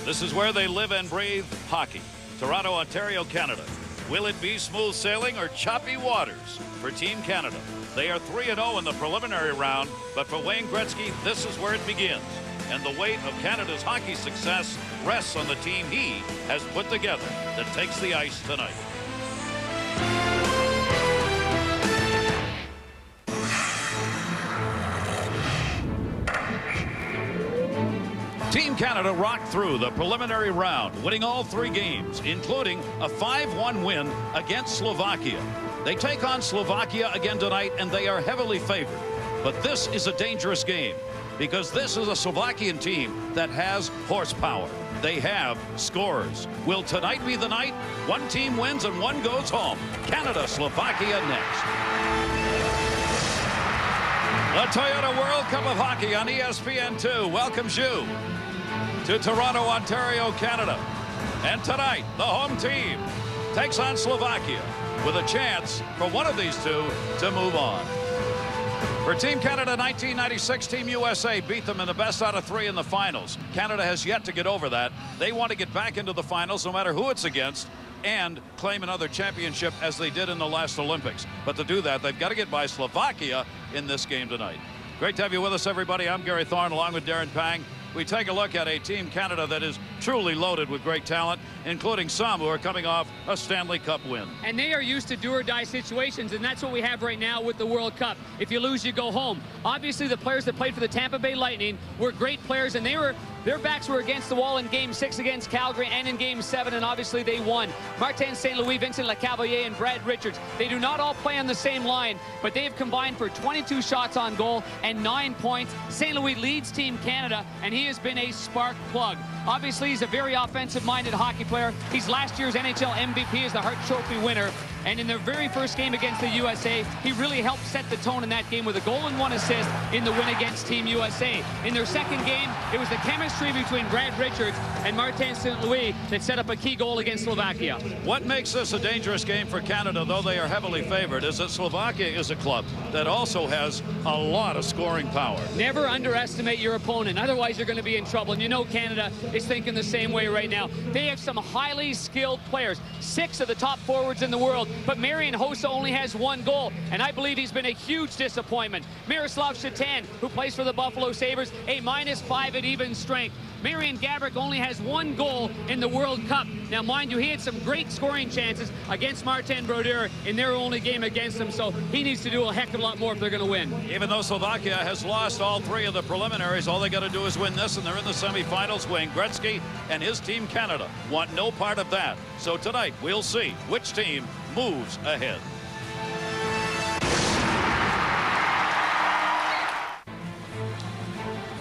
This is where they live and breathe hockey. Toronto, Ontario, Canada. Will it be smooth sailing or choppy waters for Team Canada? They are 3-0 in the preliminary round, but for Wayne Gretzky, this is where it begins. And the weight of Canada's hockey success rests on the team he has put together that takes the ice tonight. Team Canada rocked through the preliminary round, winning all 3 games, including a 5-1 win against Slovakia. They take on Slovakia again tonight, and they are heavily favored. But this is a dangerous game because this is a Slovakian team that has horsepower. They have scorers. Will tonight be the night? One team wins and one goes home. Canada, Slovakia next. The Toyota World Cup of Hockey on ESPN2 welcomes you to Toronto, Ontario, Canada. And tonight, the home team takes on Slovakia with a chance for one of these two to move on. For Team Canada, 1996, Team USA beat them in the best out of 3 in the finals. Canada has yet to get over that. They want to get back into the finals no matter who it's against and claim another championship as they did in the last Olympics. But to do that, they've got to get by Slovakia in this game tonight. Great to have you with us, everybody. I'm Gary Thorne along with Darren Pang. We take a look at a Team Canada that is truly loaded with great talent, including some who are coming off a Stanley Cup win. And they are used to do-or-die situations, and that's what we have right now with the World Cup. If you lose, you go home. Obviously, the players that played for the Tampa Bay Lightning were great players, and their backs were against the wall in Game 6 against Calgary and in Game 7, and obviously they won. Martin St. Louis, Vincent Lecavalier, and Brad Richards. They do not all play on the same line, but they have combined for 22 shots on goal and 9 points. St. Louis leads Team Canada, and he has been a spark plug. Obviously, he's a very offensive-minded hockey player. He's last year's NHL MVP as the Hart Trophy winner. And in their very first game against the USA, he really helped set the tone in that game with a goal and 1 assist in the win against Team USA. In their second game, it was the chemistry between Brad Richards and Martin St. Louis that set up a key goal against Slovakia. What makes this a dangerous game for Canada, though they are heavily favored, is that Slovakia is a club that also has a lot of scoring power. Never underestimate your opponent, otherwise you're going to be in trouble. And you know Canada is thinking the same way right now. They have some highly skilled players, 6 of the top forwards in the world. But Marian Hossa only has 1 goal, and I believe he's been a huge disappointment. Miroslav Shatan, who plays for the Buffalo Sabres, a -5 at even strength. Marian Gaborik only has 1 goal in the World Cup. Now, mind you, he had some great scoring chances against Martin Brodeur in their only game against them, so he needs to do a heck of a lot more if they're going to win. Even though Slovakia has lost all 3 of the preliminaries, all they got to do is win this, and they're in the semifinals. Wayne Gretzky and his Team Canada want no part of that. So tonight, we'll see which team moves ahead.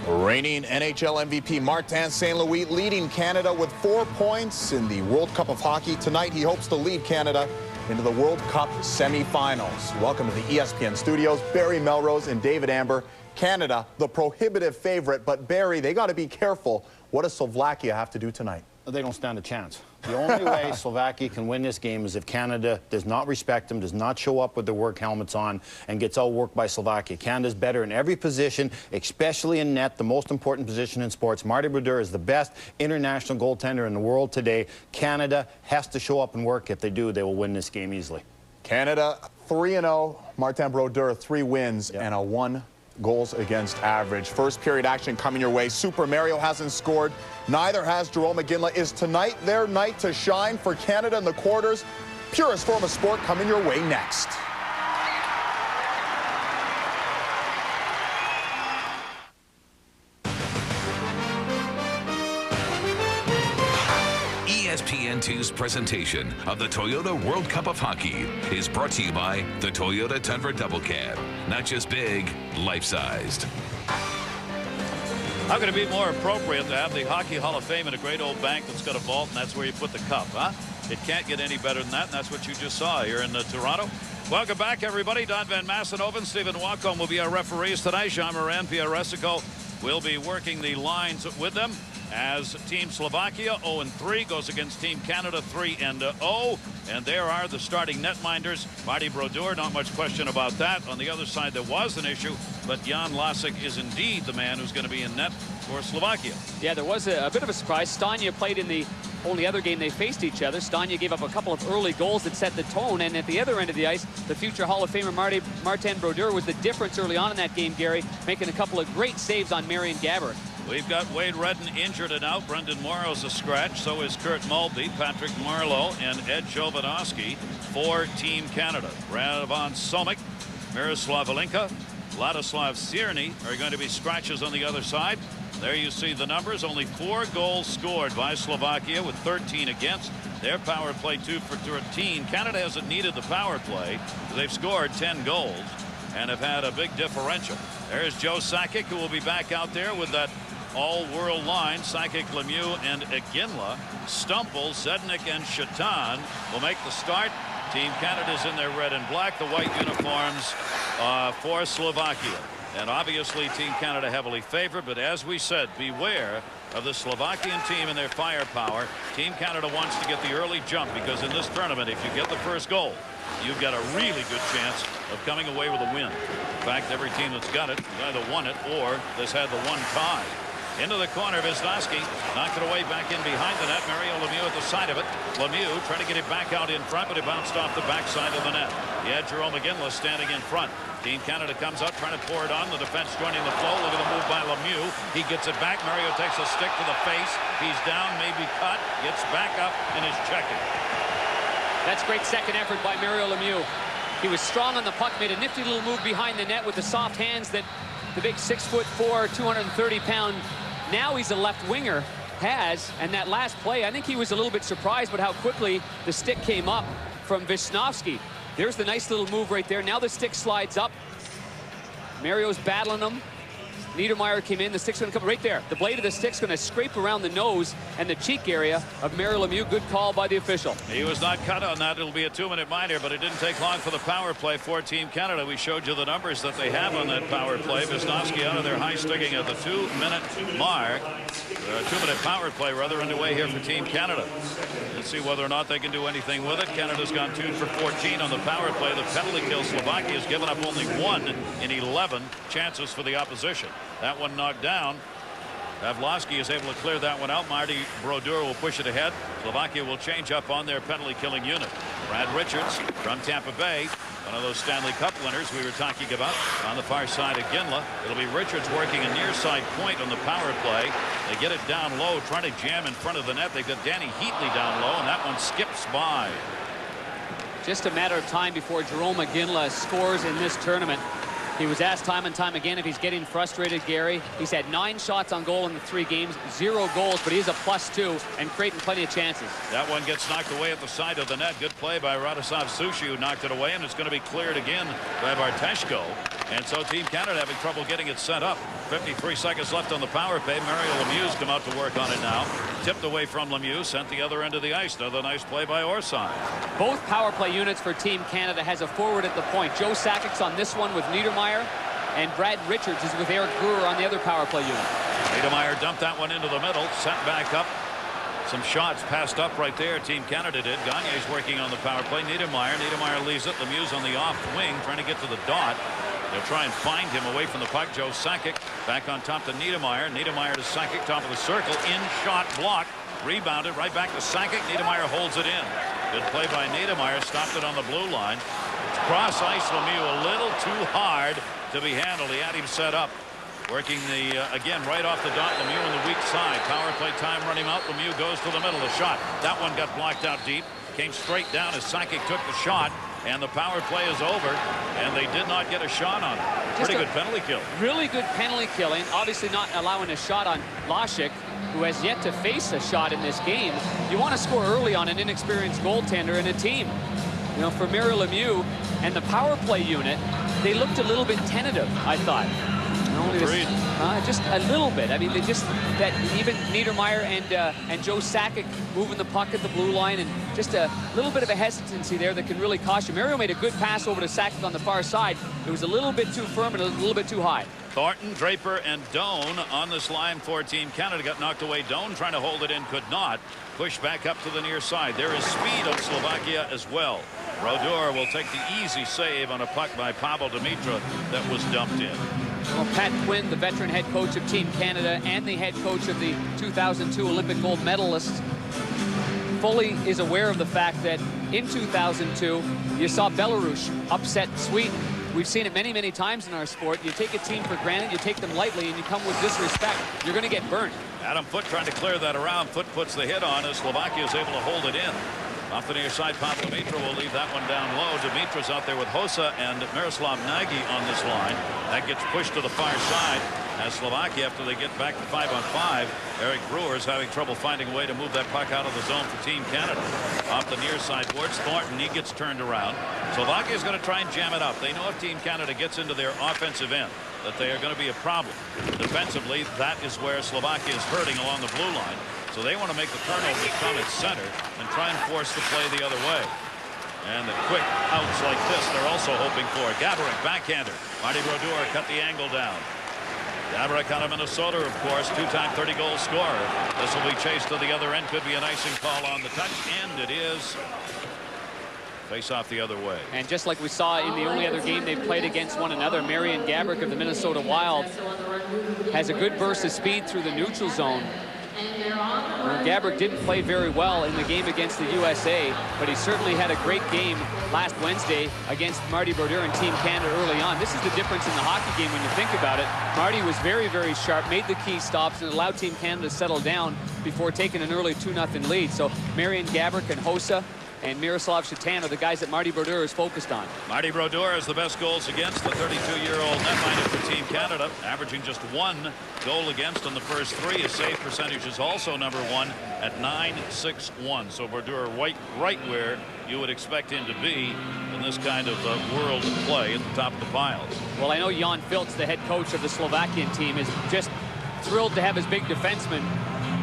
Reigning NHL MVP Martin St. Louis leading Canada with 4 points in the World Cup of Hockey. Tonight, he hopes to lead Canada into the World Cup semifinals. Welcome to the ESPN studios, Barry Melrose and David Amber. Canada, the prohibitive favorite, but Barry, they got to be careful. What does Slovakia have to do tonight? They don't stand a chance. The only way Slovakia can win this game is if Canada does not respect them, does not show up with their work helmets on, and gets outworked by Slovakia. Canada's better in every position, especially in net, the most important position in sports. Marty Brodeur is the best international goaltender in the world today. Canada has to show up and work. If they do, they will win this game easily. Canada 3-0. Martin Brodeur 3 wins and a 1 goals against average. First period action coming your way. Super Mario hasn't scored. Neither has Jerome McGinley. Is tonight their night to shine for Canada in the quarters? Purest form of sport coming your way next. ESPN2's presentation of the Toyota World Cup of Hockey is brought to you by the Toyota Tundra Double Cab. Not just big, life-sized. How could it be more appropriate to have the Hockey Hall of Fame in a great old bank that's got a vault, and that's where you put the cup, huh? It can't get any better than that, and that's what you just saw here in Toronto. Welcome back, everybody. Don Van Massenhoven, Stephen Wacom will be our referees tonight. Jean Morin, Pierre Resico will be working the lines with them. As Team Slovakia 0-3 goes against Team Canada 3-0, and there are the starting netminders. Marty Brodeur, not much question about that. On the other side, there was an issue, but Jan Lasik is indeed the man who's going to be in net for Slovakia. Yeah, there was a bit of a surprise. Stania played in the only other game they faced each other. Stania gave up a couple of early goals that set the tone, and at the other end of the ice, the future Hall of Famer Martin Brodeur was the difference early on in that game, Gary, making a couple of great saves on Marian Gaborik. We've got Wade Redden injured and out. Brendan Morrow's a scratch. So is Kurt Mulvey, Patrick Marleau, and Ed Jovanovski for Team Canada. Radovan Somik, Miroslav Alinka, Ladislav Cierny are going to be scratches on the other side. There you see the numbers. Only 4 goals scored by Slovakia with 13 against. Their power play 2 for 13. Canada hasn't needed the power play. They've scored 10 goals and have had a big differential. There's Joe Sakic, who will be back out there with that all-world line. Sakic, Lemieux, and Iginla. Stumpel, Zednik, and Shatan will make the start. Team Canada's in their red and black, the white uniforms for Slovakia. And obviously Team Canada heavily favored, but as we said, beware of the Slovakian team and their firepower. Team Canada wants to get the early jump, because in this tournament, if you get the first goal, you've got a really good chance of coming away with a win. In fact, every team that's got it has either won it or has had the one tie. Into the corner, Wisniewski knocked it away back in behind the net. Mario Lemieux at the side of it. Lemieux trying to get it back out in front, but it bounced off the backside of the net. He had Jerome Iginla standing in front. Team Canada comes up trying to pour it on. The defense joining the flow. Look at the move by Lemieux. He gets it back. Mario takes a stick to the face. He's down, maybe cut. Gets back up and is checking. That's great second effort by Mario Lemieux. He was strong on the puck, made a nifty little move behind the net with the soft hands that the big 6'4", 230-pound, now he's a left winger, has. And that last play, I think he was a little bit surprised but how quickly the stick came up from Wisniewski. There's the nice little move right there. Now the stick slides up. Mario's battling him. Niedermayer came in. The stick's going to come right there. The blade of the stick's going to scrape around the nose and the cheek area of Mario Lemieux. Good call by the official. He was not cut on that. It'll be a 2-minute minor, but it didn't take long for the power play for Team Canada. We showed you the numbers that they have on that power play. Wisniewski out of their high sticking at the 2-minute mark. 2-minute power play rather underway here for Team Canada. Let's see whether or not they can do anything with it. Canada's gone 2 for 14 on the power play. The penalty kill, Slovakia has given up only 1 in 11 chances for the opposition. That one knocked down. Pavlovsky is able to clear that one out. Marty Brodeur will push it ahead. Slovakia will change up on their penalty killing unit. Brad Richards from Tampa Bay, one of those Stanley Cup winners we were talking about. On the far side of Ginla, it'll be Richards working a near side point on the power play. They get it down low, trying to jam in front of the net. They've got Danny Heatley down low, and that one skips by. Just a matter of time before Jerome Iginla scores in this tournament. He was asked time and time again if he's getting frustrated, Gary. He's had 9 shots on goal in the 3 games, 0 goals, but he's a +2 and creating plenty of chances. That one gets knocked away at the side of the net. Good play by Radoslav Sushi, who knocked it away, and it's going to be cleared again by Barteshko. And so Team Canada having trouble getting it set up. 53 seconds left on the power play. Mario Lemieux's come out to work on it now. Tipped away from Lemieux, sent the other end of the ice. Another nice play by Orsine. Both power play units for Team Canada has a forward at the point. Joe Sakic's on this one with Niedermayer, and Brad Richards is with Eric Brewer on the other power play unit. Niedermayer dumped that one into the middle, sent back up. Some shots passed up right there. Team Canada did. Gagne's working on the power play. Niedermayer leaves it. Lemieux's on the off wing, trying to get to the dot. They'll try and find him away from the puck. Joe Sakic back on top to Niedermayer. Niedermayer to Sakic, top of the circle. In shot block. Rebounded right back to Sakic. Niedermayer holds it in. Good play by Niedermayer. Stopped it on the blue line. Cross ice Lemieux a little too hard to be handled. He had him set up. Working the, again, right off the dot. Lemieux on the weak side. Power play time running out. Lemieux goes to the middle. The shot. That one got blocked out deep. Came straight down as Sakic took the shot. And the power play is over, and they did not get a shot on it. Pretty good penalty kill. Really good penalty killing. Obviously not allowing a shot on Lasik, who has yet to face a shot in this game. You want to score early on an inexperienced goaltender in a team. You know, for Mario Lemieux and the power play unit, they looked a little bit tentative, I thought. Just a little bit. I mean, they just, that even Niedermayer and Joe Sakic moving the puck at the blue line, and just a little bit of a hesitancy there that can really cost you. Mario made a good pass over to Sakic on the far side. It was a little bit too firm and a little bit too high. Thornton, Draper, and Doan on this line for Team Canada. Got knocked away. Doan trying to hold it in, could not. Pushed back up to the near side. There is speed on Slovakia as well. Brodeur will take the easy save on a puck by Pavel Dimitra that was dumped in. Well, Pat Quinn, the veteran head coach of Team Canada and the head coach of the 2002 Olympic gold medalists, fully is aware of the fact that in 2002, you saw Belarus upset Sweden. We've seen it many, many times in our sport. You take a team for granted, you take them lightly, and you come with disrespect. You're going to get burnt. Adam Foote trying to clear that around. Foote puts the hit on as Slovakia is able to hold it in. Off the near side, Pavlomitra will leave that one down low. Dimitra's out there with Hossa and Miroslav Nagy on this line. That gets pushed to the far side as Slovakia, after they get back to 5-on-5, Eric Brewer's having trouble finding a way to move that puck out of the zone for Team Canada. Off the near side towards Thornton, he gets turned around. Slovakia is going to try and jam it up. They know if Team Canada gets into their offensive end that they are going to be a problem. Defensively, that is where Slovakia is hurting along the blue line. So they want to make the turnover from its center and try and force the play the other way. And the quick outs like this, they're also hoping for. Gaborik, backhander. Marty Brodeur cut the angle down. Gaborik out of Minnesota, of course, two-time 30-goal scorer. This will be chased to the other end. Could be an icing call on the touch, and it is. Face off the other way. And just like we saw in the only other game they've played against one another, Marian Gaborik of the Minnesota Wild has a good burst of speed through the neutral zone. Gaborik didn't play very well in the game against the USA, but he certainly had a great game last Wednesday against Marty Brodeur and Team Canada early on. This is the difference in the hockey game when you think about it. Marty was very, very sharp, made the key stops, and allowed Team Canada to settle down before taking an early 2-0 lead. So Marian Gaborik and Hossa and Miroslav Shatan are the guys that Marty Brodeur is focused on. Marty Brodeur has the best goals against, the 32-year-old netminder for Team Canada, averaging just 1 goal against in the first 3. His save percentage is also number 1 at .961. So Brodeur right where you would expect him to be in this kind of world play at the top of the piles. Well, I know Jan Filtz, the head coach of the Slovakian team, is just thrilled to have his big defenseman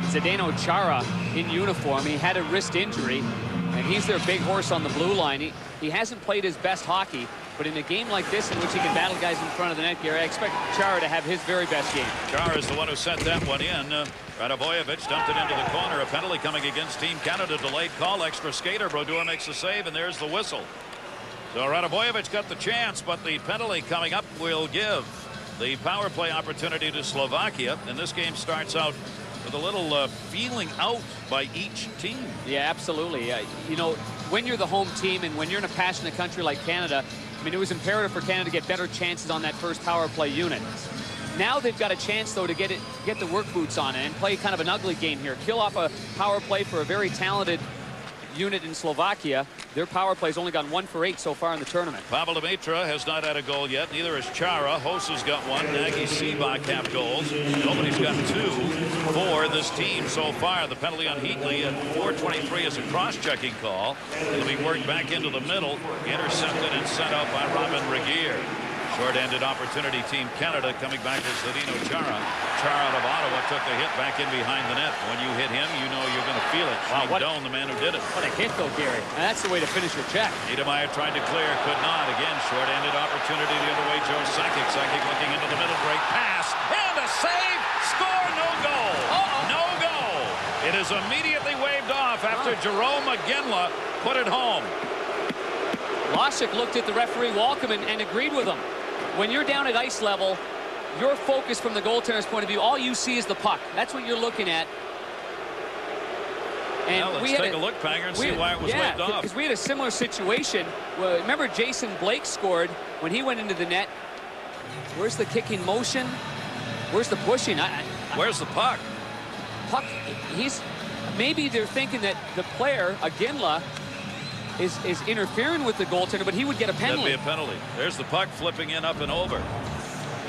Zdeno Chara in uniform. He had a wrist injury, and he's their big horse on the blue line. He hasn't played his best hockey, but in a game like this in which he can battle guys in front of the net, Gary, I expect Chara to have his very best game. Chara is the one who sent that one in. Radovojevic dumped it into the corner. A penalty coming against Team Canada. Delayed call, extra skater. Brodeur makes the save, and there's the whistle. So Radovojevic got the chance, but the penalty coming up will give the power play opportunity to Slovakia. And this game starts out with a little feeling out by each team. Yeah, absolutely. You know, when you're the home team and when you're in a passionate country like Canada, I mean, it was imperative for Canada to get better chances on that first power play unit. Now they've got a chance, though, to get the work boots on and play kind of an ugly game here. Kill off a power play for a very talented unit in Slovakia. Their power play's only gone 1 for 8 so far in the tournament. Pavlomitra has not had a goal yet. Neither has Chara. Hossa's got 1. Nagy, Seabach have goals. Nobody's got 2 for this team so far. The penalty on Heatley at 4:23 is a cross-checking call. It'll be worked back into the middle, intercepted and sent out by Robin Regier. Short-handed opportunity, Team Canada coming back to Zdeno Chara. Chara out of Ottawa took the hit back in behind the net. When you hit him, you know you're going to feel it. Wow, Doan, the man who did it. What a hit, though, Gary. And that's the way to finish your check. Niedermeyer tried to clear, could not. Again, short-handed opportunity the other way. Joe Sakic. Sakic looking into the middle, break pass, and a save. Score, no goal. No goal. It is immediately waved off after Jerome McGinley put it home. Lasik looked at the referee Walkman and agreed with him. When you're down at ice level, your focus from the goaltender's point of view, all you see is the puck. That's what you're looking at. And well, let's take a look, Panger, and see why it was waved off. Because we had a similar situation. Well, remember Jason Blake scored when he went into the net. Where's the kicking motion? Where's the pushing? Where's the puck? Puck, maybe they're thinking that the player, Aginla, is interfering with the goaltender, but he would get a penalty. That'd be a penalty. There's the puck flipping in up and over.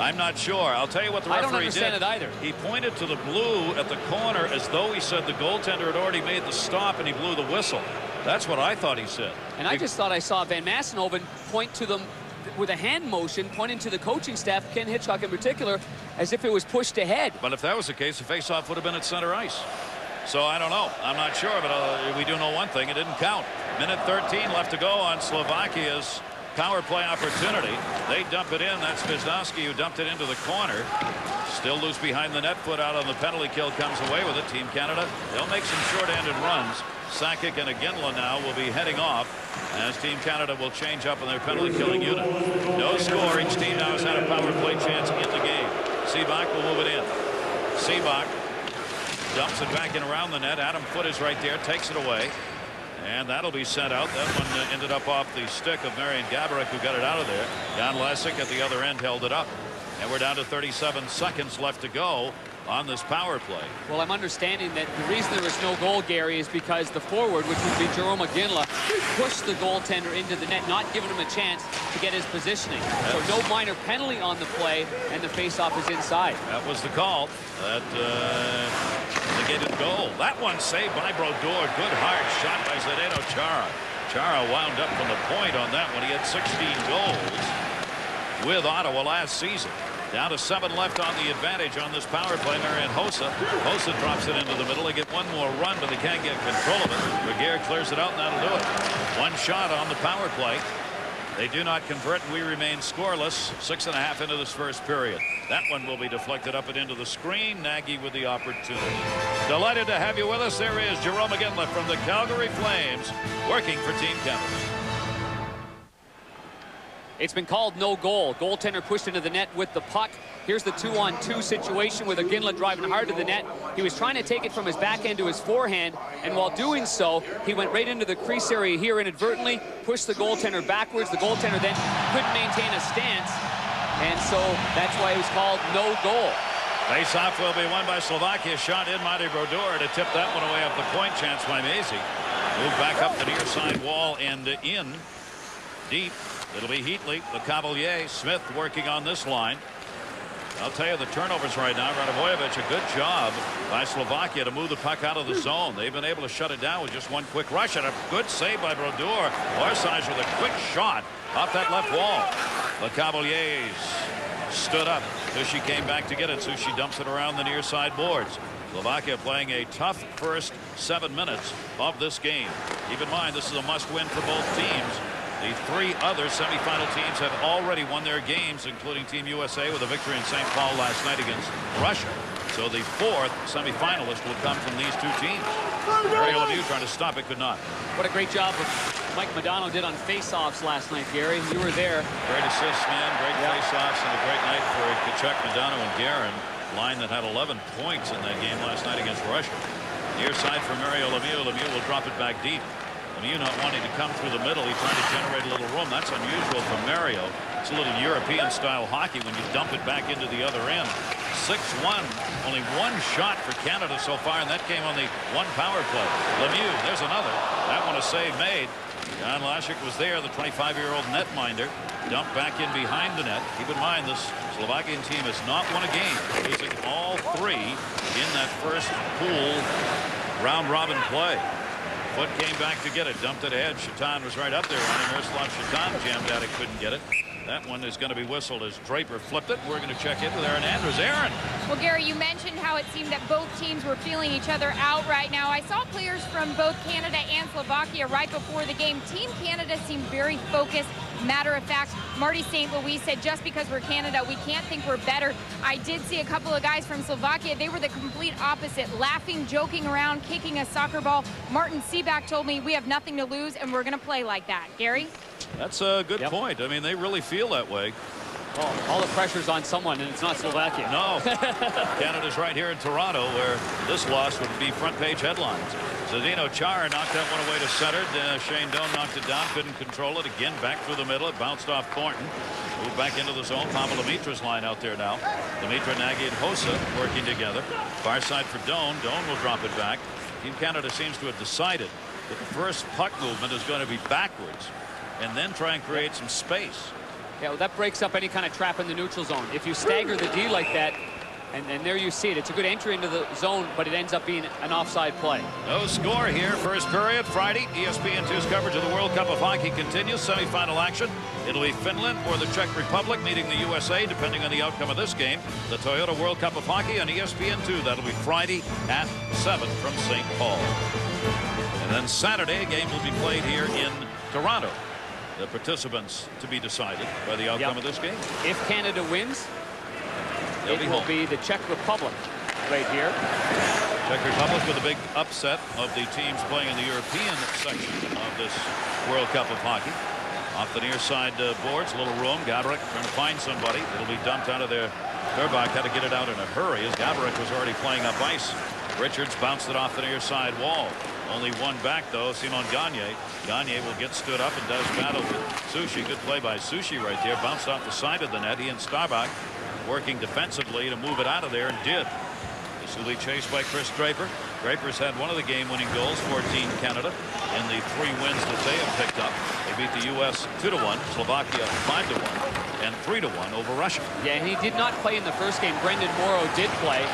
I'm not sure. I'll tell you what the referee did. I don't understand it either. He pointed to the blue at the corner as though he said the goaltender had already made the stop, and he blew the whistle. That's what I thought he said. And I just thought I saw Van Massenhoven point to them with a hand motion, pointing to the coaching staff, Ken Hitchcock in particular, as if it was pushed ahead. But if that was the case, the faceoff would have been at center ice. So I don't know. I'm not sure, but we do know one thing. It didn't count. Minute 13 left to go on Slovakia's power play opportunity. They dump it in. That's Wisnowski who dumped it into the corner. Still loose behind the net. Foot out on the penalty kill. Comes away with it. Team Canada, they'll make some short-handed runs. Sakic and Iginla now will be heading off as Team Canada will change up in their penalty killing unit. No score. Each team now has had a power play chance in the game. Seabach will move it in. Seabach dumps it back in around the net. Adam Foote is right there. Takes it away. And that'll be sent out. That one ended up off the stick of Marian Gaborik, who got it out of there. Jan Lasic at the other end held it up. And we're down to 37 seconds left to go on this power play. Well, I'm understanding that the reason there was no goal, Gary, is because the forward, which would be Jerome Iginla, pushed the goaltender into the net, not giving him a chance to get his positioning. So no minor penalty on the play, and the faceoff is inside. That was the call. That negated goal. That one saved by Brodeur. Good hard shot by Zdeno Chara. Chara wound up from the point on that one. He had 16 goals with Ottawa last season. Down to 7 left on the advantage on this power play. Marian Hossa. Hossa drops it into the middle. They get one more run, but they can't get control of it. Reguer clears it out, and that'll do it. One shot on the power play. They do not convert, and we remain scoreless. 6.5 into this first period. That one will be deflected up and into the screen. Nagy with the opportunity. Delighted to have you with us. There is Jerome Iginla from the Calgary Flames working for Team Canada. It's been called no goal. Goaltender pushed into the net with the puck. Here's the 2-on-2 situation with Iginla driving hard to the net. He was trying to take it from his backhand to his forehand, and while doing so, he went right into the crease area here inadvertently, pushed the goaltender backwards. The goaltender then couldn't maintain a stance, and so that's why it was called no goal. Face-off will be won by Slovakia. Shot in Marty Brodeur to tip that one away off the point. Chance by Maisie. Move back up the near side wall and in deep. It'll be Heatley, the Cavalier, Smith working on this line. I'll tell you the turnovers right now. Radivojevic, a good job by Slovakia to move the puck out of the zone. They've been able to shut it down with just one quick rush, and a good save by Brodeur. Orsage with a quick shot off that left wall. The Cavaliers stood up. Sushi came back to get it. Sushi dumps it around the near side boards. Slovakia playing a tough first 7 minutes of this game. Keep in mind, this is a must-win for both teams. The 3 other semifinal teams have already won their games, including Team USA with a victory in St. Paul last night against Russia. So the 4th semifinalist will come from these 2 teams. Mario Lemieux trying to stop it, could not. What a great job Mike Modano did on face-offs last night, Gary. You were there. Great assists, man. Great face-offs, and a great night for Tkachuk, Modano, and Guerin. Line that had 11 points in that game last night against Russia. Near side for Mario Lemieux. Lemieux will drop it back deep. Lemieux not wanting to come through the middle. He's trying to generate a little room. That's unusual for Mario. It's a little European-style hockey when you dump it back into the other end. 6-1. Only 1 shot for Canada so far, and that came on the 1 power play. Lemieux, there's another. That one a save made. Jan Lasic was there, the 25-year-old netminder. Dumped back in behind the net. Keep in mind, this Slovakian team has not won a game, losing all 3 in that first pool round-robin play. Foot came back to get it, dumped it ahead. Shatan was right up there on him. Miroslav Shatan jammed at it, couldn't get it. That one is going to be whistled as Draper flipped it. We're going to check in with Aaron Andrews. Aaron. Well, Gary, you mentioned how it seemed that both teams were feeling each other out right now. I saw players from both Canada and Slovakia right before the game. Team Canada seemed very focused. Matter of fact, Marty St. Louis said just because we're Canada, we can't think we're better. I did see a couple of guys from Slovakia. They were the complete opposite, laughing, joking around, kicking a soccer ball. Martin Seabach told me we have nothing to lose and we're going to play like that. Gary? That's a good point. I mean, they really feel that way. Well, all the pressure's on someone, and it's not Slovakia. No. Canada's right here in Toronto, where this loss would be front-page headlines. Zdeno Chara knocked that one away to center. Shane Doan knocked it down, couldn't control it. Again, back through the middle. It bounced off Thornton. Moved back into the zone. Pavel Dimitra's line out there now. Dimitra, Nagy, and Hossa working together. Far side for Doan. Doan will drop it back. Team Canada seems to have decided that the first puck movement is going to be backwards and then try and create some space. Yeah, well, that breaks up any kind of trap in the neutral zone. If you stagger the D like that, and there you see it. It's a good entry into the zone, but it ends up being an offside play. No score here. First period, Friday. ESPN2's coverage of the World Cup of Hockey continues. Semifinal action. It'll be Finland or the Czech Republic meeting the USA, depending on the outcome of this game. The Toyota World Cup of Hockey on ESPN2. That'll be Friday at 7 from St. Paul. And then Saturday, a game will be played here in Toronto. The participants to be decided by the outcome of this game. If Canada wins, It will be the Czech Republic right here. Czech Republic with a big upset of the teams playing in the European section of this World Cup of Hockey. Off the near side boards, a little room. Gaborik trying to find somebody. It'll be dumped out of there. Turbach had to get it out in a hurry as Gaborik was already playing up ice. Richards bounced it off the near side wall. Only one back, though, Simon Gagne. Gagne will get stood up and does battle with Sushi. Good play by Sushi right there. Bounced off the side of the net. He and Starbach working defensively to move it out of there, and did. This will be chased by Chris Draper. Draper's had one of the game-winning goals for Team Canada in the 3 wins that they have picked up. They beat the U.S. 2-1, Slovakia 5-1, and 3-1 over Russia. Yeah, he did not play in the first game. Brendan Morrow did play,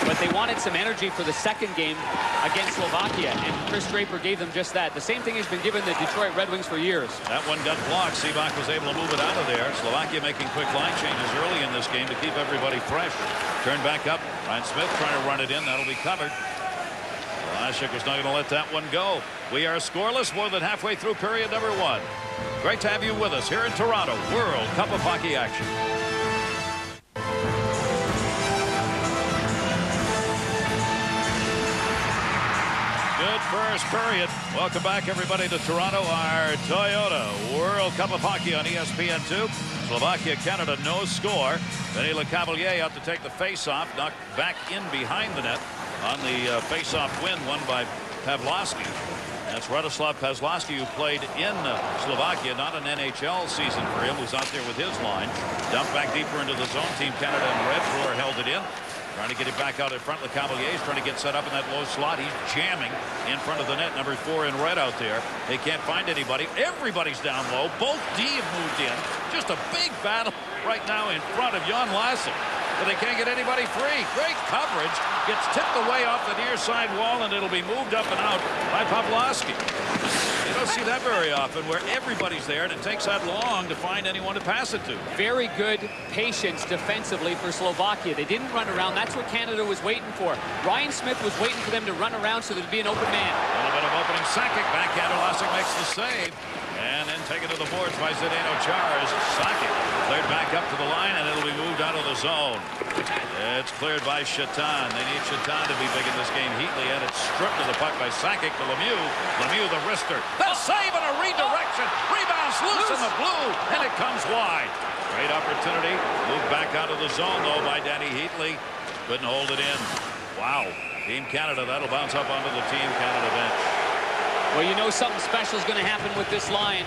but they wanted some energy for the second game against Slovakia, and Chris Draper gave them just that. The same thing has been given the Detroit Red Wings for years. That one got blocked. Seabach was able to move it out of there. Slovakia making quick line changes early in this game to keep everybody fresh. Turn back up. Ryan Smith trying to run it in. That'll be covered. Vlasic was not going to let that one go. We are scoreless more than halfway through period number 1. Great to have you with us here in Toronto. World Cup of Hockey action. Good first period. Welcome back, everybody, to Toronto. Our Toyota World Cup of Hockey on ESPN2. Slovakia, Canada, no score. Benny Lecavalier out to take the face-off, knocked back in behind the net on the face-off win, won by Pavlovsky. That's Radoslav Pavlovsky, who played in Slovakia, not an NHL season for him, who's out there with his line. Dumped back deeper into the zone. Team Canada in red. Brewer held it in. Trying to get it back out in front. Lecavalier is trying to get set up in that low slot. He's jamming in front of the net. Number 4 in red out there. They can't find anybody. Everybody's down low. Both D have moved in. Just a big battle right now in front of Jan Lassik. But they can't get anybody free. Great coverage. Gets tipped away off the near side wall, and it'll be moved up and out by Pavlovsky. You don't see that very often, where everybody's there, and it takes that long to find anyone to pass it to. Very good patience defensively for Slovakia. They didn't run around. That's what Canada was waiting for. Ryan Smith was waiting for them to run around so there'd be an open man. A little bit of opening Sakic. Backhander. Lassik makes the save. And then taken to the boards by Zdeno Chara. Sakic cleared back up to the line, and it'll be moved out of the zone. It's cleared by Shatan. They need Shatan to be big in this game. Heatley had it stripped of the puck by Sakic to Lemieux. Lemieux, the wrister. The save and a redirection. Rebounds loose in the blue, and it comes wide. Great opportunity. Moved back out of the zone, though, by Danny Heatley. Couldn't hold it in. Wow. Team Canada, that'll bounce up onto the Team Canada bench. Well, you know something special is going to happen with this line.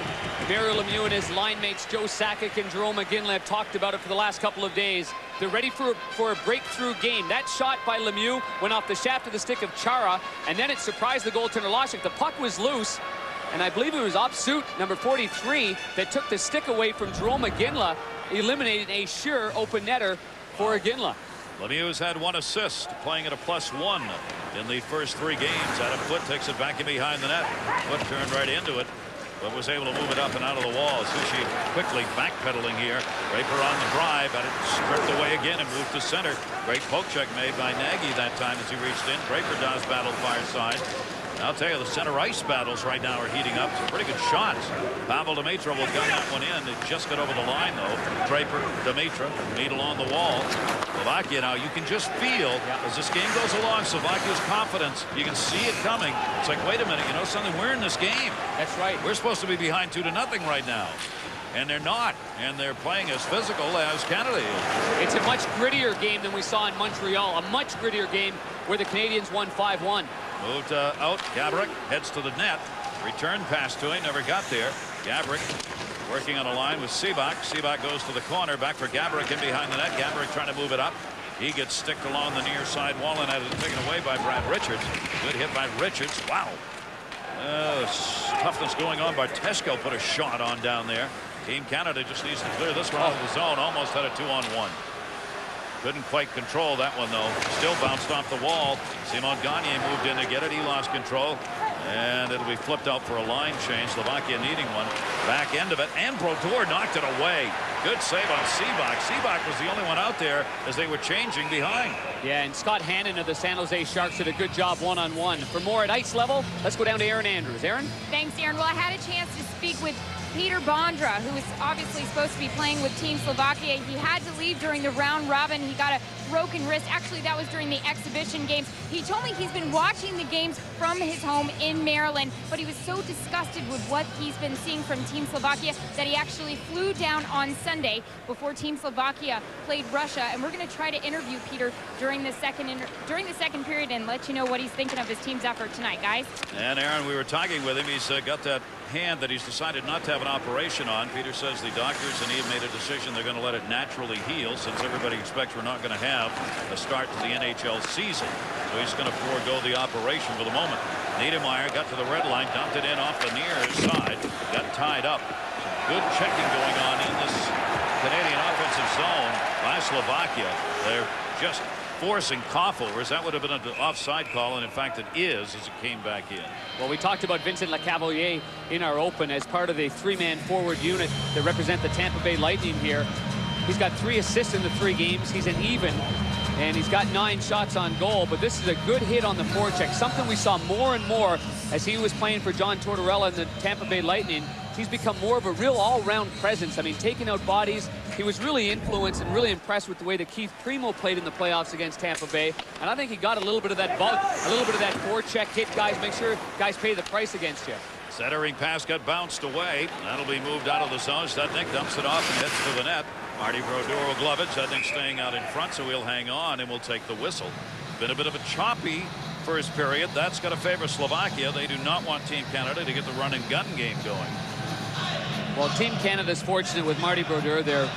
Mario Lemieux and his line mates Joe Sakic and Jerome McGinley have talked about it for the last couple of days. They're ready for a breakthrough game. That shot by Lemieux went off the shaft of the stick of Chara, and then it surprised the goaltender Lassik. The puck was loose, and I believe it was Opsuit, number 43, that took the stick away from Jerome McGinley, eliminating a sure open netter for McGinley. Lemieux has had 1 assist, playing at a +1 in the first 3 games. Adam Foote takes it back in behind the net. Foote turned right into it, but was able to move it up and out of the wall. Sushi quickly backpedaling here. Draper on the drive, had it stripped away again and moved to center. Great poke check made by Nagy that time as he reached in. Draper does battle far side. I'll tell you, the center ice battles right now are heating up. Some pretty good shots. Pavel Demitra will gun that one in. It just got over the line, though. Draper, Demitra, needle on the wall. Slovakia now, you can just feel, as this game goes along, Slovakia's confidence, you can see it coming. It's like, wait a minute, you know something? We're in this game. That's right. We're supposed to be behind 2-0 right now. And they're not. And they're playing as physical as Canada is. It's a much grittier game than we saw in Montreal. A much grittier game where the Canadians won 5-1. Moved out. Gaborik heads to the net. Return pass to him. Never got there. Gaborik working on a line with Seabach. Seabach goes to the corner. Back for Gaborik in behind the net. Gaborik trying to move it up. He gets sticked along the near side wall and has it taken away by Brad Richards. Good hit by Richards. Wow. Toughness going on. Bartesko put a shot on down there. Team Canada just needs to clear this one out of the zone. Almost had a 2-on-1. Couldn't quite control that one, though. Still bounced off the wall. Simon Gagne moved in to get it. He lost control. And it'll be flipped out for a line change. Slovakia needing one. Back end of it. And Brodeur knocked it away. Good save on Seabach. Seabach was the only one out there as they were changing behind. Yeah, and Scott Hannon of the San Jose Sharks did a good job one-on-one. For more at ice level, let's go down to Aaron Andrews. Aaron? Thanks, Aaron. Well, I had a chance to speak with Peter Bondra, who was obviously supposed to be playing with Team Slovakia. He had to leave during the round robin. He got a broken wrist. Actually, that was during the exhibition games. He told me he's been watching the games from his home in Maryland, but he was so disgusted with what he's been seeing from Team Slovakia that he actually flew down on Sunday before Team Slovakia played Russia. And we're going to try to interview Peter during the second period and let you know what he's thinking of his team's effort tonight, guys. And Aaron, we were talking with him. He's got that hand that he's decided not to have an operation on. Peter says the doctors and he have made a decision they're going to let it naturally heal, since everybody expects we're not going to have a start to the NHL season. So he's going to forego the operation for the moment. Niedermeyer got to the red line, dumped it in off the near side, got tied up. Some good checking going on in this Canadian offensive zone by Slovakia. They're just forcing Koffel, that would have been an offside call, and in fact it is, as it came back in. Well, we talked about Vincent Lecavalier in our open as part of the three-man forward unit that represent the Tampa Bay Lightning here. He's got 3 assists in the 3 games. He's an even, and he's got 9 shots on goal, but this is a good hit on the forecheck, something we saw more and more as he was playing for John Tortorella and the Tampa Bay Lightning. He's become more of a real all-round presence. I mean, taking out bodies. He was really influenced and really impressed with the way that Keith Primo played in the playoffs against Tampa Bay. And I think he got a little bit of that bug, a little bit of that forecheck hit. Guys, make sure guys pay the price against you. Centering pass got bounced away. That'll be moved out of the zone. Stutnik dumps it off and heads for the net. Marty Brodeur will glove it. Stutnik staying out in front, so he'll hang on and we'll take the whistle. Been a bit of a choppy first period. That's going to favor Slovakia. They do not want Team Canada to get the run and gun game going. Well, Team Canada's fortunate with Marty Brodeur there.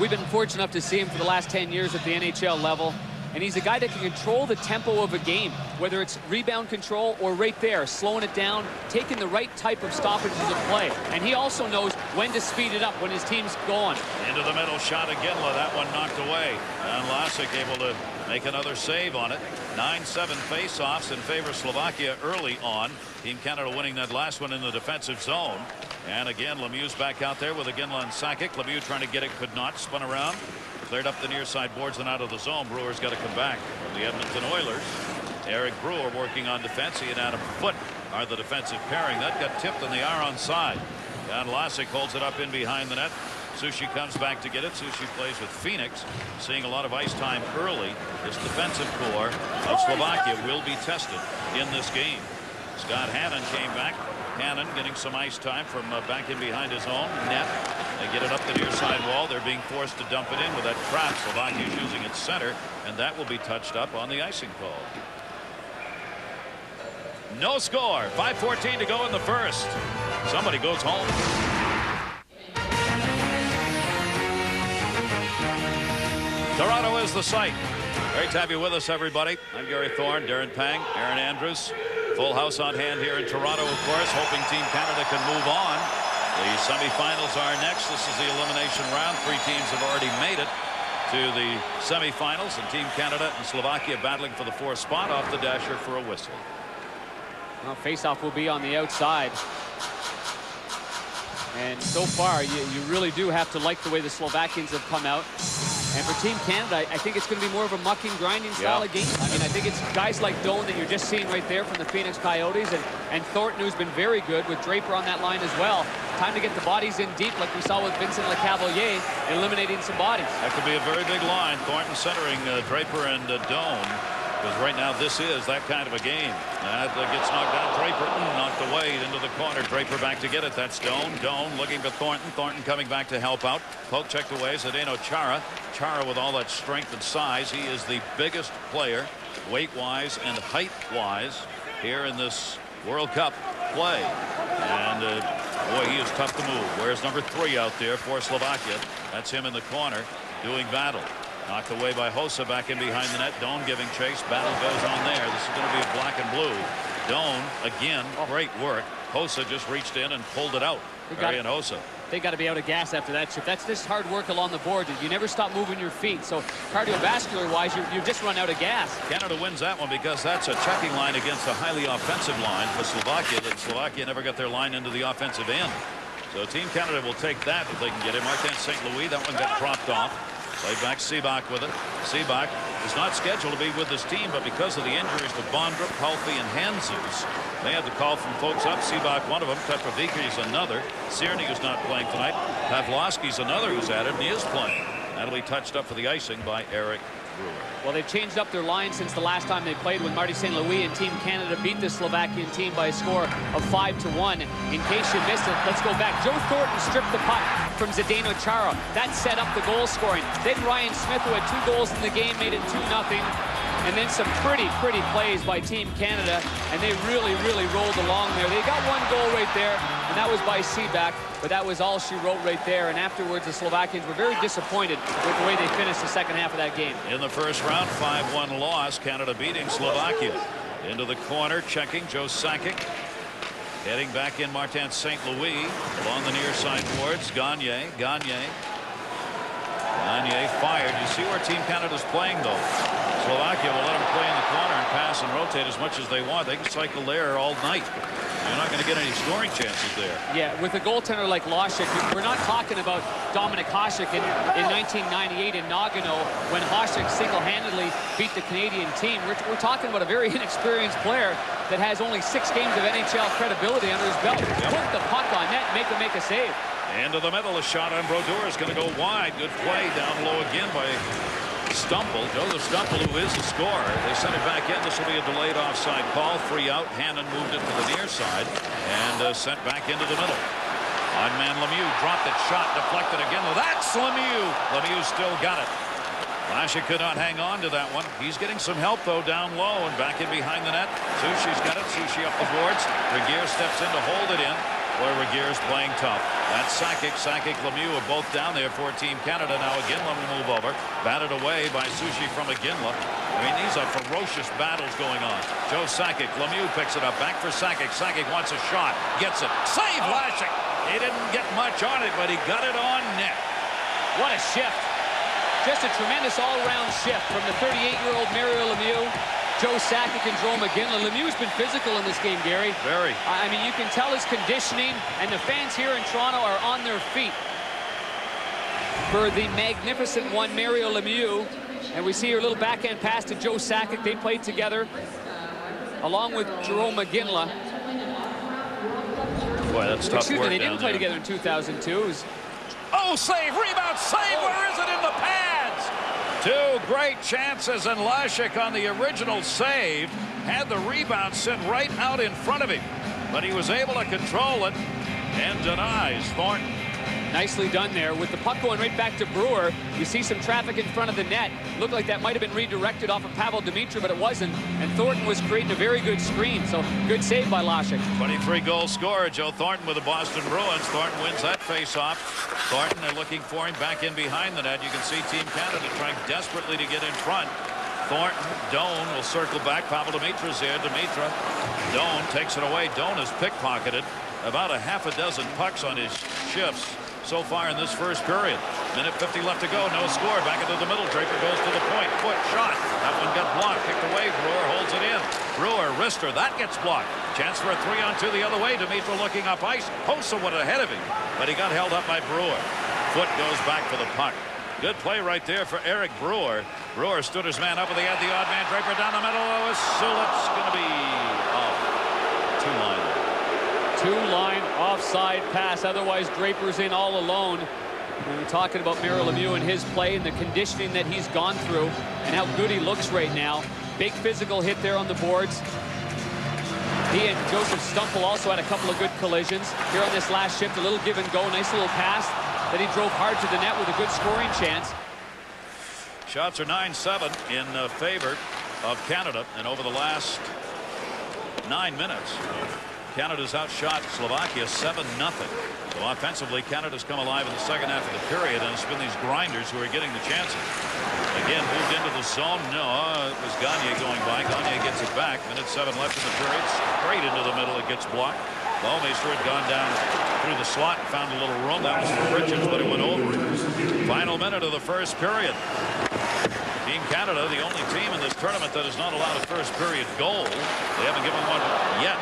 We've been fortunate enough to see him for the last 10 years at the NHL level. And he's a guy that can control the tempo of a game, whether it's rebound control or right there, slowing it down, taking the right type of stoppages of play. And he also knows when to speed it up when his team's going. Into the middle shot of Ginla. That one knocked away. And Lasik able to make another save on it. 9-7 face-offs in favor of Slovakia early on. Team Canada winning that last one in the defensive zone. And again, Lemieux's back out there with Ginla and Sakic. Lemieux trying to get it, could not. Spun around. Cleared up the near side boards and out of the zone. Brewer's got to come back from the Edmonton Oilers. Eric Brewer working on defense. He and Adam Foote are the defensive pairing. That got tipped on the Aron side. And Lasik holds it up in behind the net. Sushi comes back to get it. Sushi plays with Phoenix, seeing a lot of ice time early. This defensive core of Slovakia will be tested in this game. Scott Hannon came back. Hannon getting some ice time from back in behind his own net. They get it up the near side wall. They're being forced to dump it in with that trap. Slovakia's using its center, and that will be touched up on the icing call. No score. 5:14 to go in the first. Somebody goes home. Toronto is the site. Great to have you with us, everybody. I'm Gary Thorne, Darren Pang, Aaron Andrews. Full house on hand here in Toronto, of course, hoping Team Canada can move on. The semifinals are next. This is the elimination round. 3 teams have already made it to the semifinals, and Team Canada and Slovakia battling for the 4th spot. Off the dasher for a whistle. Well, face-off will be on the outside. And so far, you really do have to like the way the Slovakians have come out. And for Team Canada, I think it's going to be more of a mucking, grinding style of game. I mean, I think it's guys like Doan that you're just seeing right there from the Phoenix Coyotes, and Thornton, who's been very good with Draper on that line as well. Time to get the bodies in deep, like we saw with Vincent Lecavalier, eliminating some bodies. That could be a very big line. Thornton centering Draper and Doan. Because right now this is that kind of a game. That gets knocked down. Draper knocked away into the corner. Draper back to get it. That's Doan. Doan looking for Thornton. Thornton coming back to help out. Poke checked away. Zdeno Chara. Chara with all that strength and size. He is the biggest player weight-wise and height-wise here in this World Cup play. And boy, he is tough to move. Where's number 3 out there for Slovakia? That's him in the corner doing battle. Knocked away by Hossa back in behind the net. Doan giving chase. Battle goes on there. This is going to be a black and blue. Doan again. Great work. Hossa just reached in and pulled it out. Arian Hossa. They got to be out of gas after that shift. That's just hard work along the board. You never stop moving your feet. So cardiovascular wise, you just run out of gas. Canada wins that one because that's a checking line against a highly offensive line for Slovakia. That Slovakia never got their line into the offensive end. So Team Canada will take that if they can get it. Martin St. Louis, that one got dropped off. Played back Seabach with it. Seabach is not scheduled to be with this team, but because of the injuries to Bondrup, Palfi, and Hanzus, they had the call from folks up. Seabach, one of them. Petrovici is another. Cierney, who's not playing tonight. Pavlovsky's another who's added, and he is playing. That'll be touched up for the icing by Eric Brewer. Well, they've changed up their line since the last time they played when Marty St. Louis and Team Canada beat the Slovakian team by a score of 5-1. In case you missed it, let's go back. Joe Thornton stripped the puck from Zdeno Chara. That set up the goal scoring. Then Ryan Smith, who had 2 goals in the game, made it 2-0. And then some pretty plays by Team Canada, and they really rolled along there. They got 1 goal right there, and that was by Seabach, but that was all she wrote right there. And afterwards, the Slovakians were very disappointed with the way they finished the second half of that game. In the first round, 5-1 loss. Canada beating Slovakia. Into the corner, checking Joe Sakic. Heading back in Martin St. Louis. Along the near side boards, Gagne fired. You see where Team Canada's playing, though. Slovakia will let them play in the corner and pass and rotate as much as they want. They can cycle there all night. You're not going to get any scoring chances there. Yeah, with a goaltender like Hasek, we're not talking about Dominik Hasek in 1998 in Nagano when Hasek single-handedly beat the Canadian team. We're talking about a very inexperienced player that has only 6 games of NHL credibility under his belt. Put the puck on net and make a save. Into the middle, a shot on Brodeur is going to go wide. Good play down low again by Stumple. Joseph Stumple, who is the scorer. They sent it back in. This will be a delayed offside call. 3 out. Hannon moved it to the near side and sent back into the middle. On-man Lemieux dropped it. Shot deflected again. Well, that's Lemieux. Lemieux still got it. Lasha could not hang on to that one. He's getting some help, though, down low and back in behind the net. Sushi's got it. Sushi up the boards. Regier steps in to hold it in. Boy, Regier's playing tough. That's Sakic. Sakic, Lemieux are both down there for Team Canada. Now Iginla will move over. Batted away by Sushi from Iginla. I mean, these are ferocious battles going on. Joe Sakic. Lemieux picks it up. Back for Sakic. Sakic wants a shot. Gets it. Save Lasha. He didn't get much on it, but he got it on net. What a shift. Just a tremendous all-around shift from the 38-year-old Mario Lemieux, Joe Sakic, and Jerome Iginla. Lemieux's been physical in this game, Gary. Very. I mean, you can tell his conditioning, and the fans here in Toronto are on their feet for the magnificent one, Mario Lemieux. And we see here a little backhand pass to Joe Sakic. They played together along with Jerome Iginla. Boy, that's tough work. They didn't play together in 2002. Oh, save, rebound, save. Where is it? In the pads? 2 great chances, and Lasha on the original save had the rebound sit right out in front of him, but he was able to control it and denies Thornton. Nicely done there with the puck going right back to Brewer. You see some traffic in front of the net. Looked like that might have been redirected off of Pavel Dimitra, but it wasn't. And Thornton was creating a very good screen. So good save by Lasha. 23-goal scorer, Joe Thornton with the Boston Bruins. Thornton wins that face-off. Thornton, they're looking for him back in behind the net. You can see Team Canada trying desperately to get in front. Thornton, Doan will circle back. Pavel Dimitra's there. Dimitra. Doan takes it away. Doan is pickpocketed about a half a dozen pucks on his shifts so far in this first period. Minute 50 left to go. No score. Back into the middle. Draper goes to the point. Foot shot. That one got blocked. Kicked away. Brewer holds it in. Brewer, wrister. That gets blocked. Chance for a 3-on-2 the other way. Dimitra looking up ice. Hossa went ahead of him, but he got held up by Brewer. Foot goes back for the puck. Good play right there for Eric Brewer. Brewer stood his man up, and they had the odd man. Draper down the middle. Oh, it's going to be two-line. Two-line offside pass. Otherwise, Draper's in all alone. We were talking about Mario Lemieux and his play and the conditioning that he's gone through and how good he looks right now. Big physical hit there on the boards. He and Joseph Stumple also had a couple of good collisions. Here on this last shift, a little give and go. Nice little pass that he drove hard to the net with a good scoring chance. Shots are 9-7 in favor of Canada. And over the last 9 minutes, Canada's outshot Slovakia 7-0. So offensively, Canada's come alive in the second half of the period, and it's been these grinders who are getting the chances. Again, moved into the zone. No, it was Gagne going by. Gagne gets it back. Minute 7 left in the period. Straight into the middle. It gets blocked. Ballmeister had gone down through the slot and found a little room. That was for Richards, but it went over. Final minute of the first period. Team Canada, the only team in this tournament that has not allowed a first period goal. They haven't given one yet.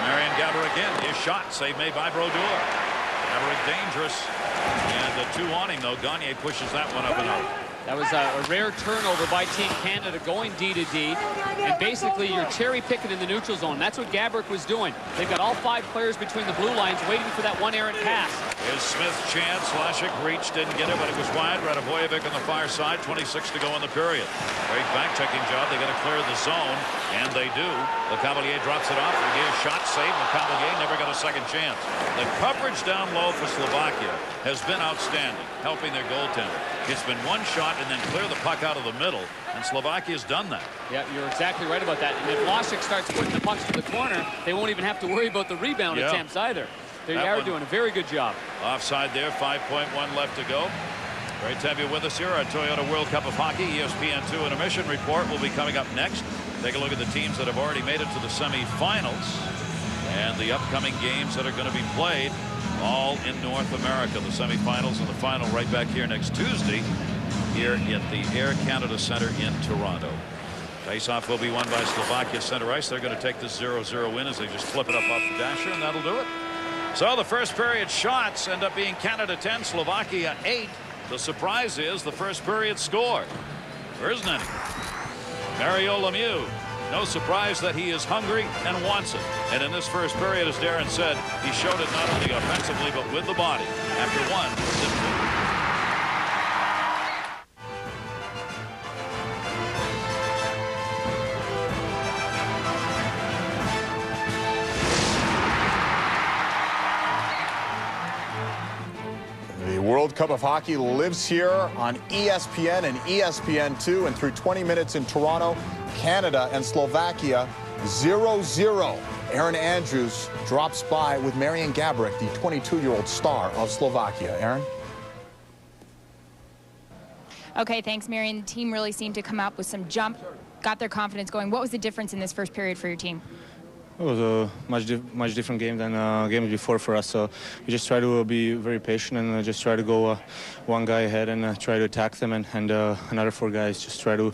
Marion Gaborik again. His shot, save made by Brodeur. Gaborik dangerous. And the 2 on him, though. Gagne pushes that one up and out. That was a rare turnover by Team Canada going D to D. And basically, you're cherry picking in the neutral zone. That's what Gabrick was doing. They've got all 5 players between the blue lines waiting for that one errant pass. Here's Smith's chance. Lashik reached, didn't get it, but it was wide. Radovojevic on the far side. 26 to go in the period. Great back-checking job. They got to clear the zone, and they do. LeCavalier drops it off. Again, shot saved. LeCavalier never got a second chance. The coverage down low for Slovakia has been outstanding, helping their goaltender. It's been one shot and then clear the puck out of the middle, and Slovakia's done that. Yeah, you're exactly right about that. And if Lashik starts putting the pucks to the corner, they won't even have to worry about the rebound attempts either. They are doing a very good job. Offside there, 5.1 left to go. Great to have you with us here on Toyota World Cup of Hockey. ESPN2 Intermission Report will be coming up next. Take a look at the teams that have already made it to the semifinals and the upcoming games that are going to be played all in North America. The semifinals and the final right back here next Tuesday here at the Air Canada Center in Toronto. Faceoff will be won by Slovakia center ice. They're going to take this 0-0 win as they just flip it up off the dasher, and that'll do it. So the first period shots end up being Canada 10, Slovakia 8. The surprise is the first period score. There isn't any. Mario Lemieux. No surprise that he is hungry and wants it. And in this first period, as Darren said, he showed it not only offensively but with the body. After one, The World Cup of Hockey lives here on ESPN and ESPN2, and through 20 minutes in Toronto, Canada and Slovakia 0-0. Aaron Andrews drops by with Marian Gaborik, the 22-year-old star of Slovakia. Aaron? Okay, thanks, Marian. The team really seemed to come out with some jump, got their confidence going. What was the difference in this first period for your team? It was a much different game than games before for us. So we just try to be very patient and just try to go one guy ahead and try to attack them, and another 4 guys just try to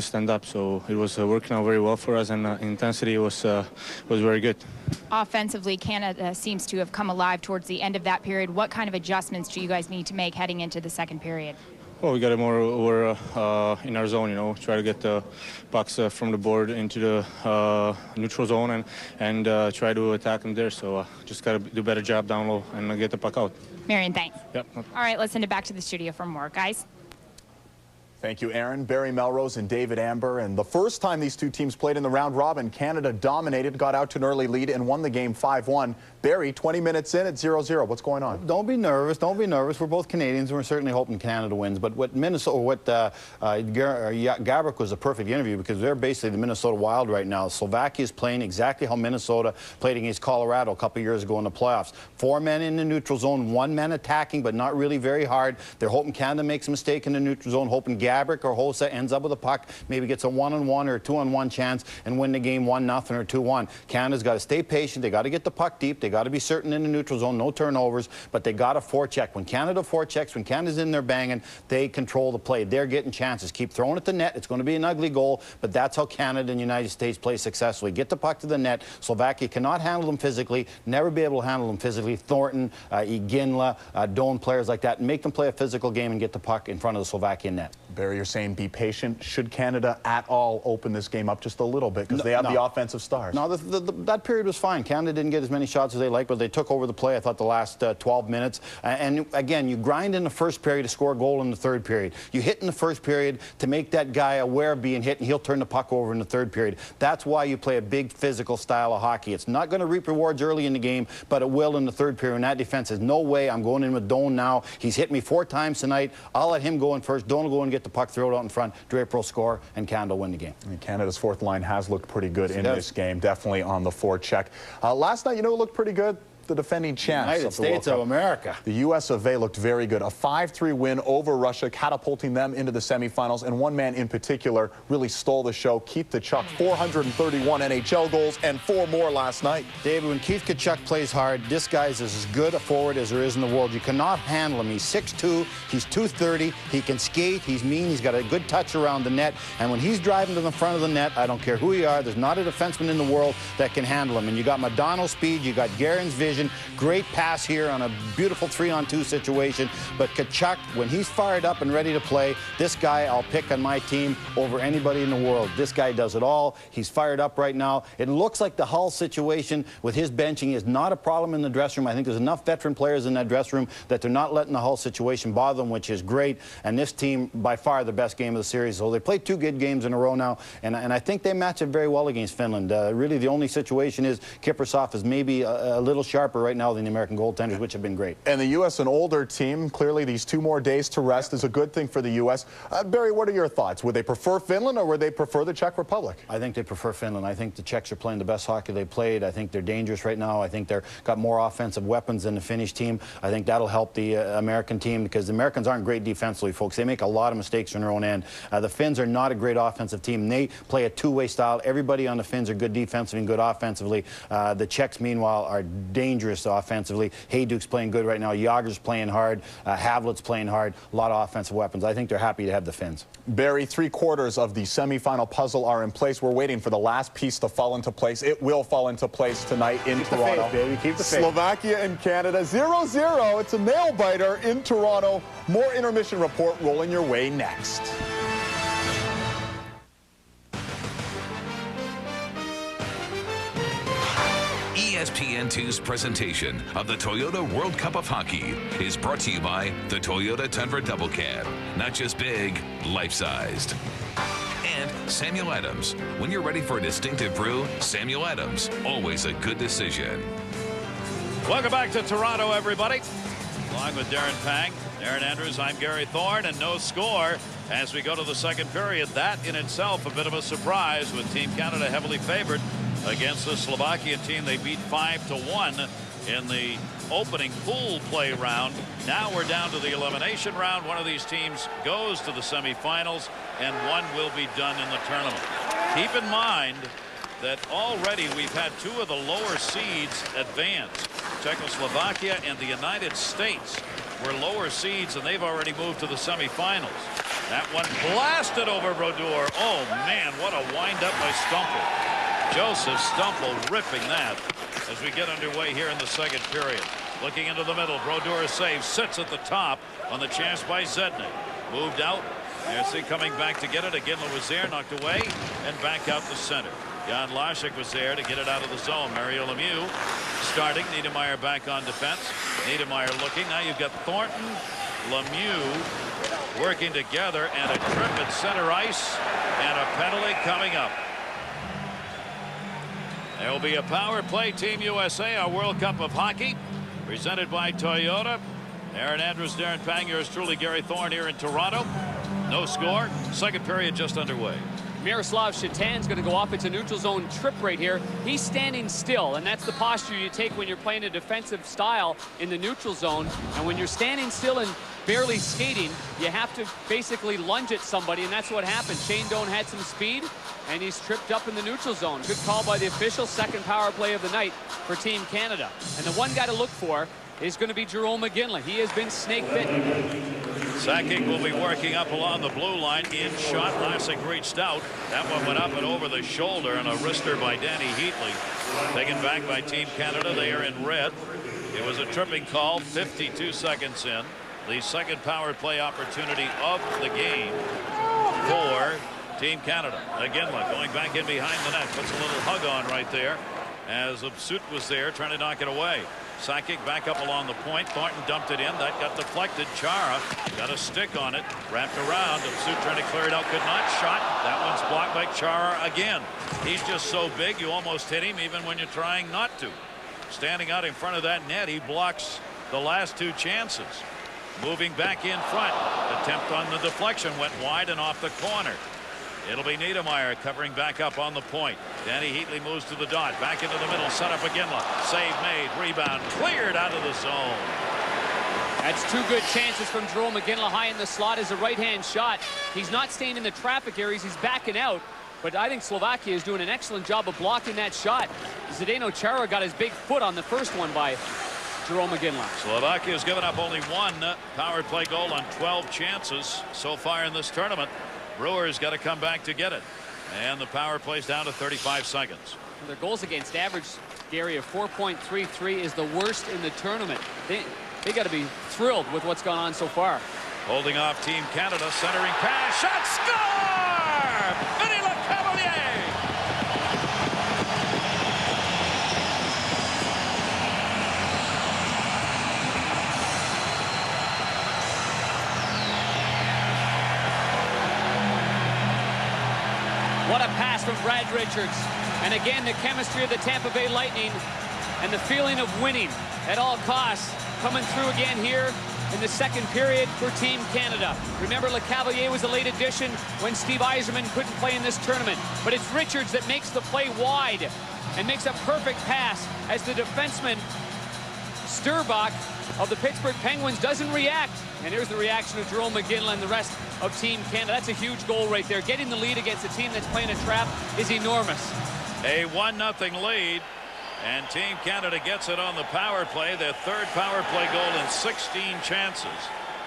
stand up. So it was working out very well for us, and intensity was very good. Offensively, Canada seems to have come alive towards the end of that period. What kind of adjustments do you guys need to make heading into the second period? Well, we got it more over in our zone, you know, try to get the pucks from the board into the neutral zone and try to attack them there. So just got to do a better job down low and get the puck out. Marian, thanks. Yep. All right, let's send it back to the studio for more, guys. Thank you, Aaron. Barry Melrose and David Amber. And the first time these two teams played in the round robin, Canada dominated, got out to an early lead, and won the game 5-1. Barry, 20 minutes in at 0-0. What's going on? Don't be nervous. Don't be nervous. We're both Canadians, and we're certainly hoping Canada wins. But what Gaborik was a perfect interview, because they're basically the Minnesota Wild right now. Slovakia is playing exactly how Minnesota played against Colorado a couple years ago in the playoffs. 4 men in the neutral zone, 1 man attacking, but not really very hard. They're hoping Canada makes a mistake in the neutral zone, hoping Gaborik or Hossa ends up with a puck, maybe gets a 1-on-1 or a 2-on-1 chance and win the game 1-0 or 2-1. Canada's got to stay patient. They got to get the puck deep. They got to be certain in the neutral zone, no turnovers, but they got to forecheck. When Canada forechecks, when Canada's in there banging, they control the play. They're getting chances. Keep throwing at the net. It's going to be an ugly goal, but that's how Canada and the United States play successfully. Get the puck to the net. Slovakia cannot handle them physically, never be able to handle them physically. Thornton, Iginla, Doan, players like that, make them play a physical game and get the puck in front of the Slovakian net. Barry, you're saying be patient. Should Canada at all open this game up just a little bit, because they have the offensive stars? No, that period was fine. Canada didn't get as many shots as they liked, but they took over the play, I thought, the last 12 minutes. And again, you grind in the first period to score a goal in the third period. You hit in the first period to make that guy aware of being hit, and he'll turn the puck over in the third period. That's why you play a big physical style of hockey. It's not going to reap rewards early in the game, but it will in the third period. And that defense says, no way, I'm going in with Doan now. He's hit me 4 times tonight. I'll let him go in first. Doan will go and get the puck, throw it out in front. Draper will score, and Canada will win the game. And Canada's fourth line has looked pretty good in this game, definitely on the forecheck. Last night, you know, it looked pretty good. The defending champs United States of America. The U.S. of A. looked very good. A 5-3 win over Russia, catapulting them into the semifinals. And one man in particular really stole the show, Keith Tkachuk. 431 NHL goals and 4 more last night. David, when Keith Tkachuk plays hard, this guy's as good a forward as there is in the world. You cannot handle him. He's 6'2", he's 230, he can skate, he's mean, he's got a good touch around the net. And when he's driving to the front of the net, I don't care who you are, there's not a defenseman in the world that can handle him. And you got Madonna's speed, you got Guerin's vision, vision. Great pass here on a beautiful 3-on-2 situation. But Tkachuk, when he's fired up and ready to play, this guy I'll pick on my team over anybody in the world. This guy does it all. He's fired up right now. It looks like the Hull situation with his benching is not a problem in the dressing room. I think there's enough veteran players in that dressing room that they're not letting the Hull situation bother them, which is great. And this team, by far, the best game of the series. So they played 2 good games in a row now, and I think they match it very well against Finland. Really, the only situation is Kiprusoff is maybe a little sharper right now than the American goaltenders, which have been great. And the U.S., an older team, clearly these 2 more days to rest is a good thing for the U.S. Barry, what are your thoughts? Would they prefer Finland or would they prefer the Czech Republic? I think they prefer Finland. I think the Czechs are playing the best hockey they played. I think they're dangerous right now. I think they've got more offensive weapons than the Finnish team. I think that'll help the American team because the Americans aren't great defensively, folks. They make a lot of mistakes on their own end. The Finns are not a great offensive team. They play a 2-way style. Everybody on the Finns are good defensively and good offensively. The Czechs, meanwhile, are dangerous offensively. Hayduk's playing good right now. Jágr's playing hard. Havlet's playing hard. A lot of offensive weapons. I think they're happy to have the Finns. Barry, 3/4 of the semifinal puzzle are in place. We're waiting for the last piece to fall into place. It will fall into place tonight in Toronto. Keep the faith, baby. Keep the faith. Slovakia and Canada 0-0. It's a nail-biter in Toronto. More intermission report rolling your way next. ESPN2's presentation of the Toyota World Cup of Hockey is brought to you by the Toyota Tundra Double Cab. Not just big, life-sized. And Samuel Adams. When you're ready for a distinctive brew, Samuel Adams, always a good decision. Welcome back to Toronto, everybody. Along with Darren Pang, Aaron Andrews, I'm Gary Thorne, and no score as we go to the second period. That in itself a bit of a surprise with Team Canada heavily favored against the Slovakian team. They beat 5-1 in the opening pool play round. Now we're down to the elimination round. One of these teams goes to the semifinals and one will be done in the tournament. Keep in mind that already we've had 2 of the lower seeds advance. Czechoslovakia and the United States were lower seeds and they've already moved to the semifinals. That one blasted over Brodeur. Oh man, what a wind-up by Stumple. Joseph Stumple ripping that as we get underway here in the second period. Looking into the middle, Brodeur saves, sits at the top on the chance by Zednik. Moved out. There's he coming back to get it. Again, was there, knocked away, and back out the center. Jan Lashik was there to get it out of the zone. Mario Lemieux starting. Niedermayer back on defense. Niedermayer looking. Now you've got Thornton, Lemieux working together, and a trip at center ice, and a penalty coming up. There will be a power play. Team USA, our World Cup of Hockey, presented by Toyota. Aaron Andrews, Darren Pang, yours truly, Gary Thorne, here in Toronto. No score. Second period just underway. Miroslav Shatan's going to go off. It's a neutral zone trip right here. He's standing still, and that's the posture you take when you're playing a defensive style in the neutral zone. And when you're standing still and barely skating, you have to basically lunge at somebody, and that's what happened. Shane Doan had some speed, and he's tripped up in the neutral zone. Good call by the official. Second power play of the night for Team Canada. And the one guy to look for is going to be Jerome McGinley. He has been snake bitten. Sakic will be working up along the blue line. In shot. Lasic reached out. That one went up and over the shoulder, and a wrister by Danny Heatley. Taken back by Team Canada. They are in red. It was a tripping call 52 seconds in. The second power play opportunity of the game for Team Canada. McGinley going back in behind the net. Puts a little hug on right there as Absut was there trying to knock it away. Sakic back up along the point. Thornton dumped it in. That got deflected. Chara got a stick on it. Wrapped around. Absut trying to clear it out. Could not. Shot. That one's blocked by Chara again. He's just so big you almost hit him even when you're trying not to. Standing out in front of that net, he blocks the last 2 chances. Moving back in front. Attempt on the deflection went wide and off the corner. It'll be Niedermayer covering back up on the point. Danny Heatley moves to the dot. Back into the middle. Set up again. Save made. Rebound cleared out of the zone. That's 2 good chances from Jerome McGinley high in the slot as a right-hand shot. He's not staying in the traffic areas. He's backing out. But I think Slovakia is doing an excellent job of blocking that shot. Zdeno Chara got his big foot on the first one by Jerome McGinley. Slovakia has given up only 1 power play goal on 12 chances so far in this tournament. Brewers got to come back to get it. And the power play's down to 35 seconds. Their goals against average, Gary, of 4.33 is the worst in the tournament. They got to be thrilled with what's gone on so far. Holding off Team Canada, centering pass, shot, score! Vinny Lecavalier! What a pass from Brad Richards. And again, the chemistry of the Tampa Bay Lightning and the feeling of winning at all costs coming through again here in the second period for Team Canada. Remember, Lecavalier was a late addition when Steve Yzerman couldn't play in this tournament. But it's Richards that makes the play wide and makes a perfect pass as the defenseman Sturbach of the Pittsburgh Penguins doesn't react. And here's the reaction of Jerome McGinley and the rest of Team Canada. That's a huge goal right there. Getting the lead against a team that's playing a trap is enormous. A 1-0 lead, and Team Canada gets it on the power play, their third power play goal in 16 chances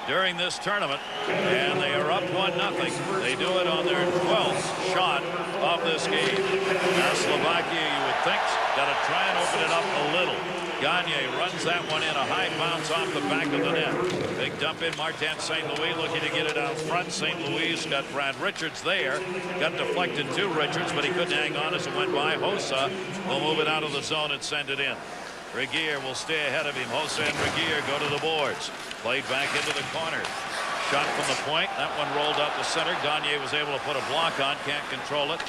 during this tournament, and they are up 1-0. They do it on their 12th shot of this game. Now Slovakia, you would think, got to try and open it up a little. Gagne runs that one in, a high bounce off the back of the net. Big dump in, Martin St. Louis looking to get it out front. St. Louis got Brad Richards there. Got deflected to Richards, but he couldn't hang on as it went by. Hossa will move it out of the zone and send it in. Regier will stay ahead of him. Hossa and Regier go to the boards. Played back into the corner. Shot from the point. That one rolled out the center. Gagne was able to put a block on. Can't control it.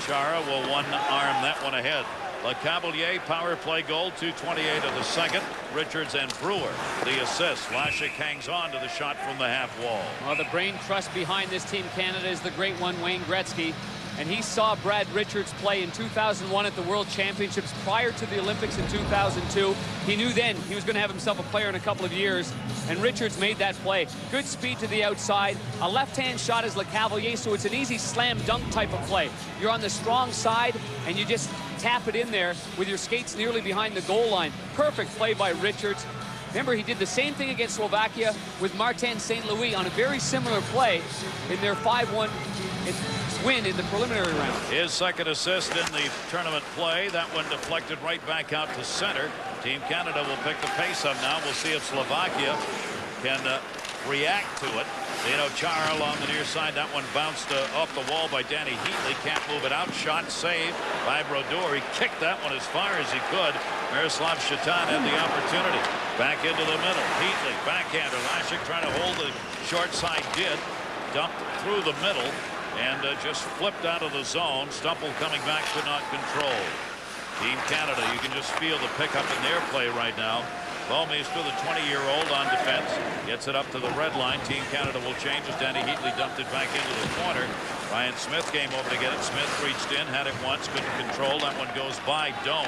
Chara will one-arm that one ahead. Lecavalier power play goal, 2:28 of the second. Richards and Brewer the assist. Vlasic hangs on to the shot from the half wall. Well, the brain trust behind this Team Canada is the great one, Wayne Gretzky. And he saw Brad Richards play in 2001 at the World Championships prior to the Olympics in 2002. He knew then he was going to have himself a player in a couple of years. And Richards made that play. Good speed to the outside. A left-hand shot is Lecavalier, so it's an easy slam dunk type of play. You're on the strong side, and you just tap it in there with your skates nearly behind the goal line. Perfect play by Richards. Remember, he did the same thing against Slovakia with Martin St. Louis on a very similar play in their 5-1 win in the preliminary round. His second assist in the tournament play. That one deflected right back out to center. Team Canada will pick the pace up now. We'll see if Slovakia can react to it. Chara along the near side. That one bounced off the wall by Danny Heatley. Can't move it out. Shot saved by Brodeur. He kicked that one as far as he could. Miroslav Shatan had the opportunity. Back into the middle. Heatley, backhander. Vlasic trying to hold the short side. Did. Dumped through the middle and just flipped out of the zone. Stumple coming back, could not control. Team Canada, you can just feel the pickup in their play right now. Ballmeister, the 20-year-old on defense, gets it up to the red line. Team Canada will change as Danny Heatley dumped it back into the corner. Ryan Smith came over to get it. Smith reached in, had it once, couldn't control. That one goes by Doan.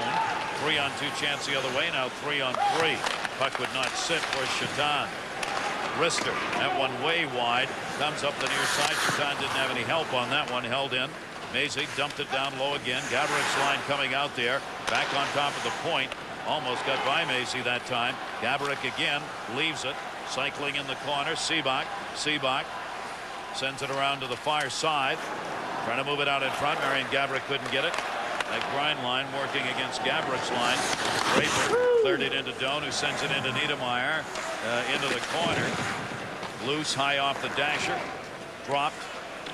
3-on-2 chance the other way, now 3-on-3. Puck would not sit for Shatan. Rister, that one way wide, comes up the near side. Shatan didn't have any help on that one, held in. Mazy dumped it down low again. Gabourik's line coming out there, back on top of the point. Almost got by Macy that time. Gaborik again leaves it, cycling in the corner. Seabach sends it around to the far side, trying to move it out in front. Marian Gaborik couldn't get it. That grind line working against Gabourik's line. Draper cleared it into Doan, who sends it into Niedermeyer into the corner. Loose high off the dasher. Dropped.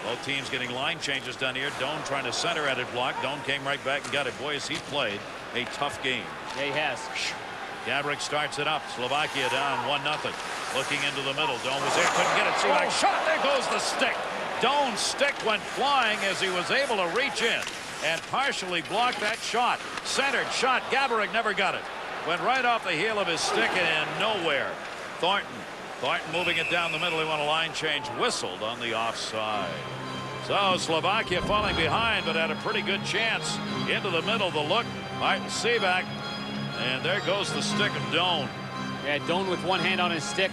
Both teams getting line changes down here. Doan trying to center at it, block. Doan came right back and got it. Boy, has he played a tough game. Yeah, he has. Gaborik starts it up. Slovakia down 1-0. Looking into the middle. Doan was there, couldn't get it. Seabach shot. There goes the stick. Doan's stick went flying as he was able to reach in and partially blocked that shot. Centered shot. Gaborik never got it. Went right off the heel of his stick and nowhere. Thornton moving it down the middle. He won a line change. Whistled on the offside. So Slovakia falling behind, but had a pretty good chance. Into the middle, the look. Martin Seabach. And there goes the stick of Doan. Yeah, Doan with one hand on his stick.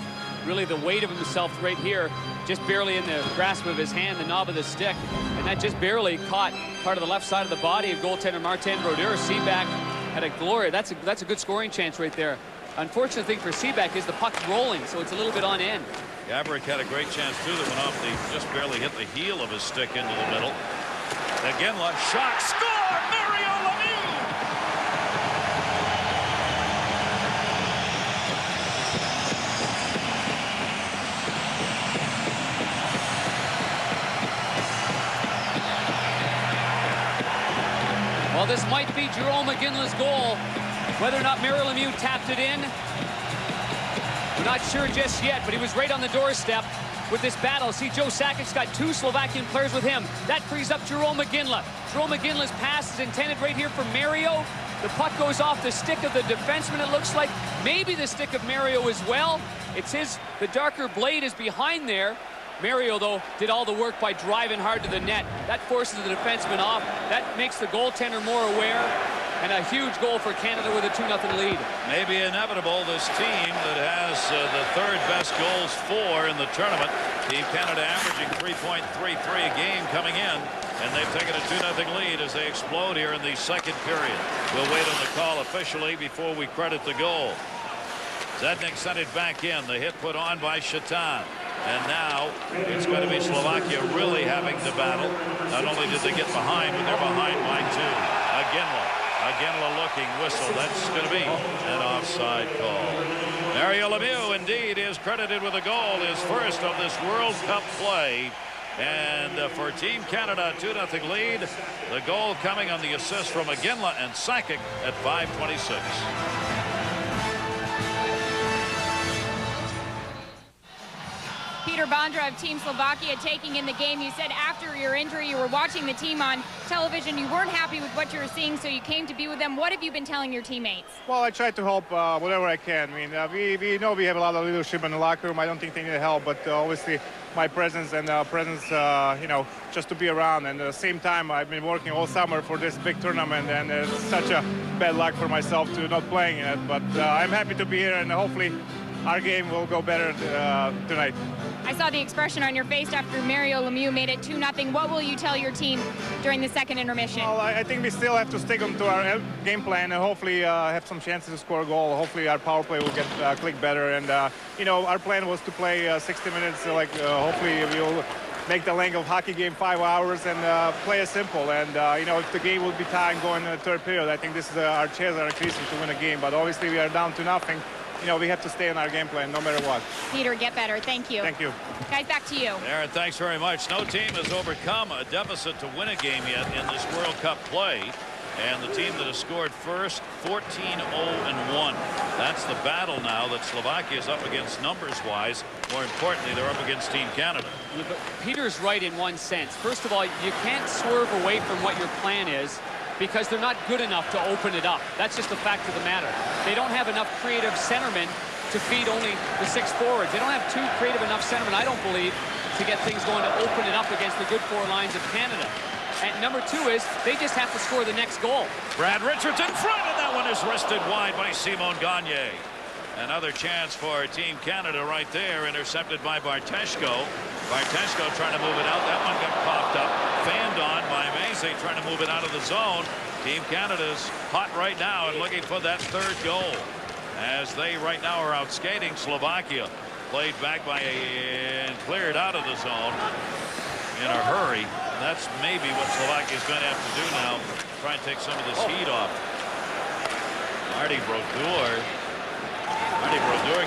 Really the weight of himself right here. Just barely in the grasp of his hand, the knob of the stick. And that just barely caught part of the left side of the body of goaltender Martin Brodeur. Seabach had a glory. That's a good scoring chance right there. Unfortunate thing for Seabach is the puck's rolling, so it's a little bit on end. Gaborik had a great chance too that went off just barely hit the heel of his stick into the middle. Again, left shot, score! Mario Lemieux! this might be Jerome McGinley's goal. Whether or not Mario Lemieux tapped it in, we're not sure just yet, but he was right on the doorstep with this battle. See, Joe Sakic's got 2 Slovakian players with him. That frees up Jerome McGinley. Jerome McGinley's pass is intended right here for Mario. The puck goes off the stick of the defenseman, it looks like. Maybe the stick of Mario as well. It's his, the darker blade is behind there. Mario, though, did all the work by driving hard to the net. That forces the defenseman off. That makes the goaltender more aware. And a huge goal for Canada with a 2-0 lead. Maybe inevitable, this team that has the 3rd best goals for in the tournament. Team Canada averaging 3.33 a game coming in. And they've taken a 2-0 lead as they explode here in the 2nd period. We'll wait on the call officially before we credit the goal. Zednik sent it back in. The hit put on by Shatan. And now it's going to be Slovakia really having the battle. Not only did they get behind, but they're behind by 2. Aginla looking, whistle. That's going to be an offside call. Mario Lemieux indeed is credited with a goal, his first of this World Cup play. And for Team Canada, 2-0 lead. The goal coming on the assist from Aginla and Sakic at 5:26. Peter Bondra of Team Slovakia taking in the game. You said after your injury you were watching the team on television. You weren't happy with what you were seeing, so you came to be with them. What have you been telling your teammates? Well, I try to help whatever I can. I mean, we know we have a lot of leadership in the locker room. I don't think they need help, but obviously my presence and you know, just to be around. And at the same time, I've been working all summer for this big tournament, and it's such a bad luck for myself to not playing in it. But I'm happy to be here, and hopefully our game will go better tonight. I saw the expression on your face after Mario Lemieux made it 2-0. What will you tell your team during the 2nd intermission? Well, I think we still have to stick to our game plan and hopefully have some chances to score a goal. Hopefully our power play will get click better. And, you know, our plan was to play 60 minutes. Hopefully we'll make the length of hockey game 5 hours and play it simple. And, you know, if the game will be tied going in the 3rd period, I think this is our chance are increasing to win a game. But obviously we are down to 0. You know, we have to stay on our game plan no matter what. Peter, get better. Thank you. Thank you. Guys, back to you. Aaron, thanks very much. No team has overcome a deficit to win a game yet in this World Cup play. And the team that has scored first, 14-0-1. That's the battle now that Slovakia is up against numbers-wise. More importantly, they're up against Team Canada. Yeah, but Peter's right in one sense. First of all, you can't swerve away from what your plan is, because they're not good enough to open it up. That's just the fact of the matter. They don't have enough creative centermen to feed only the 6 forwards. They don't have 2 creative enough centermen, I don't believe, to get things going to open it up against the good 4 lines of Canada. And number 2 is they just have to score the next goal. Brad Richards in front, and that one is wristed wide by Simon Gagne. Another chance for Team Canada right there, intercepted by Barteshko. Barteshko trying to move it out. That one got popped up, fanned on by Maze, trying to move it out of the zone. Team Canada's hot right now and looking for that 3rd goal, as they right now are out skating Slovakia. Played back by and cleared out of the zone in a hurry. That's maybe what Slovakia is going to have to do now. Try and take some of this heat off. Marty Brodeur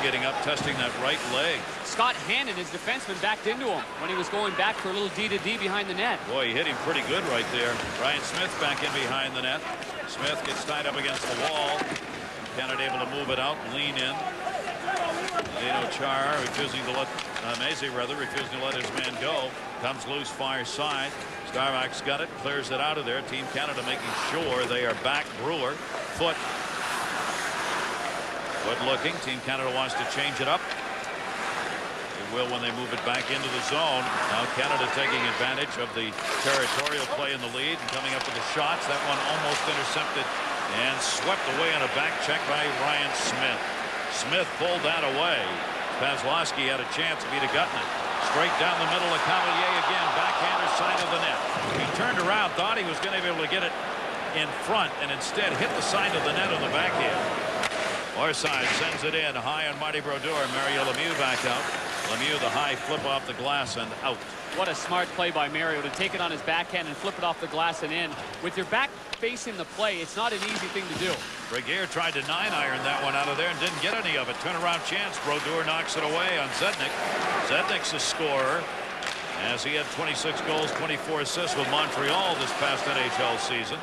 getting up, testing that right leg. Scott Hannon, his defenseman, backed into him when he was going back for a little D-to-D behind the net. Boy, he hit him pretty good right there. Ryan Smith back in behind the net. Smith gets tied up against the wall. Canada able to move it out, lean in. Dino Char refusing to let refusing to let his man go. Comes loose, far side. Starbuck's got it, clears it out of there. Team Canada making sure they are back. Brewer, foot. Good looking. Team Canada wants to change it up. They will when they move it back into the zone. Now Canada taking advantage of the territorial play in the lead and coming up with the shots. That one almost intercepted and swept away on a back check by Ryan Smith. Smith pulled that away. Pazlowski had a chance if he'd have gotten it. Straight down the middle of Cavalier again. Backhander side of the net. He turned around, thought he was going to be able to get it in front, and instead hit the side of the net on the backhand. Orside sends it in high on Marty Brodeur. Mario Lemieux back out. Lemieux the high flip off the glass and out. What a smart play by Mario to take it on his backhand and flip it off the glass and in. With your back facing the play, it's not an easy thing to do. Regier tried to 9-iron that one out of there and didn't get any of it. Turnaround chance. Brodeur knocks it away on Zednik. Zednik's a scorer, as he had 26 goals, 24 assists with Montreal this past NHL season.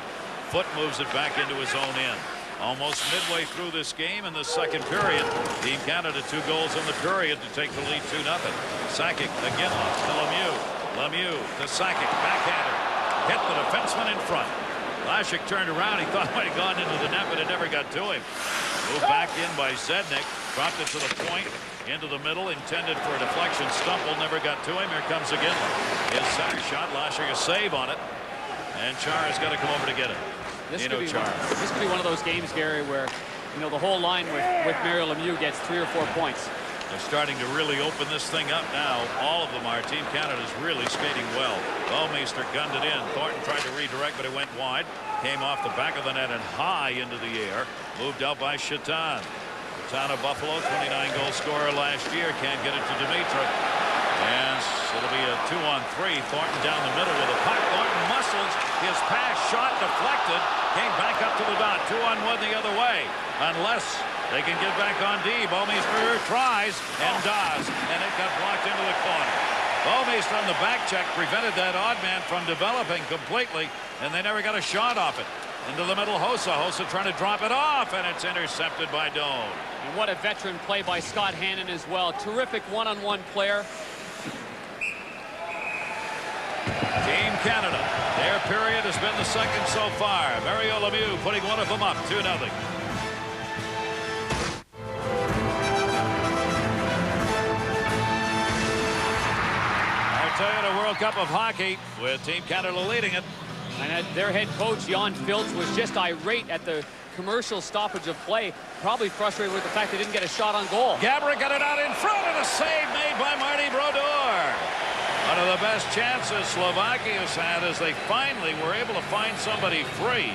foot, moves it back into his own end. Almost midway through this game in the second period. Team Canada 2 goals in the period to take the lead 2-0. Sakic again to Lemieux. Lemieux to Sakic. Backhander. Hit the defenseman in front. Laschik turned around. He thought it might have gone into the net, but it never got to him. Moved back in by Zednik. Dropped it to the point. Into the middle. Intended for a deflection. Stumble. Never got to him. Here comes again. His center shot. Laschik a save on it. And Chara's got to come over to get it. This could be one of those games, Gary, where, you know, the whole line with Mario Lemieux gets 3 or 4 points. They're starting to really open this thing up now. All of them are. Team Canada's really skating well. Bowmeister gunned it in. Thornton tried to redirect, but it went wide. Came off the back of the net and high into the air. Moved out by Shatan. Shatan of Buffalo, 29-goal scorer last year. Can't get it to Dimitra. And it'll be a 2-on-3. Thornton down the middle with a puck. Thornton muscles. His pass shot deflected. Came back up to the dot. 2-on-1 the other way. Unless they can get back on D. Bowmeister tries and does. And it got blocked into the corner. Bowmeister on the back check prevented that odd man from developing completely. And they never got a shot off it. Into the middle, Hossa. Hossa trying to drop it off. And it's intercepted by Doan. And what a veteran play by Scott Hannon as well. Terrific one-on-one player. Team Canada, their period has been the second so far. Mario Lemieux putting one of them up, 2-0. Our Toyota World Cup of Hockey with Team Canada leading it. And their head coach, Jan Filtz, was just irate at the commercial stoppage of play. Probably frustrated with the fact they didn't get a shot on goal. Gaborik got it out in front and a save made by Marty Brodeur. One of the best chances Slovakia's had as they finally were able to find somebody free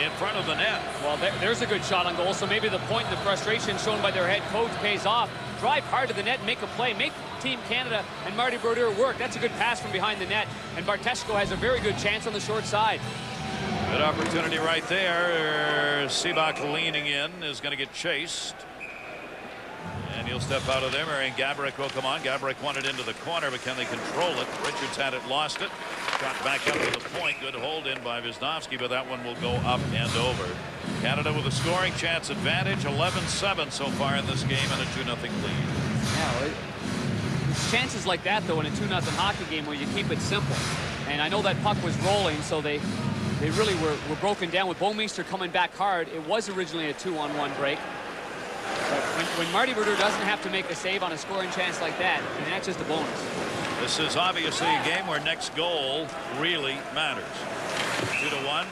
in front of the net. Well, there's a good shot on goal, so maybe the point and the frustration shown by their head coach pays off. Drive hard to the net, make a play, make Team Canada and Marty Brodeur work. That's a good pass from behind the net, and Barteshko has a very good chance on the short side. Good opportunity right there. Seabach leaning in is going to get chased. And he'll step out of there. Marian Gaborik will come on. Gaborik wanted into the corner, but can they control it? Richards had it, lost it. Shot back up to the point. Good hold in by Wisnowski, but that one will go up and over. Canada with a scoring chance advantage. 11-7 so far in this game and a 2-0 lead. Yeah, it's chances like that, though, in a 2-0 hockey game where you keep it simple. And I know that puck was rolling, so they really were broken down with Bowmeister coming back hard. It was originally a 2-on-1 break. But when Marty Brodeur doesn't have to make a save on a scoring chance like that, I mean, that's just a bonus. This is obviously a game where next goal really matters. 2-1.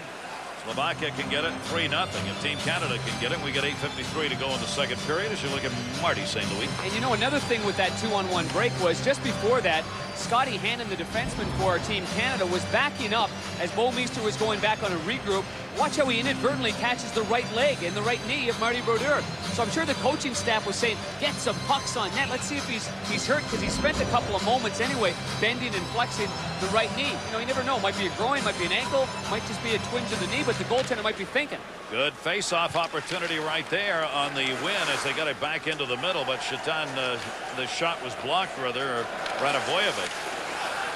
Slovakia can get it. 3-0. If Team Canada can get it, we get 8:53 to go in the second period as you look at Marty St. Louis. And you know, another thing with that 2-on-1 break was just before that, Scotty Hannon, the defenseman for our Team Canada, was backing up as Bowmeister was going back on a regroup. Watch how he inadvertently catches the right leg and the right knee of Marty Brodeur. So I'm sure the coaching staff was saying, get some pucks on net. Let's see if he's hurt, because he spent a couple of moments anyway bending and flexing the right knee. You know, you never know. Might be a groin, might be an ankle, might just be a twinge of the knee, but the goaltender might be thinking. Good face-off opportunity right there on the win as they got it back into the middle, but Shatan, the shot was blocked, rather, or Radivojevic.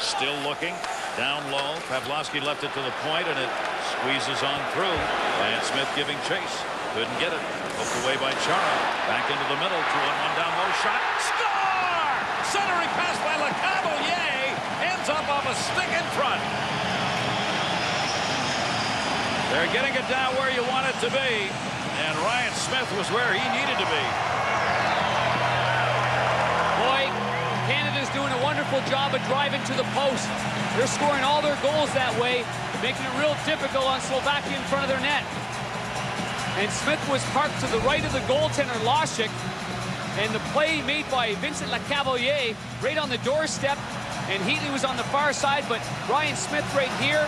Still looking. Down low. Pavlovsky left it to the point, and it squeezes on through. And Smith giving chase. Couldn't get it. Hooked away by Chara. Back into the middle. 2-on-1 down low shot. Score! Centering pass by Lecavalier. Ends up off a stick in front. They're getting it down where you want it to be. And Ryan Smith was where he needed to be. Boy, Canada's doing a wonderful job of driving to the post. They're scoring all their goals that way, making it real difficult on Slovakia in front of their net. And Smith was parked to the right of the goaltender, Laschik. And the play made by Vincent Lecavalier right on the doorstep. And Heatley was on the far side, but Ryan Smith right here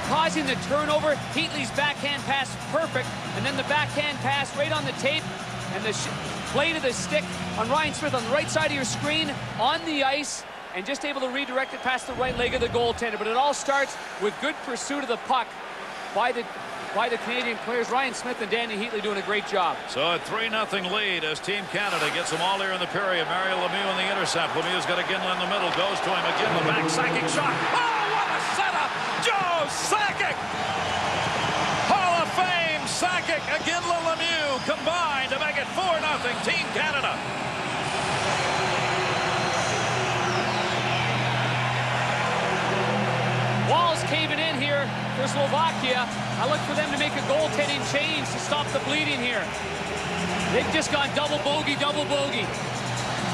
causing the turnover. Heatley's backhand pass perfect. And then the backhand pass right on the tape. And the play to the stick on Ryan Smith on the right side of your screen on the ice. And just able to redirect it past the right leg of the goaltender. But it all starts with good pursuit of the puck by the Canadian players. Ryan Smith and Danny Heatley doing a great job. So a 3-0 lead as Team Canada gets them all here in the period. Mario Lemieux in the intercept. Lemieux's got a Ginla in the middle. Goes to him again. The back Sakic shot. Oh, what a setup! Joe Sakic! Oh, kick. Iginla Lemieux combined to make it 4-0 Team Canada. Walls caving in here for Slovakia. I look for them to make a goaltending change to stop the bleeding here. They've just gone double bogey, double bogey.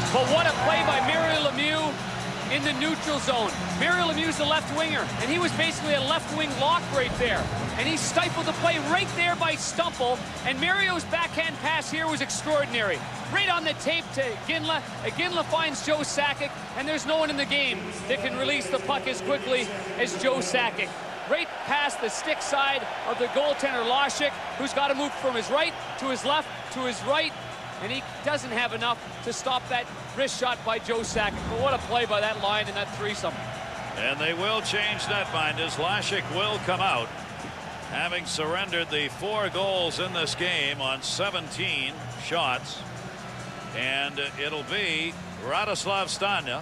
But what a play by Mario Lemieux in the neutral zone. Mario Lemieux's the left winger, and he was basically a left wing lock right there. And he stifled the play right there by Stumple, and Mario's backhand pass here was extraordinary. Right on the tape to Iginla. Iginla finds Joe Sakic, and there's no one in the game that can release the puck as quickly as Joe Sakic. Right past the stick side of the goaltender Lasik, who's got to move from his right to his left to his right, and he doesn't have enough to stop that wrist shot by Joe Sakic. But what a play by that line and that threesome. And they will change netminders. Lasik will come out, having surrendered the 4 goals in this game on 17 shots. And it'll be Radoslav Stania,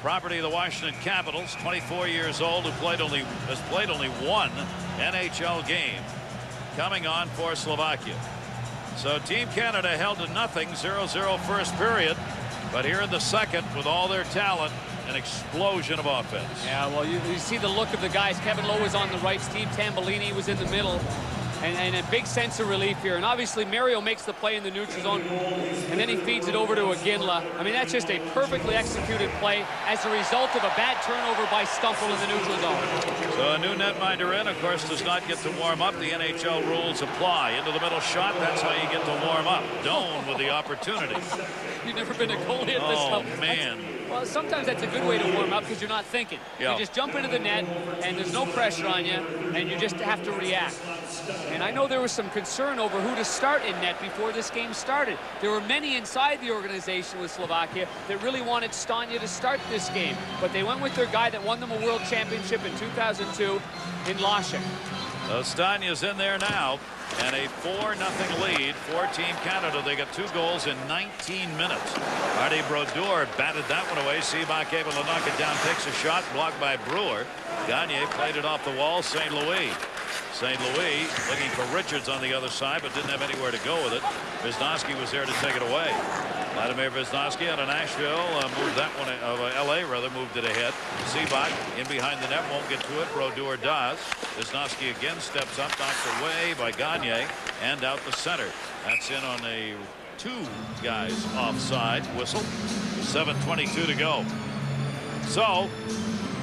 property of the Washington Capitals, 24 years old, who has played only 1 NHL game, coming on for Slovakia. So Team Canada held to nothing, 0-0 first period, but here in the second, with all their talent, an explosion of offense. Yeah, well, you see the look of the guys. Kevin Lowe was on the right, Steve Tambellini was in the middle, and a big sense of relief here. And obviously Mario makes the play in the neutral zone, and then he feeds it over to Iginla. I mean, that's just a perfectly executed play as a result of a bad turnover by Stumple in the neutral zone. So a new netminder in, of course, does not get to warm up. The NHL rules apply. Into the middle shot, that's how you get to warm up. Doan with the opportunity. You've never been a goalie at this level. Oh, man. Well, sometimes that's a good way to warm up because you're not thinking. Yeah. You just jump into the net, and there's no pressure on you, and you just have to react. And I know there was some concern over who to start in net before this game started. There were many inside the organization with Slovakia that really wanted Stania to start this game, but they went with their guy that won them a world championship in 2002 in Lasik. So Stania's in there now, and a 4-0 lead for Team Canada. They got 2 goals in 19 minutes. Artie Brodeur batted that one away. Seabach able to knock it down, takes a shot, blocked by Brewer. Gagne played it off the wall. St. Louis looking for Richards on the other side, but didn't have anywhere to go with it. Wisnowski was there to take it away. Vladimir Wisnowski out of Nashville moved that one, LA rather, moved it ahead. Seabach in behind the net, won't get to it. Brodeur does. Wisnowski again steps up, knocked away by Gagne, and out the center. That's in on a 2 guys offside whistle. 7:22 to go. So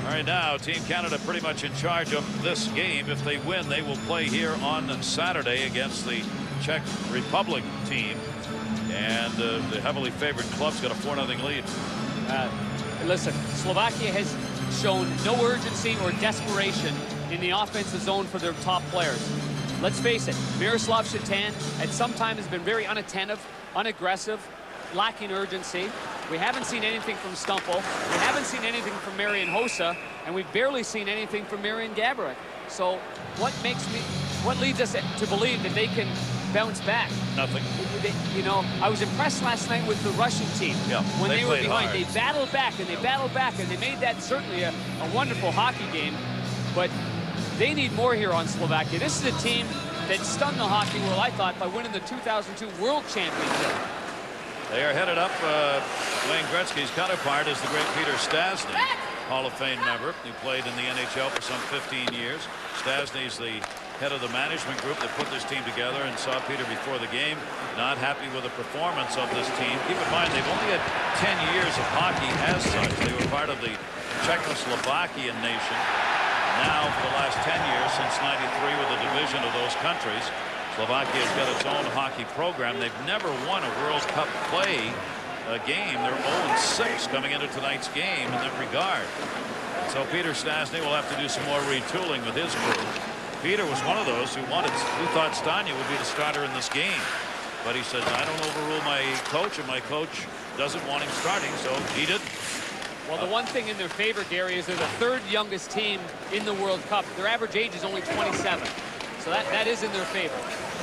right now, Team Canada pretty much in charge of this game. If they win, they will play here on Saturday against the Czech Republic team. And the heavily favored club's got a 4-0 lead. Listen, Slovakia has shown no urgency or desperation in the offensive zone for their top players. Let's face it, Miroslav Shatan at some time has been very unattentive, unaggressive, lacking urgency. We haven't seen anything from Stumple. We haven't seen anything from Marian Hossa, and we've barely seen anything from Marian Gaborik. So what leads us to believe that they can bounce back? Nothing. You know, I was impressed last night with the Russian team. Yeah, when they were behind, hard. they battled back and they battled back, and they made that certainly a wonderful hockey game. But they need more here on Slovakia. This is a team that stunned the hockey world, I thought, by winning the 2002 World Championship. They are headed up. Wayne Gretzky's counterpart is the great Peter Stastny, Hall of Fame member. He played in the NHL for some 15 years. Stastny's the head of the management group that put this team together and saw Peter before the game. Not happy with the performance of this team. Keep in mind, they've only had 10 years of hockey as such. They were part of the Czechoslovakian nation. Now, for the last 10 years, since '93, with a division of those countries, Slovakia has got its own hockey program. They've never won a World Cup play game. They're 0-6 coming into tonight's game in that regard. So Peter Stastny will have to do some more retooling with his crew. Peter was one of those who thought Stania would be the starter in this game. But he says, I don't overrule my coach, and my coach doesn't want him starting, so he didn't. Well, the one thing in their favor, Gary, is they're the 3rd youngest team in the World Cup. Their average age is only 27. So that is in their favor.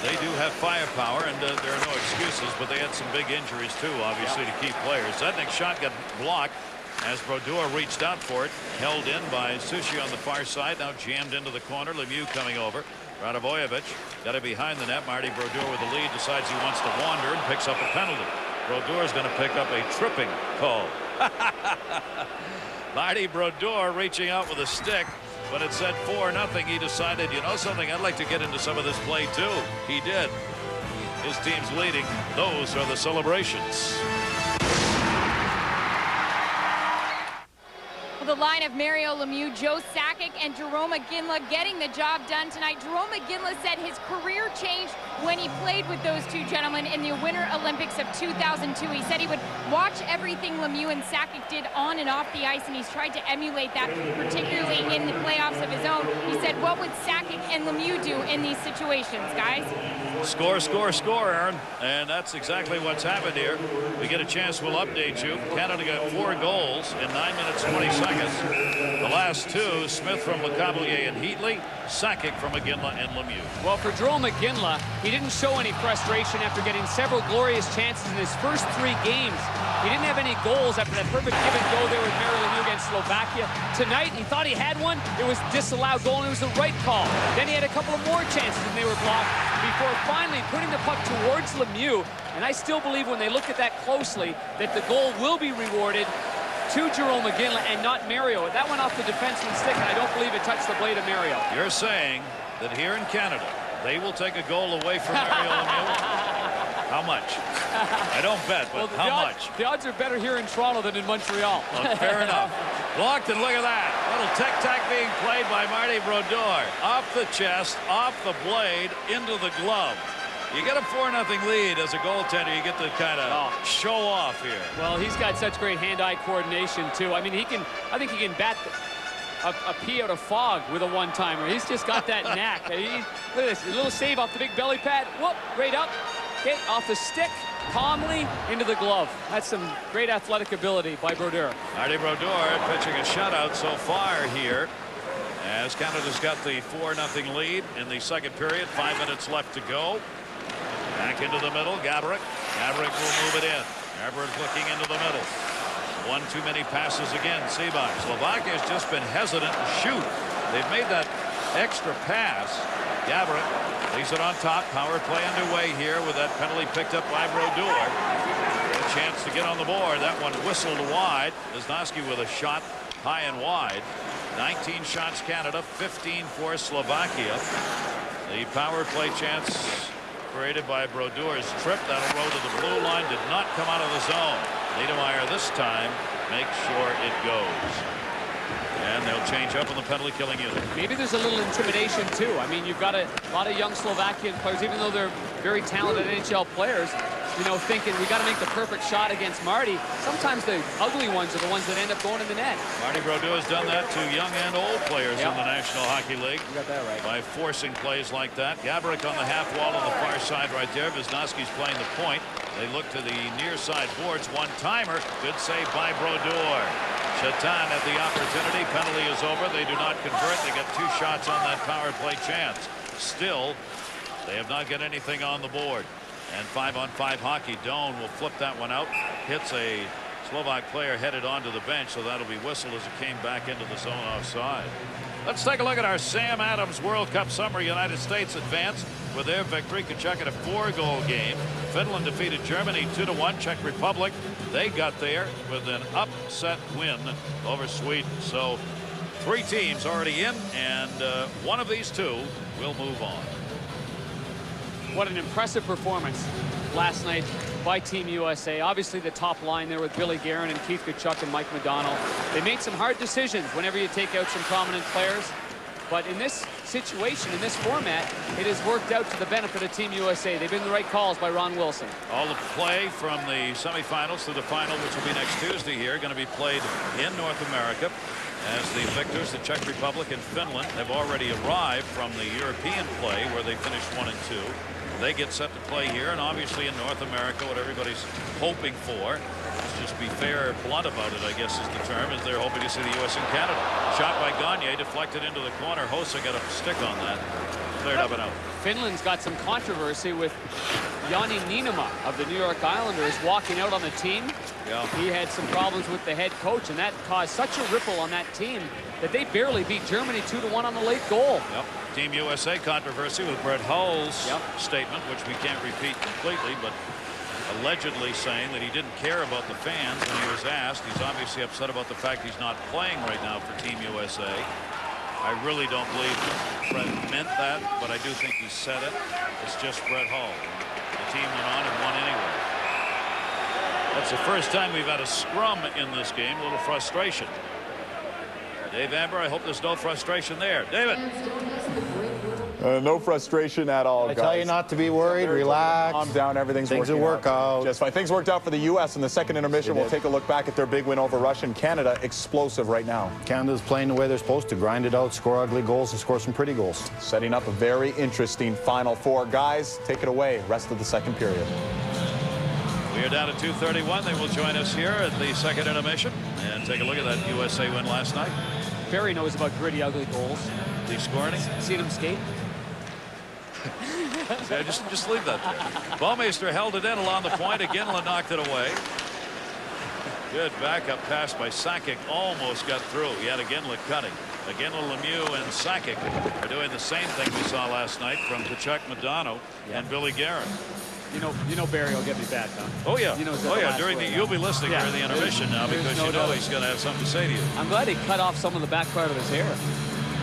They do have firepower, and there are no excuses, but they had some big injuries, too, obviously, to key players. That next shot got blocked as Brodeur reached out for it, held in by Sushi on the far side, now jammed into the corner. Lemieux coming over. Radovojevic got it behind the net. Marty Brodeur with the lead decides he wants to wander and picks up a penalty. Brodeur is going to pick up a tripping call. Marty Brodeur reaching out with a stick. When it said 4-0, he decided, you know something, I'd like to get into some of this play too. He did. His team's leading. Those are the celebrations. The line of Mario Lemieux, Joe Sakic, and Jarome Iginla getting the job done tonight. Jarome Iginla said his career changed when he played with those two gentlemen in the Winter Olympics of 2002. He said he would watch everything Lemieux and Sakic did on and off the ice, and he's tried to emulate that, particularly in the playoffs of his own. He said, what would Sakic and Lemieux do in these situations, guys? Score, score, score, Aaron. And that's exactly what's happened here. We get a chance, we'll update you. Canada got 4 goals in 9 minutes 20 seconds. The last 2, Smith from Lecavalier and Heatley, Sakic from Iginla and Lemieux. Well, for Jarome Iginla, he didn't show any frustration after getting several glorious chances in his first 3 games. He didn't have any goals after that perfect give and go there with Mario Lemieux against Slovakia. Tonight, he thought he had one. It was disallowed goal, and it was the right call. Then he had a couple of more chances, and they were blocked before finally putting the puck towards Lemieux. And I still believe when they look at that closely that the goal will be rewarded to Jarome Iginla and not Mario. That went off the defenseman's stick, and I don't believe it touched the blade of Mario. You're saying that here in Canada, they will take a goal away from Mario Lemieux? How much? I don't bet, but well, how much? The odds are better here in Toronto than in Montreal. Well, fair enough. Blocked, and look at that. Little tic-tac being played by Marty Brodeur. Off the chest, off the blade, into the glove. You get a 4-0 lead as a goaltender, you get to kind of show off here. Well, he's got such great hand-eye coordination, too. I mean, I think he can bat a pea out of fog with a one-timer. He's just got that knack. Look at this, a little save off the big belly pad. Whoop, right up. Okay, off the stick, calmly into the glove. That's some great athletic ability by Brodeur. Marty Brodeur pitching a shutout so far here, as Canada's got the 4-0 lead in the second period. 5 minutes left to go. Back into the middle, Gaborik. Gaborik will move it in. Gaborik looking into the middle. One too many passes again. Seabox. Slovakia has just been hesitant to shoot. They've made that extra pass. Gaborik leaves it on top. Power play underway here with that penalty picked up by Brodeur. A chance to get on the board. That one whistled wide. Wisnowski with a shot high and wide. 19 shots Canada, 15 for Slovakia. The power play chance created by Brodeur's trip. That'll roll to the blue line. Did not come out of the zone. Niedermayer this time makes sure it goes. And they'll change up on the penalty killing unit. Maybe there's a little intimidation too. I mean, you've got a lot of young Slovakian players, even though they're very talented NHL players, you know, thinking we got to make the perfect shot against Marty. Sometimes the ugly ones are the ones that end up going in the net. Marty Brodeur has done that to young and old players in the National Hockey League. You got that right. By forcing plays like that. Gaborik on the half wall on the far side right there. Wisnowski's playing the point. They look to the near side boards. One-timer. Good save by Brodeur. Chatan at the opportunity. Penalty is over. They do not convert. They get 2 shots on that power play chance. Still, they have not got anything on the board. And 5-on-5 hockey. Doan will flip that one out. Hits a Slovak player headed onto the bench, so that'll be whistled as it came back into the zone offside. Let's take a look at our Sam Adams World Cup summary. United States advanced with their victory. Kachuk in a 4-goal game. Finland defeated Germany 2-1. Czech Republic, they got there with an upset win over Sweden. So 3 teams already in, and one of these 2 will move on. What an impressive performance last night by Team USA. Obviously the top line there with Billy Guerin and Keith Kachuk and Mike Modano. They made some hard decisions whenever you take out some prominent players. But in this situation, in this format, it has worked out to the benefit of Team USA. They've been the right calls by Ron Wilson. All the play from the semifinals to the final, which will be next Tuesday here, going to be played in North America, as the victors, the Czech Republic and Finland, have already arrived from the European play where they finished 1 and 2. They get set to play here, and obviously in North America, what everybody's hoping for, let's just be fair, blunt about it, I guess is the term, is they're hoping to see the U.S. and Canada. Shot by Gagne, deflected into the corner. Hossa got a stick on that. Cleared up and out. Finland's got some controversy with Jani Niinema of the New York Islanders walking out on the team. Yeah. He had some problems with the head coach, and that caused such a ripple on that team that they barely beat Germany 2-1 on the late goal. Yep. Team USA controversy with Brett Hull's statement, which we can't repeat completely, but allegedly saying that he didn't care about the fans when he was asked. He's obviously upset about the fact he's not playing right now for Team USA. I really don't believe Brett meant that, but I do think he said it. It's just Brett Hull. The team went on and won anyway. That's the first time we've had a scrum in this game. A little frustration. Dave Amber, I hope there's no frustration there. David. No frustration at all, guys. I tell you not to be worried. Relax. Calm down. Everything's Things will work out. Just fine. Things worked out for the U.S. in the second intermission. We'll take a look back at their big win over Russia and Canada. Explosive right now. Canada's playing the way they're supposed to. Grind it out, score ugly goals, and score some pretty goals. Setting up a very interesting Final Four. Guys, take it away. Rest of the second period. We are down to 2:31. They will join us here at the second intermission and take a look at that USA win last night. Barry knows about gritty, ugly goals. Did he score any? Seen him skate? Yeah, just leave that there. Baumeister held it in along the point. Iginla knocked it away. Good backup pass by Sakic. Almost got through. He had Iginla cutting. Iginla, Lemieux, and Sakic are doing the same thing we saw last night from Tkachuk, Modano, and Billy Guerin. You know Barry will get me back, huh? Oh yeah. You know, You'll be listening during the intermission now because you know he's going to have something to say to you. I'm glad he cut off some of the back part of his hair.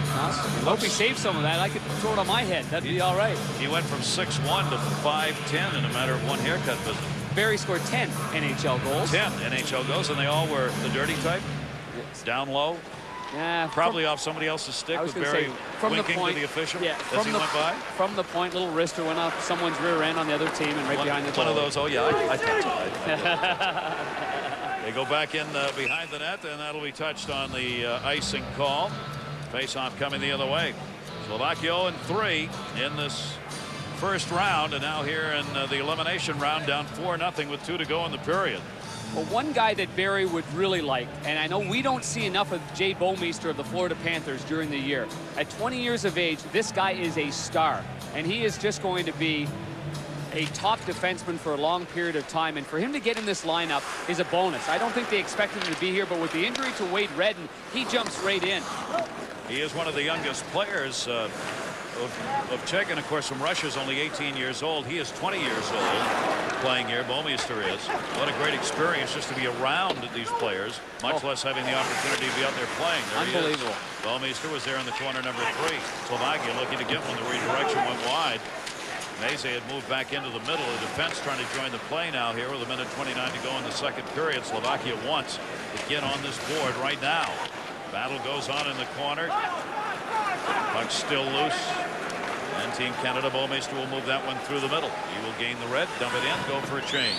I hope he saved some of that. I could throw it on my head. That'd be all right. He went from 6'1" to 5'10" in a matter of one haircut visit. Barry scored 10 NHL goals. 10 NHL goals, and they all were the dirty type. Yes. Down low. Yeah, probably off somebody else's stick with Barry winking to the official as he went by. From the point, little wrister went off someone's rear end on the other team and right behind the goal. One of those. Oh yeah, I think so. They go back in behind the net, and that'll be touched on the icing call. Face-off coming the other way. Slovakia 0-3 in this first round, and now here in the elimination round, down 4-0 with 2 to go in the period. Well, one guy that Barry would really like, and I know we don't see enough of Jay Baumeister of the Florida Panthers during the year. At 20 years of age, this guy is a star, and he is just going to be a top defenseman for a long period of time, and for him to get in this lineup is a bonus. I don't think they expected him to be here, but with the injury to Wade Redden, he jumps right in. He is one of the youngest players of Czech, and of course from Russia is only 18 years old. He is 20 years old playing here. Baumeister is. What a great experience just to be around these players, much less having the opportunity to be out there playing. There Unbelievable. He is. Baumeister was there in the corner, number 3. Slovakia looking to get one. The redirection went wide. Meze had moved back into the middle. The defense trying to join the play now here with 1:29 to go in the second period. Slovakia wants to get on this board right now. Battle goes on in the corner. Puck still loose. And Team Canada, Baumeister will move that one through the middle. He will gain the red, dump it in, go for a change.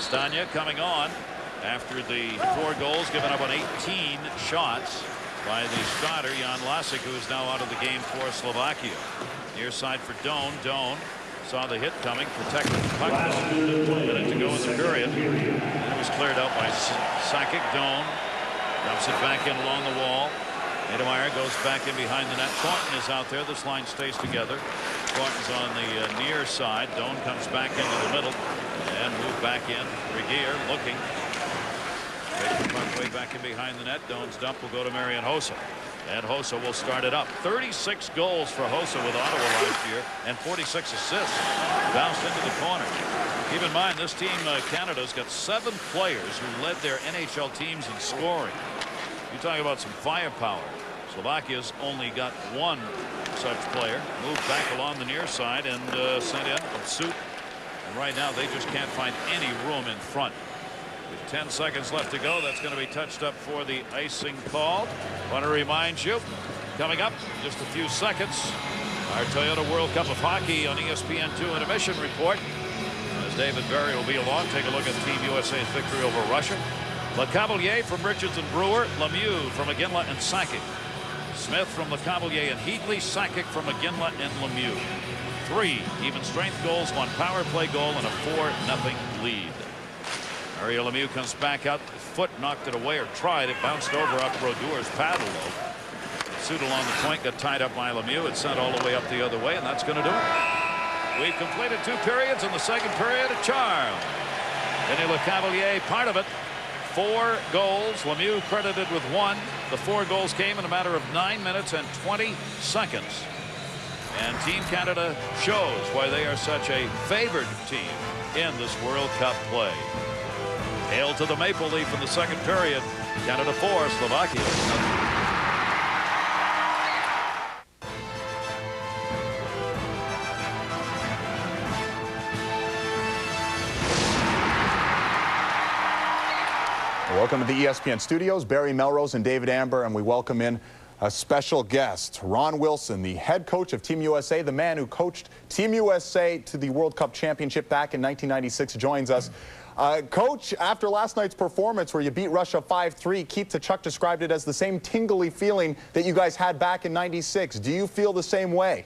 Stania coming on after the 4 goals, given up on 18 shots by the starter, Jan Lasik, who is now out of the game for Slovakia. Near side for Doan. Doan saw the hit coming, protected the puck. 1 minute to go in the period. And it was cleared out by Sakic. Doan dumps it back in along the wall. Niedermeyer goes back in behind the net. Thornton is out there. This line stays together. Thornton's on the near side. Doan comes back into the middle and move back in. Regier looking. Takes the puck way back in behind the net. Doan's dump will go to Marian Hossa. And Hossa will start it up. 36 goals for Hossa with Ottawa last year and 46 assists. Bounced into the corner. Keep in mind, this team, Canada's got 7 players who led their NHL teams in scoring. You're talking about some firepower. Slovakia's only got 1 such player. Moved back along the near side and sent in Obsut. And right now they just can't find any room in front. With 10 seconds left to go, that's going to be touched up for the icing call. Want to remind you, coming up in just a few seconds, our Toyota World Cup of Hockey on ESPN2 Intermission Report. As David Berry will be along, take a look at Team USA's victory over Russia. Lecavalier from Richards and Brewer, Lemieux from Iginla and Sakic. Smith from Lecavalier and Heatley, Sakic from Iginla and Lemieux. 3 even strength goals, 1 power play goal, and a 4-0 lead. Mario Lemieux comes back out. Foot knocked it away, or tried. It bounced over up Brodeur's paddle, though. Suit along the point got tied up by Lemieux. It sent all the way up the other way, and that's going to do it. We've completed 2 periods in the second period. A charm. Denis Lecavalier, part of it. 4 goals. Lemieux credited with 1. The 4 goals came in a matter of 9 minutes and 20 seconds. And Team Canada shows why they are such a favored team in this World Cup play. Hail to the Maple Leaf in the second period. Canada 4, Slovakia 0. Welcome to the ESPN studios. Barry Melrose and David Amber, and we welcome in a special guest, Ron Wilson, the head coach of Team USA, the man who coached Team USA to the World Cup championship back in 1996, joins us. Coach, after last night's performance where you beat Russia 5-3, Keith Tkachuk described it as the same tingly feeling that you guys had back in 96. Do you feel the same way?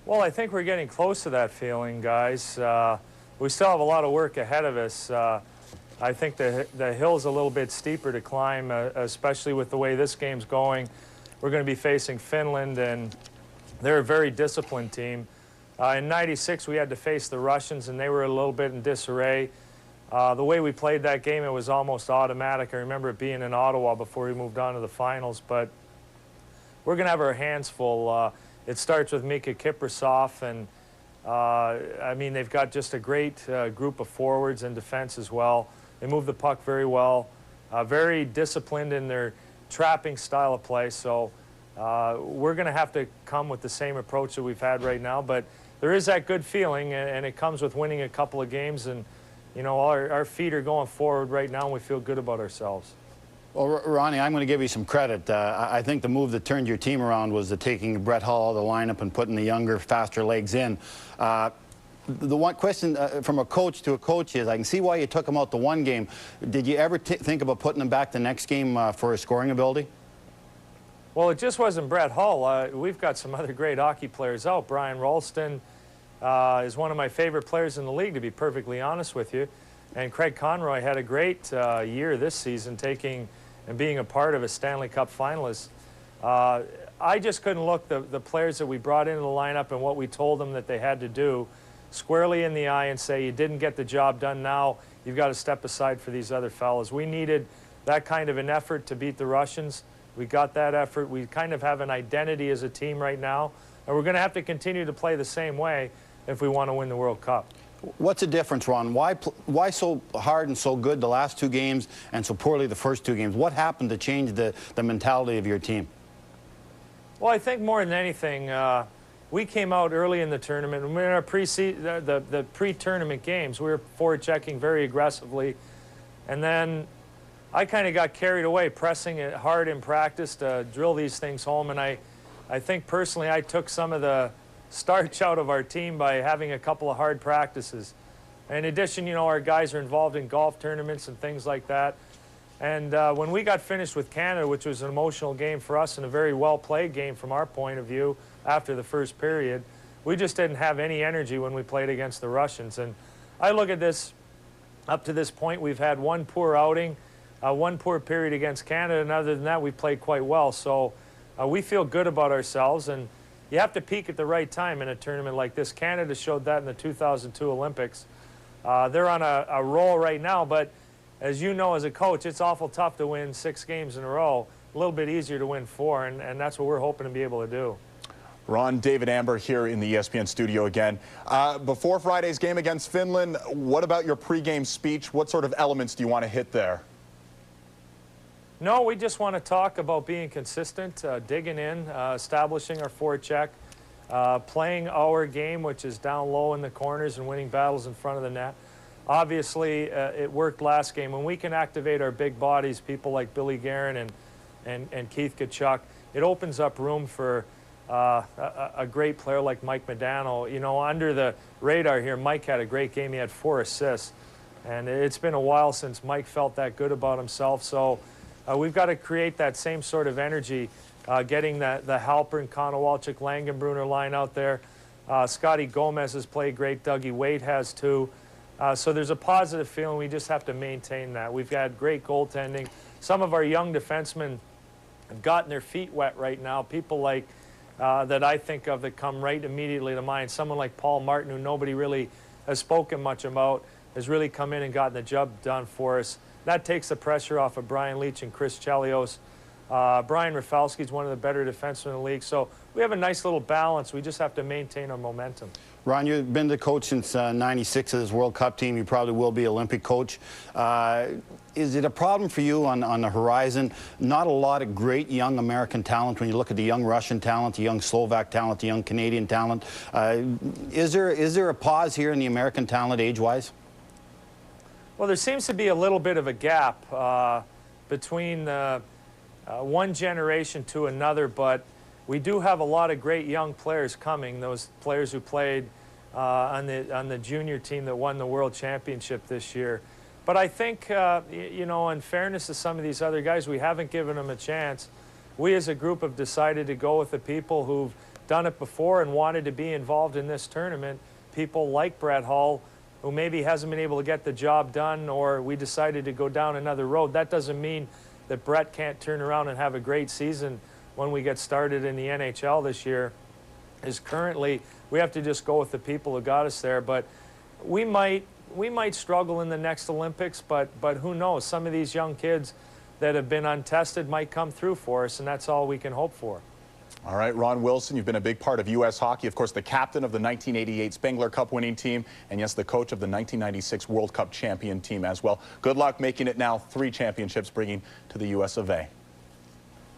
Well, I think we're getting close to that feeling, guys. We still have a lot of work ahead of us. I think the hill's a little bit steeper to climb, especially with the way this game's going. We're going to be facing Finland, and they're a very disciplined team. In '96, we had to face the Russians, and they were a little bit in disarray. The way we played that game, it was almost automatic. I remember it being in Ottawa before we moved on to the finals, but we're going to have our hands full. It starts with Mika Kiprasov, and I mean, they've got just a great group of forwards and defense as well. They move the puck very well, very disciplined in their trapping style of play. So we're going to have to come with the same approach that we've had right now. But there is that good feeling, and it comes with winning a couple of games. And, you know, our feet are going forward right now, and we feel good about ourselves. Well, Ronnie, I'm going to give you some credit. I think the move that turned your team around was the taking Brett Hull out of the lineup and putting the younger, faster legs in. The one question from a coach to a coach is, I can see why you took him out the one game. Did you ever think about putting him back the next game for his scoring ability? Well, it just wasn't Brett Hull. We've got some other great hockey players out. Brian Rolston is one of my favorite players in the league, to be perfectly honest with you. And Craig Conroy had a great year this season, taking and being a part of a Stanley Cup finalist. I just couldn't look the players that we brought into the lineup and what we told them that they had to do squarely in the eye and say, you didn't get the job done, now you've got to step aside for these other fellas. We needed that kind of an effort to beat the Russians. We got that effort. We kind of have an identity as a team right now, and we're going to have to continue to play the same way if we want to win the World Cup. What's the difference, Ron? Why so hard and so good the last 2 games and so poorly the first 2 games? What happened to change the mentality of your team? Well, I think more than anything, we came out early in the tournament. In our the pre-tournament games, we were forward-checking very aggressively. And then I kind of got carried away, pressing it hard in practice to drill these things home. And I think personally I took some of the starch out of our team by having a couple of hard practices. In addition, you know, our guys are involved in golf tournaments and things like that. And when we got finished with Canada, which was an emotional game for us and a very well-played game from our point of view after the first period, we just didn't have any energy when we played against the Russians. And I look at this, up to this point, we've had one poor outing, one poor period against Canada, and other than that, we played quite well. So we feel good about ourselves, and you have to peak at the right time in a tournament like this. Canada showed that in the 2002 Olympics. They're on a roll right now, but as you know as a coach, it's awful tough to win 6 games in a row. A little bit easier to win 4, and that's what we're hoping to be able to do. Ron, David Amber here in the ESPN studio again. Before Friday's game against Finland, what about your pregame speech? What sort of elements do you want to hit there? No, we just want to talk about being consistent, digging in, establishing our forecheck, playing our game, which is down low in the corners and winning battles in front of the net. Obviously, it worked last game. When we can activate our big bodies, people like Billy Guerin and Keith Tkachuk, it opens up room for a great player like Mike Modano. You know, under the radar here, Mike had a great game. He had 4 assists. And it's been a while since Mike felt that good about himself. So we've got to create that same sort of energy, getting the Halpern, Konowalchuk, Langenbrunner line out there. Scotty Gomez has played great. Dougie Weight has too. So there's a positive feeling. We just have to maintain that. We've had great goaltending. Some of our young defensemen have gotten their feet wet right now. People like that I think of that come right immediately to mind. Someone like Paul Martin, who nobody really has spoken much about. has really come in and gotten the job done for us. That takes the pressure off of Brian Leach and Chris Chelios. Brian Rafalski is one of the better defensemen in the league. So we have a nice little balance. We just have to maintain our momentum. Ron, you've been the coach since '96 of this World Cup team. You probably will be Olympic coach. Is it a problem for you on the horizon? Not a lot of great young American talent when you look at the young Russian talent, the young Slovak talent, the young Canadian talent. Is there a pause here in the American talent age-wise? Well, there seems to be a little bit of a gap between one generation to another, but we do have a lot of great young players coming, those players who played on the junior team that won the World Championship this year. But I think, you know, in fairness to some of these other guys, we haven't given them a chance. We as a group have decided to go with the people who've done it before and wanted to be involved in this tournament. People like Brett Hull, who maybe hasn't been able to get the job done, or we decided to go down another road. That doesn't mean that Brett can't turn around and have a great season when we get started in the NHL this year. Is currently, we have to just go with the people who got us there. But we might struggle in the next Olympics, but who knows? Some of these young kids that have been untested might come through for us, and that's all we can hope for. All right, Ron Wilson, you've been a big part of U.S. hockey. Of course, the captain of the 1988 Spengler Cup winning team, and yes, the coach of the 1996 World Cup champion team as well. Good luck making it now 3 championships, bringing to the U.S. of A.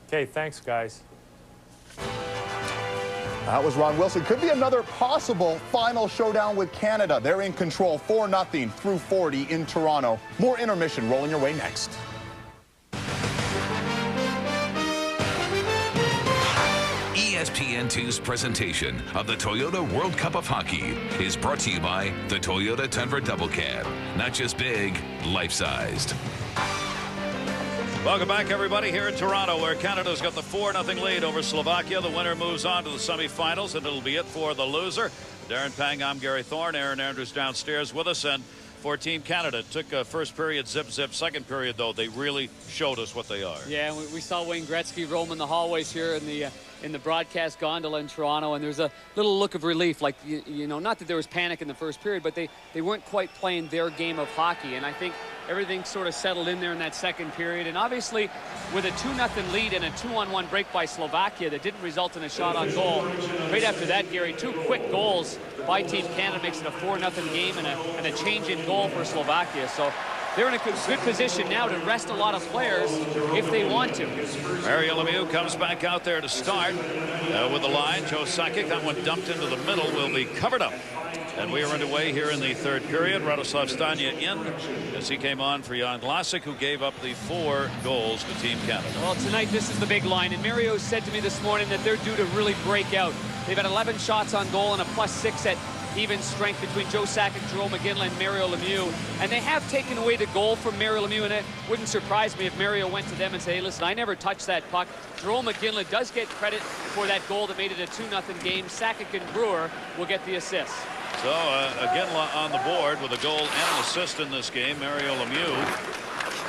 Okay, thanks, guys. That was Ron Wilson. Could be another possible final showdown with Canada. They're in control 4-0 through 40 in Toronto. More intermission rolling your way next. ESPN2's presentation of the Toyota World Cup of Hockey is brought to you by the Toyota Tundra Double Cab. Not just big, life-sized. Welcome back, everybody, here in Toronto, where Canada's got the 4-0 lead over Slovakia. The winner moves on to the semifinals, and it'll be it for the loser. Darren Pang, I'm Gary Thorne. Aaron Andrews downstairs with us. And for Team Canada, it took a first period, zip. Second period, though, they really showed us what they are. Yeah, we saw Wayne Gretzky roaming the hallways here in the broadcast gondola in Toronto, and there's a little look of relief, like, you know, not that there was panic in the first period, but they weren't quite playing their game of hockey, and I think everything sort of settled in there in that second period. And obviously, with a 2-0 lead and a 2-on-1 break by Slovakia that didn't result in a shot on goal, right after that, Gary, 2 quick goals by Team Canada makes it a 4-0 game and a change in goal for Slovakia. So they're in a good position now to rest a lot of players if they want to. Mario Lemieux comes back out there to start with the line. Joe Sakic, that one dumped into the middle, will be covered up. And we are underway here in the third period. Radoslav Stania in as he came on for Jan Vlasic, who gave up the 4 goals to Team Canada. Well, tonight this is the big line, and Mario said to me this morning that they're due to really break out. They've had 11 shots on goal and a +6 at even strength between Joe Sakic, Jerome McGinley, and Mario Lemieux. And they have taken away the goal from Mario Lemieux, and it wouldn't surprise me if Mario went to them and said, hey, listen, I never touched that puck. Jerome McGinley does get credit for that goal that made it a 2-0 game. Sakic and Brewer will get the assists. So again on the board with a goal and an assist in this game. Mario Lemieux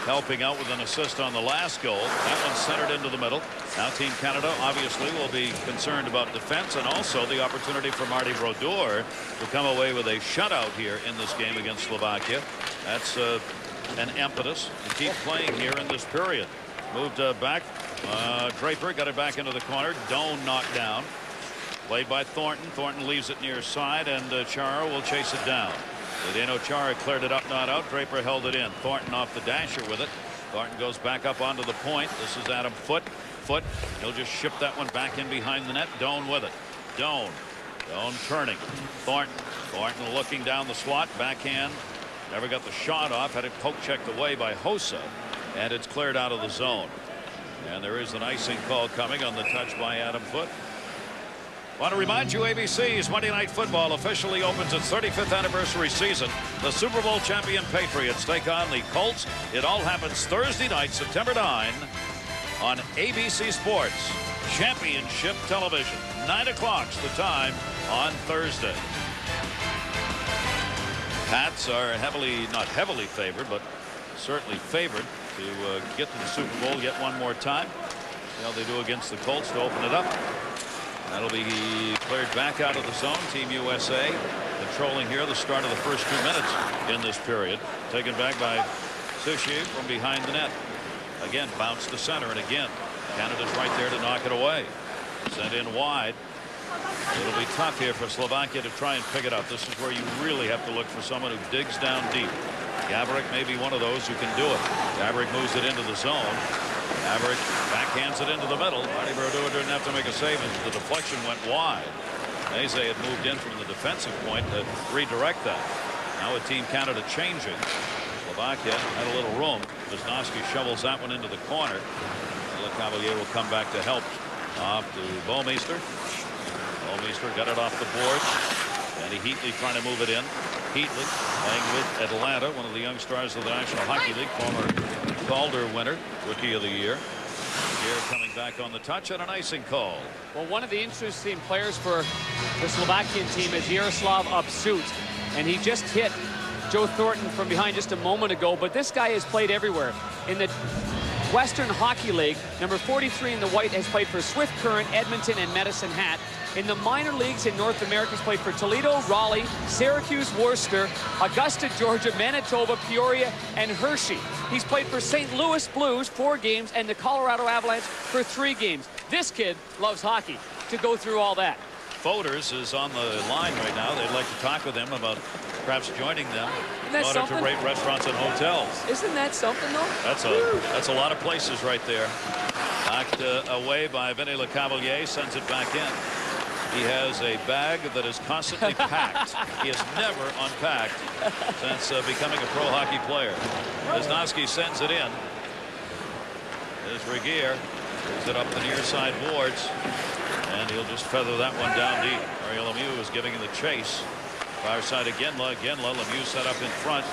helping out with an assist on the last goal. That one's centered into the middle. Now Team Canada obviously will be concerned about defense, and also the opportunity for Marty Brodeur to come away with a shutout here in this game against Slovakia. That's an impetus to keep playing here in this period. Moved back. Draper got it back into the corner. Doan knocked down. Played by Thornton. Thornton leaves it near side, and Chara will chase it down. Zdeno Chara cleared it up, not out. Draper held it in. Thornton off the dasher with it. Thornton goes back up onto the point. This is Adam Foote. Foote, he'll just ship that one back in behind the net. Doan with it. Doan turning. Thornton looking down the slot. Backhand. Never got the shot off. Had it poke checked away by Hossa, and it's cleared out of the zone. And there is an icing call coming on the touch by Adam Foote. Want to remind you, ABC's Monday Night Football officially opens its 35th anniversary season. The Super Bowl champion Patriots take on the Colts. It all happens Thursday night, September 9, on ABC Sports Championship Television. 9 o'clock's the time on Thursday. Pats are not heavily favored, but certainly favored to get to the Super Bowl yet one more time. See how they do against the Colts to open it up. That'll be cleared back out of the zone. Team USA controlling here the start of the first 2 minutes in this period. Taken back by Sushi from behind the net. Again, bounce to center, and again, Canada's right there to knock it away. Sent in wide. It'll be tough here for Slovakia to try and pick it up. This is where you really have to look for someone who digs down deep. Gaborik may be one of those who can do it. Gaborik moves it into the zone. Gaborik backhands it into the middle. Marty Brodeur didn't have to make a save as the deflection went wide. Neze had moved in from the defensive point to redirect that. Now with Team Canada changing, Slovakia had a little room. Wisnowski shovels that one into the corner. LeCavalier will come back to help. Off to Bouwmeester. Bouwmeester got it off the board. And Heatley trying to move it in. Heatley playing with Atlanta, one of the young stars of the National Hockey League, former Calder winner, Rookie of the Year. Here coming back on the touch and an icing call. Well, one of the interesting players for the Slovakian team is Yaroslav Upsut, and he just hit Joe Thornton from behind just a moment ago, but this guy has played everywhere. In the Western Hockey League, number 43 in the white has played for Swift Current, Edmonton, and Medicine Hat. In the minor leagues in North America, he's played for Toledo, Raleigh, Syracuse, Worcester, Augusta, Georgia, Manitoba, Peoria, and Hershey. He's played for St. Louis Blues 4 games and the Colorado Avalanche for 3 games. This kid loves hockey to go through all that. Voters is on the line right now. They'd like to talk with him about perhaps joining them in order to rate restaurants and hotels. Isn't that something, though? That's a lot of places right there. Knocked away by Vinny LeCavalier, sends it back in. He has a bag that is constantly packed. He has never unpacked since becoming a pro hockey player. Wisnowski sends it in. There's Regier. Brings it up the near side boards. And he'll just feather that one down deep. Mario Lemieux is giving him the chase. Far side again. Lemieux set up in front.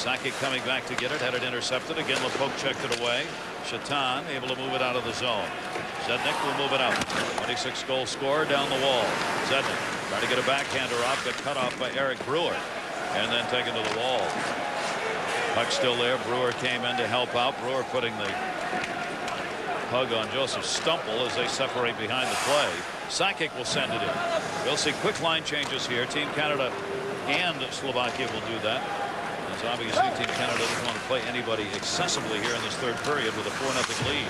Sakic coming back to get it. Had it intercepted. Again, Lepoke checked it away. Shatan able to move it out of the zone. Zednik will move it out. 26-goal scorer down the wall. Zednik trying to get a backhander off. Got cut off by Eric Brewer. And then taken to the wall. Puck still there. Brewer came in to help out. Brewer putting the hug on Joseph Stumple as they separate behind the play. Sakic will send it in. We'll see quick line changes here. Team Canada and Slovakia will do that. As obviously Team Canada doesn't want to play anybody excessively here in this third period with a 4-0 lead.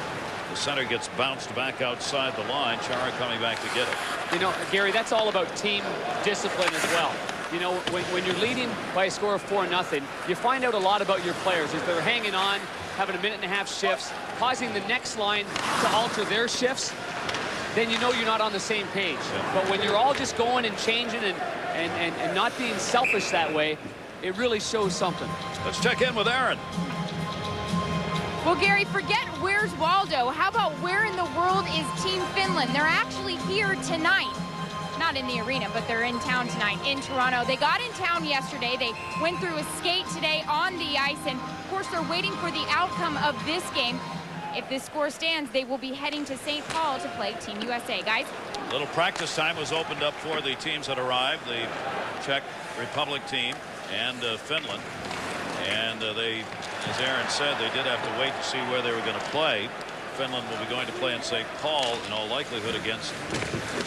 The center gets bounced back outside the line. Chara coming back to get it. You know, Gary, that's all about team discipline as well. You know, when you're leading by a score of 4-0, you find out a lot about your players. If they're hanging on, having 1.5 minute shifts, causing the next line to alter their shifts, then you know you're not on the same page. Yeah. But when you're all just going and changing and not being selfish that way, it really shows something. Let's check in with Aaron. Well, Gary, forget where's Waldo. How about where in the world is Team Finland? They're actually here tonight. Not in the arena, but they're in town tonight in Toronto. They got in town yesterday. They went through a skate today on the ice, and of course they're waiting for the outcome of this game. If this score stands, they will be heading to St. Paul to play Team USA. Guys? A little practice time was opened up for the teams that arrived, the Czech Republic team and Finland. And they, as Aaron said, they did have to wait to see where they were going to play. Finland will be going to play in St. Paul in all likelihood against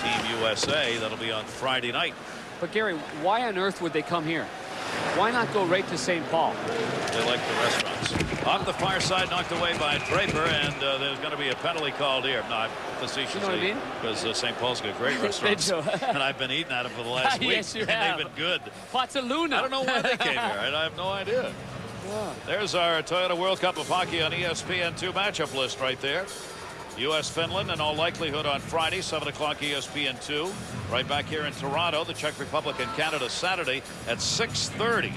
Team USA. That'll be on Friday night. But Gary, why on earth would they come here? Why not go right to St. Paul? They like the restaurants. Off the far side, knocked away by Draper, and there's going to be a penalty called here. Not facetiously, you know what I mean? Because St. Paul's got great restaurants, and I've been eating at them for the last week, yes, you and have. they've been good. Pazzaluna. I don't know why they came here. I have no idea. Yeah. There's our Toyota World Cup of Hockey on ESPN2 matchup list right there. U.S.-Finland in all likelihood on Friday, 7 o'clock ESPN2. Right back here in Toronto, the Czech Republic and Canada Saturday at 6:30.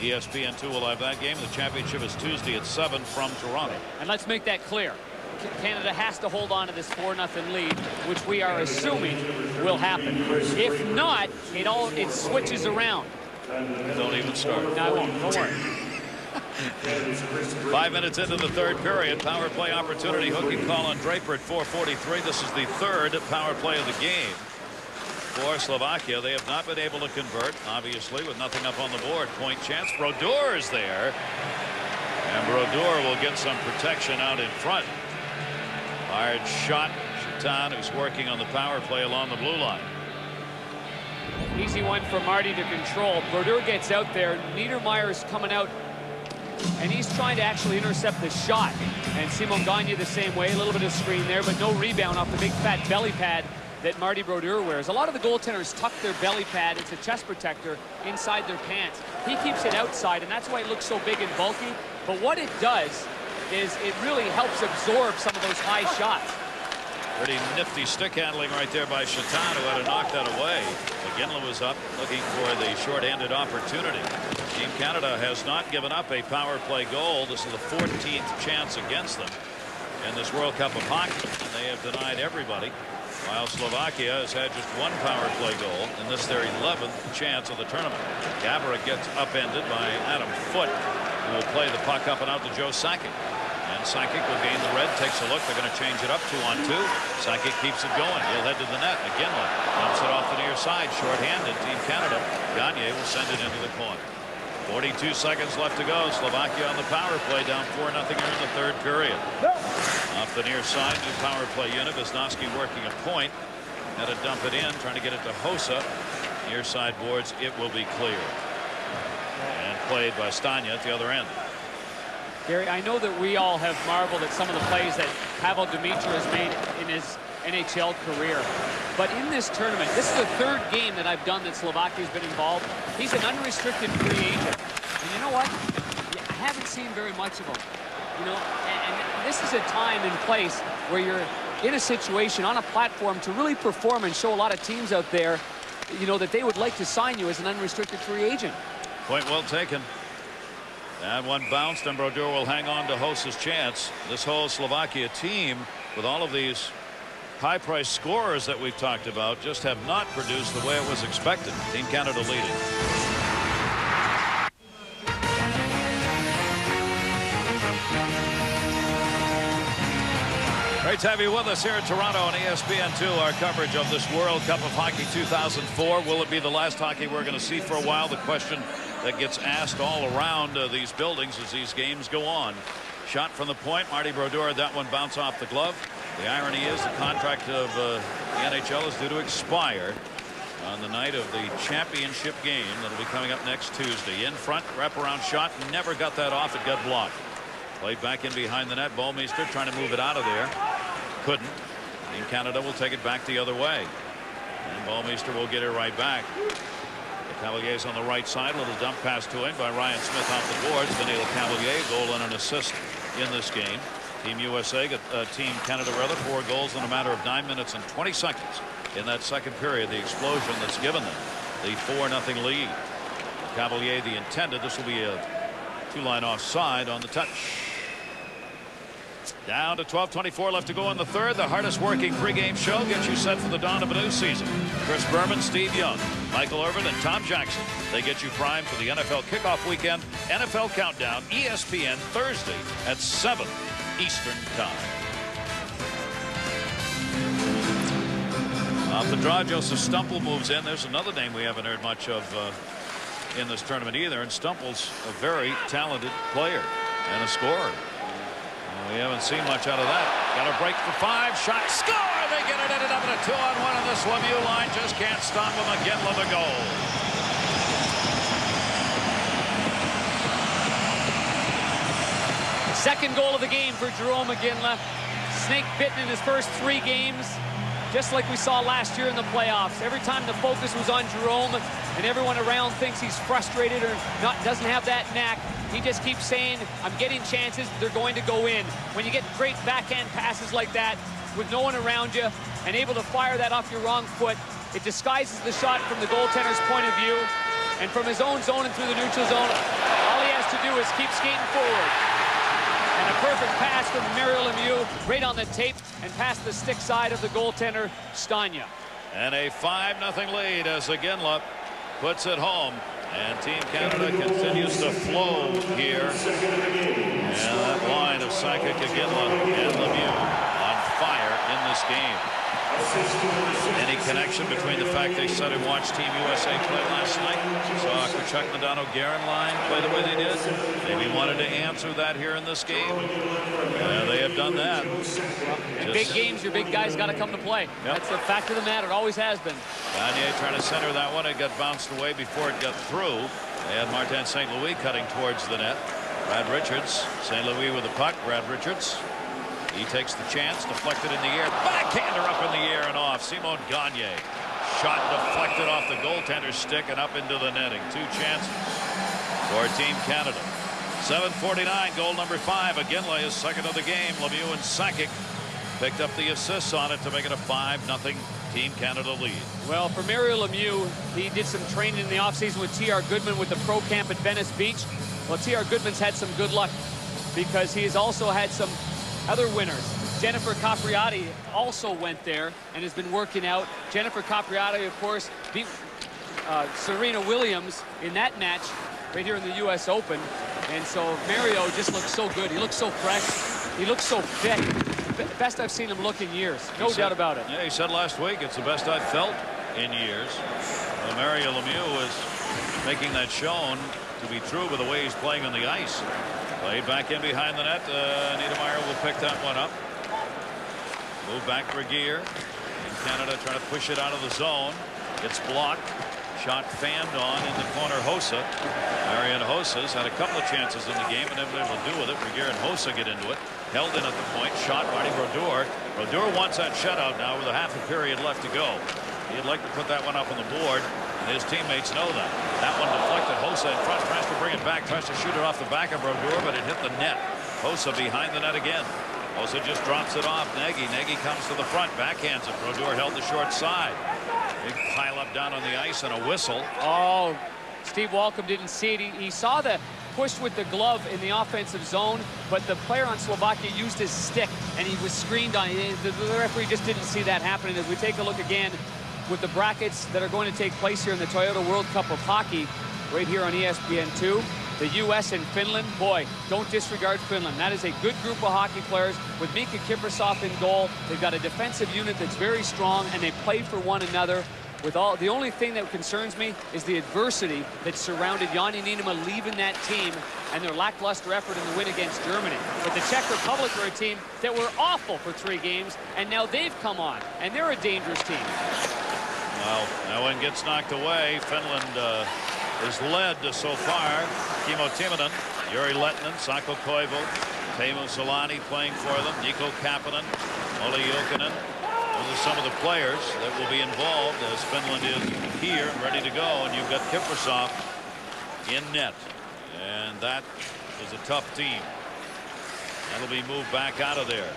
ESPN2 will have that game. The championship is Tuesday at 7 from Toronto. And let's make that clear. Canada has to hold on to this 4-0 lead, which we are assuming will happen. If not, it switches around. Don't even start. No, I won't. Don't worry. 5 minutes into the third period, power play opportunity. Hooking call on Draper at 4:43. This is the third power play of the game for Slovakia. They have not been able to convert, obviously, with nothing up on the board. Point chance. Brodeur is there, and Brodeur will get some protection out in front. Hard shot. Shatan, who's working on the power play along the blue line. Easy one for Marty to control. Brodeur gets out there. Niedermayer's coming out, and he's trying to actually intercept the shot. And Simon Gagne the same way. A little bit of screen there, but no rebound off the big fat belly pad that Marty Brodeur wears. A lot of the goaltenders tuck their belly pad, it's a chest protector, inside their pants. He keeps it outside, and that's why it looks so big and bulky. But what it does is it really helps absorb some of those high shots. Pretty nifty stick handling right there by Chatan, who had to knock that away. McGinley was up looking for the short-handed opportunity. Team Canada has not given up a power play goal. This is the 14th chance against them in this World Cup of Hockey, and they have denied everybody, while Slovakia has had just one power play goal, and this is their 11th chance of the tournament. Gabra gets upended by Adam Foote, who will play the puck up and out to Joe Sakic. And Sakic will gain the red, takes a look. They're going to change it up 2-on-2. Sakic keeps it going. He'll head to the net. McGinley dumps it off the near side. Short-handed. Team Canada. Gagne will send it into the corner. 42 seconds left to go. Slovakia on the power play, down 4-0 here in the third period. Off the near side, new power play unit. Wisnowski working a point. Had to dump it in, trying to get it to Hossa. Near side boards, it will be clear. And played by Stania at the other end. Gary, I know that we all have marveled at some of the plays that Pavel Demitra has made in his NHL career. But in this tournament, this is the third game that I've done that Slovakia's been involved. He's an unrestricted free agent. And you know what? I haven't seen very much of him. You know, and this is a time and place where you're in a situation on a platform to really perform and show a lot of teams out there, you know, that they would like to sign you as an unrestricted free agent. Point well taken. And one bounced, and Brodeur will hang on to Hossa's chance. This whole Slovakia team, with all of these high-priced scorers that we've talked about, just have not produced the way it was expected. Team Canada leading. Great to have you with us here in Toronto on ESPN2. Our coverage of this World Cup of Hockey 2004. Will it be the last hockey we're going to see for a while? The question that gets asked all around these buildings as these games go on. Shot from the point. Marty Brodeur had that one bounce off the glove. The irony is the contract of the NHL is due to expire on the night of the championship game that'll be coming up next Tuesday. In front, wraparound shot, never got that off. It got blocked. Played back in behind the net. Bouwmeester trying to move it out of there. Couldn't. Team Canada will take it back the other way. And Bouwmeester will get it right back. Cavalier's on the right side. A little dump pass to him by Ryan Smith off the boards. Vanilla Cavalier, goal and an assist in this game. Team USA, Team Canada rather, 4 goals in a matter of 9 minutes and 20 seconds in that second period. The explosion that's given them the 4-0 lead. Cavalier, the intended. This will be a 2-line offside on the touch. Down to 12:24 left to go in the third. The hardest working pregame show gets you set for the dawn of a new season. Chris Berman, Steve Young, Michael Irvin, and Tom Jackson. They get you primed for the NFL kickoff weekend. NFL Countdown, ESPN, Thursday at 7 Eastern Time. Off the draw, Joseph Stumple moves in. There's another name we haven't heard much of in this tournament either. And Stumple's a very talented player and a scorer. We haven't seen much out of that. Got a break for 5. Shot. Score! They get it. Ended up in a 2-on-1 on this Lemieux line. Just can't stop him. McGinley the goal. Second goal of the game for Jerome McGinley. Snake bitten in his first 3 games. Just like we saw last year in the playoffs. Every time the focus was on Jerome and everyone around thinks he's frustrated or doesn't have that knack, he just keeps saying, I'm getting chances, they're going to go in. When you get great backhand passes like that with no one around you and able to fire that off your wrong foot, it disguises the shot from the goaltender's point of view. And from his own zone and through the neutral zone, all he has to do is keep skating forward. And a perfect pass from Mario Lemieux, right on the tape and past the stick side of the goaltender, Stania. And a 5-0 lead as Iginla puts it home. And Team Canada continues to flow here. And that line of Sakic, Iginla, and Lemieux on fire in this game. Any connection between the fact they sat and watched Team USA play last night, saw Kachuk, Modano, Guerin line play the way they did? Maybe wanted to answer that here in this game. Yeah, they have done that. In big games, your big guys got to come to play. Yep. That's the fact of the matter. It always has been. Gagne trying to center that one. It got bounced away before it got through. They had Martin St. Louis cutting towards the net. Brad Richards, St. Louis with the puck. Brad Richards. He takes the chance, deflected in the air. Backhander up in the air and off. Simon Gagne. Shot deflected off the goaltender's stick and up into the netting. 2 chances for Team Canada. 7:49, goal number 5. Iginla is second of the game. Lemieux and Sakic picked up the assists on it to make it a 5-0 Team Canada lead. Well, for Mario Lemieux, he did some training in the offseason with T.R. Goodman with the pro camp at Venice Beach. Well, T.R. Goodman's had some good luck because he has also had some other winners. Jennifer Capriati also went there and has been working out. Jennifer Capriati, of course, beat Serena Williams in that match right here in the U.S. Open. And so Mario just looks so good. He looks so fresh. He looks so fit. Best I've seen him look in years. No doubt about it. Yeah, he said last week, it's the best I've felt in years. Well, Mario Lemieux is making that shown to be true with the way he's playing on the ice. Played back in behind the net. Niedermeyer will pick that one up. Move back for Gear. And Canada trying to push it out of the zone. It's blocked. Shot fanned on in the corner. Hossa. Marian Hossa's had a couple of chances in the game and never able to do with it. Regier and Hossa get into it. Held in at the point. Shot Marty Brodeur. Brodeur wants that shutout now with a half a period left to go. He'd like to put that one up on the board, and his teammates know that. That one deflected. Hossa in front, tries to bring it back, tries to shoot it off the back of Brodeur, but it hit the net. Hossa behind the net again. Hossa just drops it off. Nagy comes to the front, backhands it. Brodeur held the short side. Big pile up down on the ice and a whistle. Oh, Steve Walcom didn't see it. He saw the push with the glove in the offensive zone, but the player on Slovakia used his stick, and he was screened on. The referee just didn't see that happening. As we take a look again with the brackets that are going to take place here in the Toyota World Cup of Hockey right here on ESPN2. The U.S. and Finland, boy, don't disregard Finland. That is a good group of hockey players with Mika Kiprasov in goal. They've got a defensive unit that's very strong, and they play for one another. The only thing that concerns me is the adversity that surrounded Yanni Niinimaa leaving that team and their lackluster effort in the win against Germany. But the Czech Republic are a team that were awful for 3 games, and now they've come on, and they're a dangerous team. Well, that one gets knocked away. Finland is led so far. Kimmo Timonen, Juri Lehtinen, Saku Koivu, Teemu Solani playing for them, Niko Kapanen, Olli Jokinen. Those are some of the players that will be involved as Finland is here and ready to go. And you've got Kiprasov in net. And that is a tough team. That'll be moved back out of there.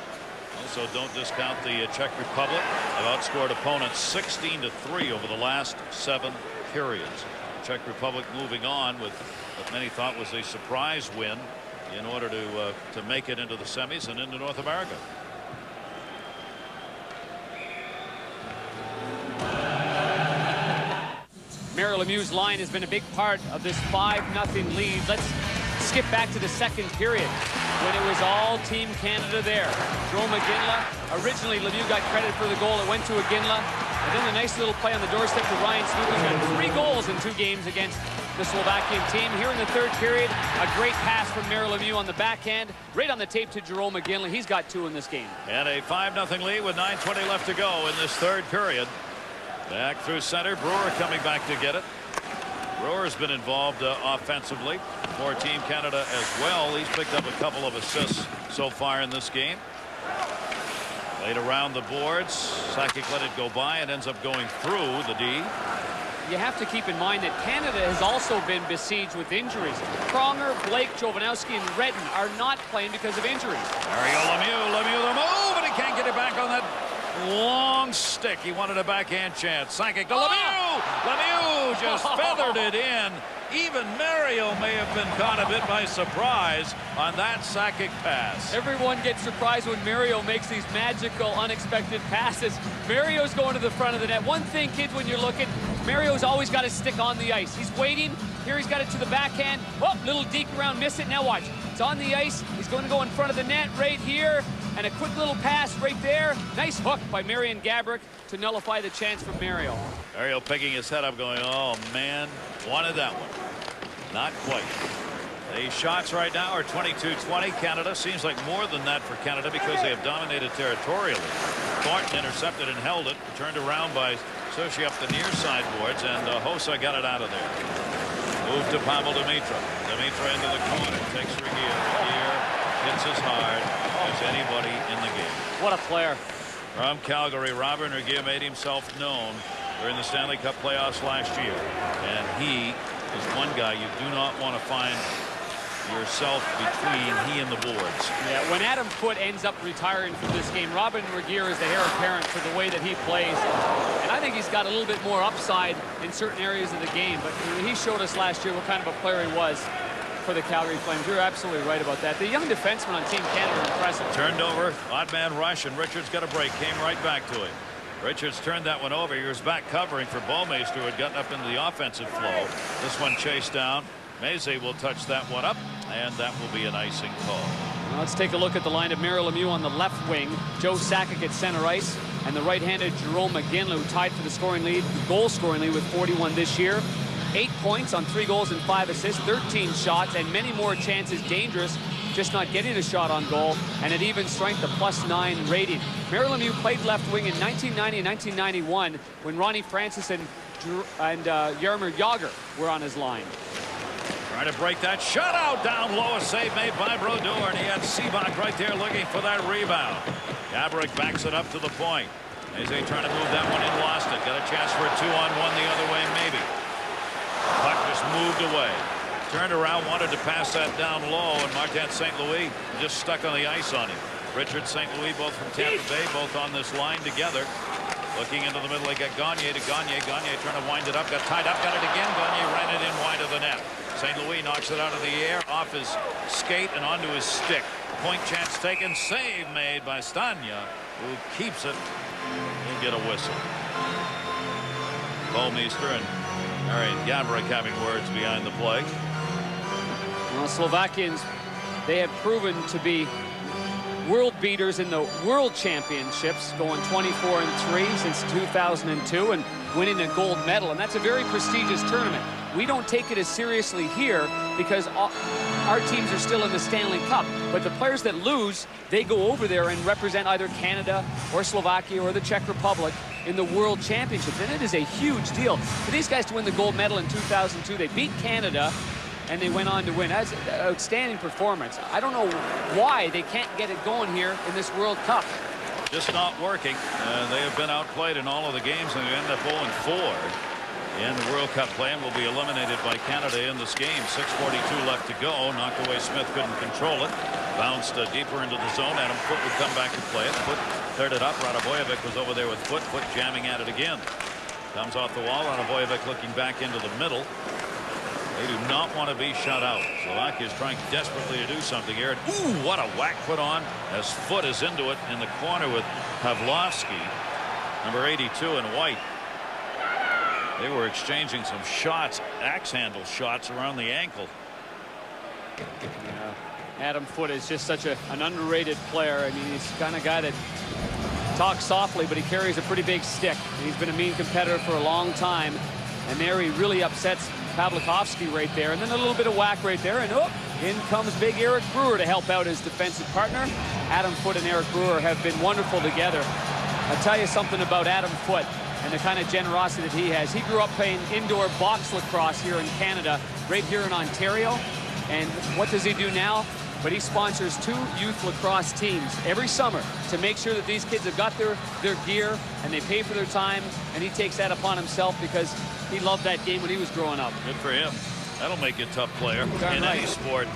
Also, don't discount the Czech Republic. Have outscored opponents 16-3 over the last 7 periods. Czech Republic moving on with what many thought was a surprise win in order to make it into the semis and into North America. Mario Lemieux's line has been a big part of this 5-0 lead. Let's skip back to the second period when it was all Team Canada there. Jerome Iginla. Originally, Lemieux got credit for the goal. It went to Iginla. And then a nice little play on the doorstep to Ryan Snook, who's got 3 goals in 2 games against the Slovakian team. Here in the third period, a great pass from Mario Lemieux on the backhand. Right on the tape to Jerome Iginla. He's got 2 in this game. And a 5-0 lead with 9:20 left to go in this third period. Back through center. Brewer coming back to get it. Brewer's been involved offensively for Team Canada as well. He's picked up a couple of assists so far in this game. Played around the boards. Sakic let it go by and ends up going through the D. You have to keep in mind that Canada has also been besieged with injuries. Pronger, Blake, Jovanovski, and Redden are not playing because of injuries. Mario Lemieux the move, and he can't get it back on that long stick. He wanted a backhand chance. Sakic to Lemieux. Lemieux just feathered it in. Even Mario may have been caught a bit by surprise on that Sakic pass. Everyone gets surprised when Mario makes these magical, unexpected passes. Mario's going to the front of the net. One thing, kids, when you're looking, Mario's always got his stick on the ice. He's waiting. Here he's got it to the backhand. Oh, little deke around, miss it. Now watch. It's on the ice. He's going to go in front of the net right here. And a quick little pass right there. Nice hook by Marian Gaborik to nullify the chance from Mario. Mario picking his head up going, oh man, wanted that one. Not quite. The shots right now are 22-20. Canada seems like more than that for Canada because they have dominated territorially. Thornton intercepted and held it. Turned around by Sushi up the near side boards, and Hossa got it out of there. Move to Pavel Demitra. Demitra into the corner. Takes Regier. Regier hits as hard as anybody in the game. What a player. From Calgary, Robert Regier made himself known during the Stanley Cup playoffs last year. And he is one guy you do not want to find yourself between he and the boards. Yeah, when Adam Foote ends up retiring from this game, Robin Regier is the heir apparent for the way that he plays. And I think he's got a little bit more upside in certain areas of the game. But he showed us last year what kind of a player he was for the Calgary Flames. You're absolutely right about that. The young defenseman on Team Canada are impressive. Turned over, odd man rush, and Richards got a break. Came right back to him. Richards turned that one over. He was back covering for Ballmeister, who had gotten up into the offensive flow. This one chased down. Meze will touch that one up, and that will be an icing call. Now let's take a look at the line of Mario Lemieux on the left wing. Joe Sakic at center ice, and the right-handed Jerome McGinley, who tied for the scoring lead, goal scoring lead with 41 this year. 8 points on 3 goals and 5 assists, 13 shots, and many more chances dangerous, just not getting a shot on goal, and at even strength, a +9 rating. Mario Lemieux played left wing in 1990 and 1991 when Ronnie Francis and Jaromir Jagr were on his line. Trying to break that shutout down low. A save made by Brodeur, and he had Seabach right there looking for that rebound. Gaborik backs it up to the point. Meze trying to move that one in, lost it. Got a chance for a 2-on-1 the other way, maybe. Puck just moved away. Turned around, wanted to pass that down low, and Martin St. Louis just stuck on the ice on him. Richard St. Louis, both from Tampa Bay, both on this line together. Looking into the middle, they got Gagne to Gagne. Gagne trying to wind it up, got tied up, got it again. Gagne ran it in wide of the net. St. Louis knocks it out of the air, off his skate and onto his stick. Point chance taken, save made by Stania, who keeps it. He'll get a whistle. Ballmeister and Marian Gaborik having words behind the play. Well, Slovakians, they have proven to be world beaters in the World Championships, going 24-3 since 2002 and winning a gold medal, and that's a very prestigious tournament. We don't take it as seriously here because our teams are still in the Stanley Cup, but the players that lose, they go over there and represent either Canada or Slovakia or the Czech Republic in the World Championships, and it is a huge deal for these guys to win the gold medal in 2002. They beat Canada and they went on to win. That's an outstanding performance. I don't know why they can't get it going here in this World Cup. Just not working. They have been outplayed in all of the games, and they end up 0-4 in the World Cup play, and will be eliminated by Canada in this game. 6:42 left to go. Knocked away. Smith couldn't control it. Bounced deeper into the zone. Adam Foote would come back to play it. Foote cleared it up. Radovojevic was over there with Foote. Foote jamming at it again. Comes off the wall. Radovojevic looking back into the middle. They do not want to be shut out. Slovakia is trying desperately to do something here. Ooh, what a whack put on as Foote is into it in the corner with Pavlovsky, number 82 in white. They were exchanging some shots, axe handle shots around the ankle. Yeah. Adam Foote is just such an underrated player. I mean, he's the kind of guy that talks softly, but he carries a pretty big stick. And he's been a mean competitor for a long time. And there he really upsets Pavlikovsky right there. And then a little bit of whack right there. And in comes big Eric Brewer to help out his defensive partner. Adam Foote and Eric Brewer have been wonderful together. I'll tell you something about Adam Foote and the kind of generosity that he has. He grew up playing indoor box lacrosse here in Canada, right here in Ontario. And what does he do now? But he sponsors 2 youth lacrosse teams every summer to make sure that these kids have got their gear and they pay for their time, and he takes that upon himself because he loved that game when he was growing up. Good for him. That'll make you a tough player in any sport.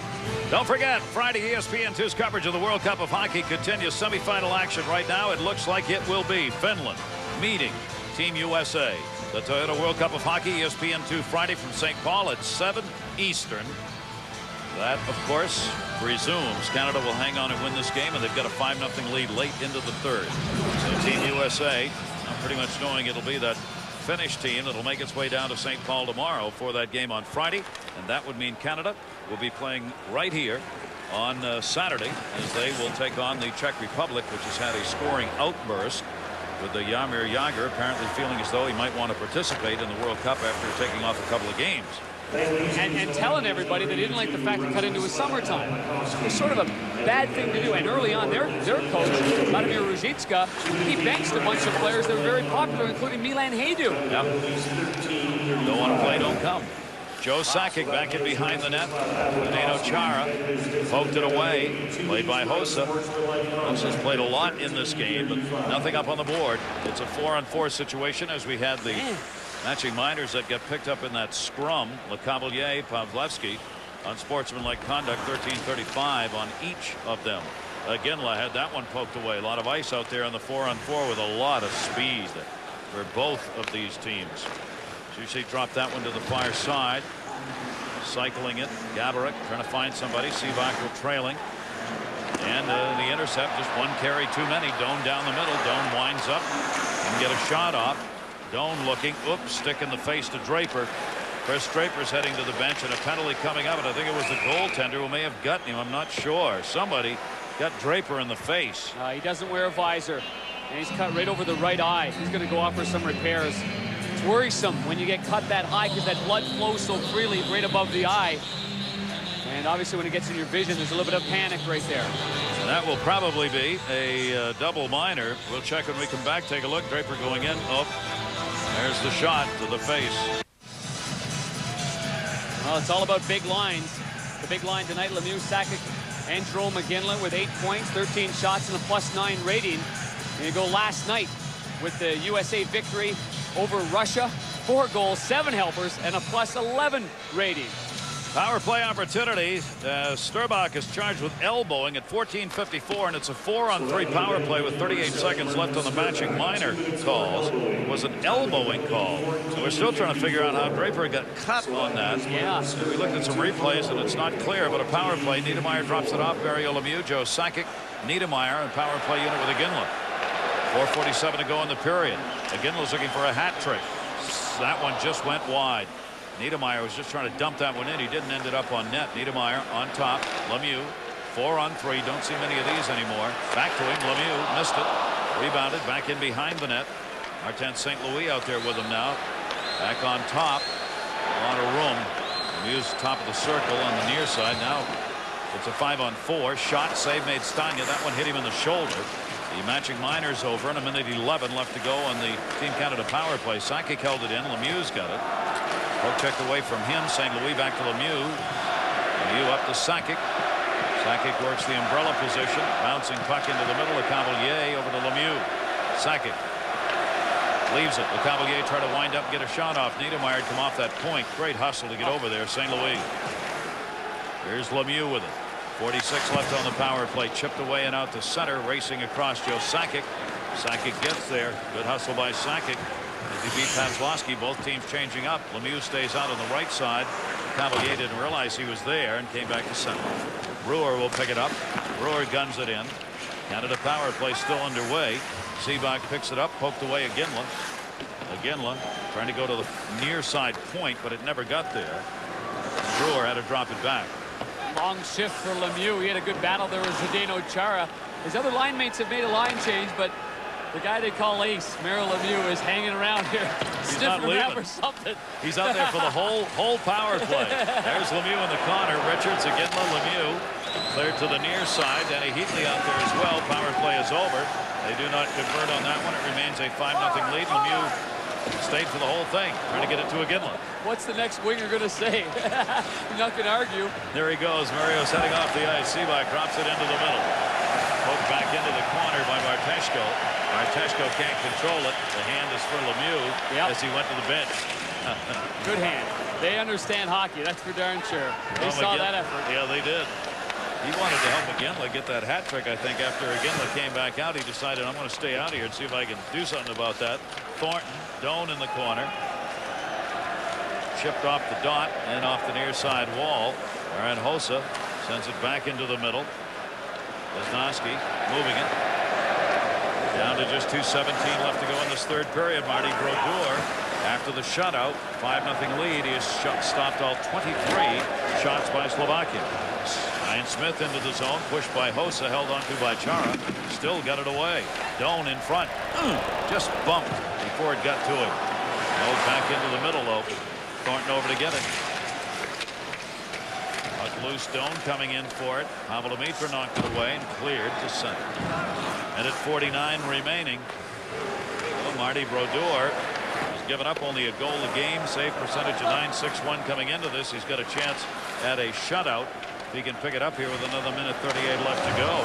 Don't forget, Friday ESPN2's coverage of the World Cup of Hockey continues. Semifinal action right now. It looks like it will be Finland meeting Team USA. The Toyota World Cup of Hockey, ESPN2 Friday from St. Paul at 7 Eastern. That, of course, presumes Canada will hang on and win this game, and they've got a 5-0 lead late into the third. So Team USA, I'm pretty much knowing it'll be that Finnish team that'll make its way down to St. Paul tomorrow for that game on Friday, and that would mean Canada will be playing right here on Saturday, as they will take on the Czech Republic, which has had a scoring outburst with the Jaromír Jágr apparently feeling as though he might want to participate in the World Cup after taking off a couple of games. And telling everybody they didn't like the fact it cut into a summertime. It was sort of a bad thing to do. And early on, their coach, Vladimir Ruzicka, he benched a bunch of players that were very popular, including Milan Haydu. Yep. Don't want to play, don't come. Joe Sakic back in behind the net. Zdeno Chara poked it away. Played by Hossa. Hossa's played a lot in this game, but nothing up on the board. It's a 4-on-4 situation as we had the matching minors that get picked up in that scrum. Lecavalier, Pavlevsky, unsportsmanlike conduct, 13-35 on each of them. Ginla had that one poked away. A lot of ice out there on the 4-on-4 with a lot of speed for both of these teams. Sushi dropped that one to the far side. Cycling it. Gaborik trying to find somebody. Sivak trailing. And the intercept, just one carry too many. Doan down the middle. Doan winds up and get a shot off. Doan looking. Oops, stick in the face to Draper. Chris Draper's heading to the bench, and a penalty coming up, and I think it was the goaltender who may have gotten him. I'm not sure. Somebody got Draper in the face. He doesn't wear a visor, and he's cut right over the right eye. He's going to go off for some repairs. It's worrisome when you get cut that high because that blood flows so freely right above the eye. And obviously when it gets in your vision, there's a little bit of panic right there. And that will probably be a double minor. We'll check when we come back. Take a look. Draper going in. Oh, there's the shot to the face. Well, it's all about big lines. The big line tonight, Lemieux, Sakic, and Jerome McGinley with 8 points, 13 shots, and a +9 rating. And you go last night with the USA victory over Russia. 4 goals, 7 helpers, and a +11 rating. Power play opportunity. Sturbach is charged with elbowing at 14:54, and it's a 4-on-3 power play with 38 seconds left on the matching minor calls. It was an elbowing call. So we're still trying to figure out how Draper got cut on that. Yeah. So we looked at some replays, and it's not clear, but a power play. Niedermayer drops it off. Mario Lemieux, Joe Sakic, Niedermayer, and power play unit with Ginla. 4:47 to go in the period. Ginla's looking for a hat trick. That one just went wide. Niedermayer was just trying to dump that one in. He didn't end it up on net. Niedermayer on top. Lemieux 4-on-3. Don't see many of these anymore. Back to him. Lemieux missed it. Rebounded back in behind the net. Martin St. Louis out there with him now. Back on top. A lot of room. Lemieux's top of the circle on the near side. Now it's a 5-on-4. Shot save made Stanya. That one hit him in the shoulder. The matching minors over, and 1:11 left to go on the Team Canada power play. Sakic held it in. Lemieux's got it. Poke checked away from him. St. Louis back to Lemieux. Lemieux up to Sakic. Sakic works the umbrella position. Bouncing puck into the middle of Cavalier over to Lemieux. Sakic leaves it. The Cavalier try to wind up and get a shot off. Niedermayer come off that point. Great hustle to get over there. St. Louis. Here's Lemieux with it. 46 left on the power play. Chipped away and out to center. Racing across Joe Sakic. Sakic gets there. Good hustle by Sakic. As he beat Pavlevsky. Both teams changing up. Lemieux stays out on the right side. Cavalier didn't realize he was there and came back to center. Brewer will pick it up. Brewer guns it in. Canada power play still underway. Seabach picks it up. Poked away Ginla. Ginla trying to go to the near side point, but it never got there. Brewer had to drop it back. Long shift for Lemieux. He had a good battle there with Zdeno Chara. His other line mates have made a line change, but the guy they call Ace, Mario Lemieux, is hanging around here. He's not leaving. For something. He's out there for the whole power play. There's Lemieux in the corner. Richards again. Lemieux cleared to the near side. Danny Heatley out there as well. Power play is over. They do not convert on that one. It remains a 5-0 lead. Lemieux stayed for the whole thing, trying to get it to Ginla. What's the next winger going to say? You're not going to argue. There he goes. Mario's heading off the ice. Seabach drops it into the middle. Poked back into the corner by Barteshko. Barteshko can't control it. The hand is for Lemieux as he went to the bench. Good hand. They understand hockey. That's for darn sure. They saw that effort. Yeah, they did. He wanted to help Ginla get that hat trick. I think after Ginla came back out, he decided, I'm going to stay out of here and see if I can do something about that. Thornton, Doan in the corner. Chipped off the dot and off the near side wall. Aaron Hossa sends it back into the middle. Wisnowski moving it. Down to just 2:17 left to go in this third period. Marty Brodeur, after the shutout, 5-0 lead. He has stopped all 23 shots by Slovakia. Ryan Smith into the zone, pushed by Hossa, held onto by Chara, still got it away. Doan in front, just bumped before it got to him. Goes back into the middle though. Thornton over to get it. Puck loose, Doan coming in for it. Pavlometra knocked it away and cleared to center. And at 49 remaining, Marty Brodeur has given up only a goal a game. Save percentage of .961 coming into this. He's got a chance at a shutout. If he can pick it up here with another minute 38 left to go.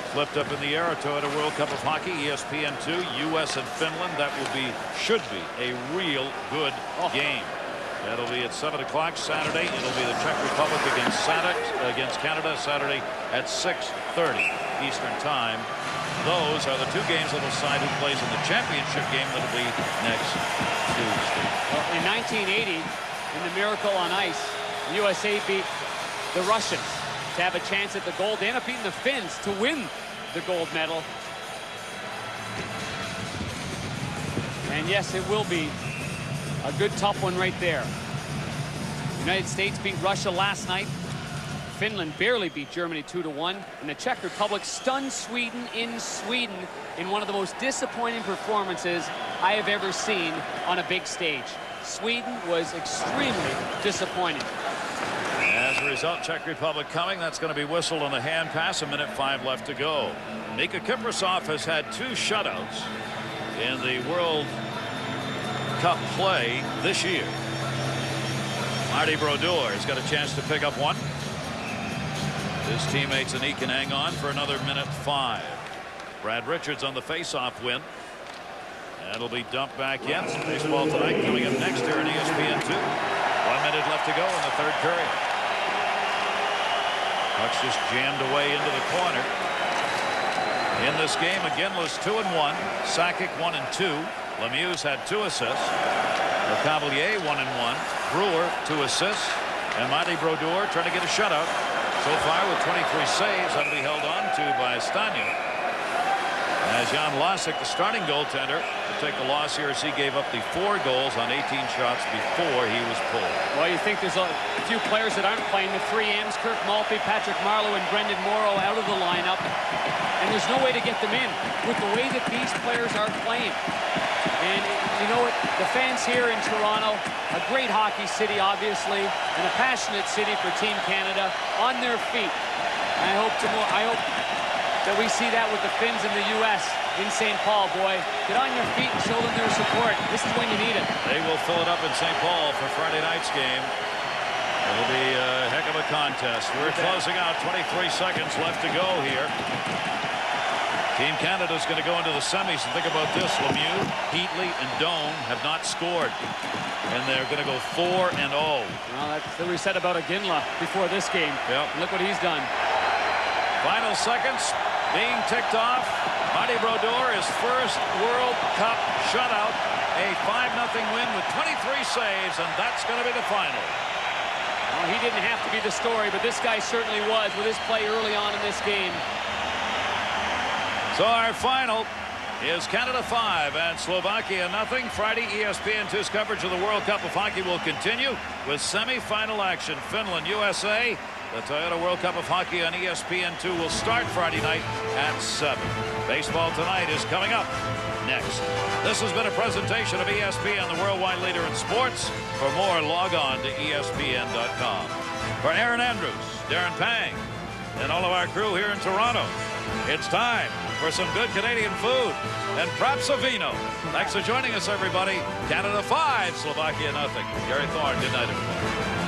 Flipped up in the air. Toyota World Cup of Hockey, ESPN2, U.S. and Finland. That should be a real good game. That'll be at 7 o'clock Saturday. It'll be the Czech Republic against Canada Saturday at 6:30 Eastern Time. Those are the two games that will decide who plays in the championship game that'll be next Tuesday. Well, in 1980, in the Miracle on Ice, the USA beat the Russians to have a chance at the gold. They end up beating the Finns to win the gold medal. And yes, it will be a good tough one right there. The United States beat Russia last night. Finland barely beat Germany 2-1, and the Czech Republic stunned Sweden in one of the most disappointing performances I have ever seen on a big stage. Sweden was extremely disappointing. As a result, Czech Republic coming. That's going to be whistled on the hand pass. 1:05 left to go. Mika Kiprasov has had 2 shutouts in the World Cup play this year. Marty Brodeur has got a chance to pick up one. His teammates and he can hang on for another minute 5. Brad Richards on the face-off win. That'll be dumped back in. Baseball tonight coming up next here on ESPN2. 1 minute left to go in the third period. Puck's just jammed away into the corner. In this game, Ginla's 2-1. Sakic 1-2. Lemieux's had 2 assists. Lecavalier 1-1. Brewer 2 assists. And Marty Brodeur trying to get a shutout. So far with 23 saves, that'll be held on to by Stanya. As Jan Lasik, the starting goaltender, will take the loss here as he gave up the 4 goals on 18 shots before he was pulled. Well, you think there's a few players that aren't playing. The 3 M's, Kirk Maltby, Patrick Marleau, and Brendan Morrow out of the lineup. And there's no way to get them in with the way that these players are playing. And you know what? The fans here in Toronto, a great hockey city, obviously, and a passionate city for Team Canada, on their feet. And I hope that we see that with the Finns in the U.S. in St. Paul, boy. Get on your feet and show them their support. This is when you need it. They will fill it up in St. Paul for Friday night's game. It'll be a heck of a contest. We're closing out. 23 seconds left to go here. Team Canada's going to go into the semis, and think about this. Lemieux, Heatley, and Doan have not scored. And they're going to go 4-0. Well, that's what we said about Ginla before this game. Yep. Look what he's done. Final seconds being ticked off. Marty Brodeur, his first World Cup shutout. A 5-0 win with 23 saves, and that's going to be the final. Well, he didn't have to be the story, but this guy certainly was with his play early on in this game. So our final is Canada 5 and Slovakia 0. Friday, ESPN2's coverage of the World Cup of Hockey will continue with semi-final action. Finland, USA. The Toyota World Cup of Hockey on ESPN2 will start Friday night at 7. Baseball tonight is coming up next. This has been a presentation of ESPN, the worldwide leader in sports. For more, log on to ESPN.com. For Aaron Andrews, Darren Pang, and all of our crew here in Toronto, it's time for some good Canadian food and perhaps a vino. Thanks for joining us, everybody. Canada 5, Slovakia 0. Gary Thorne, good night, everyone.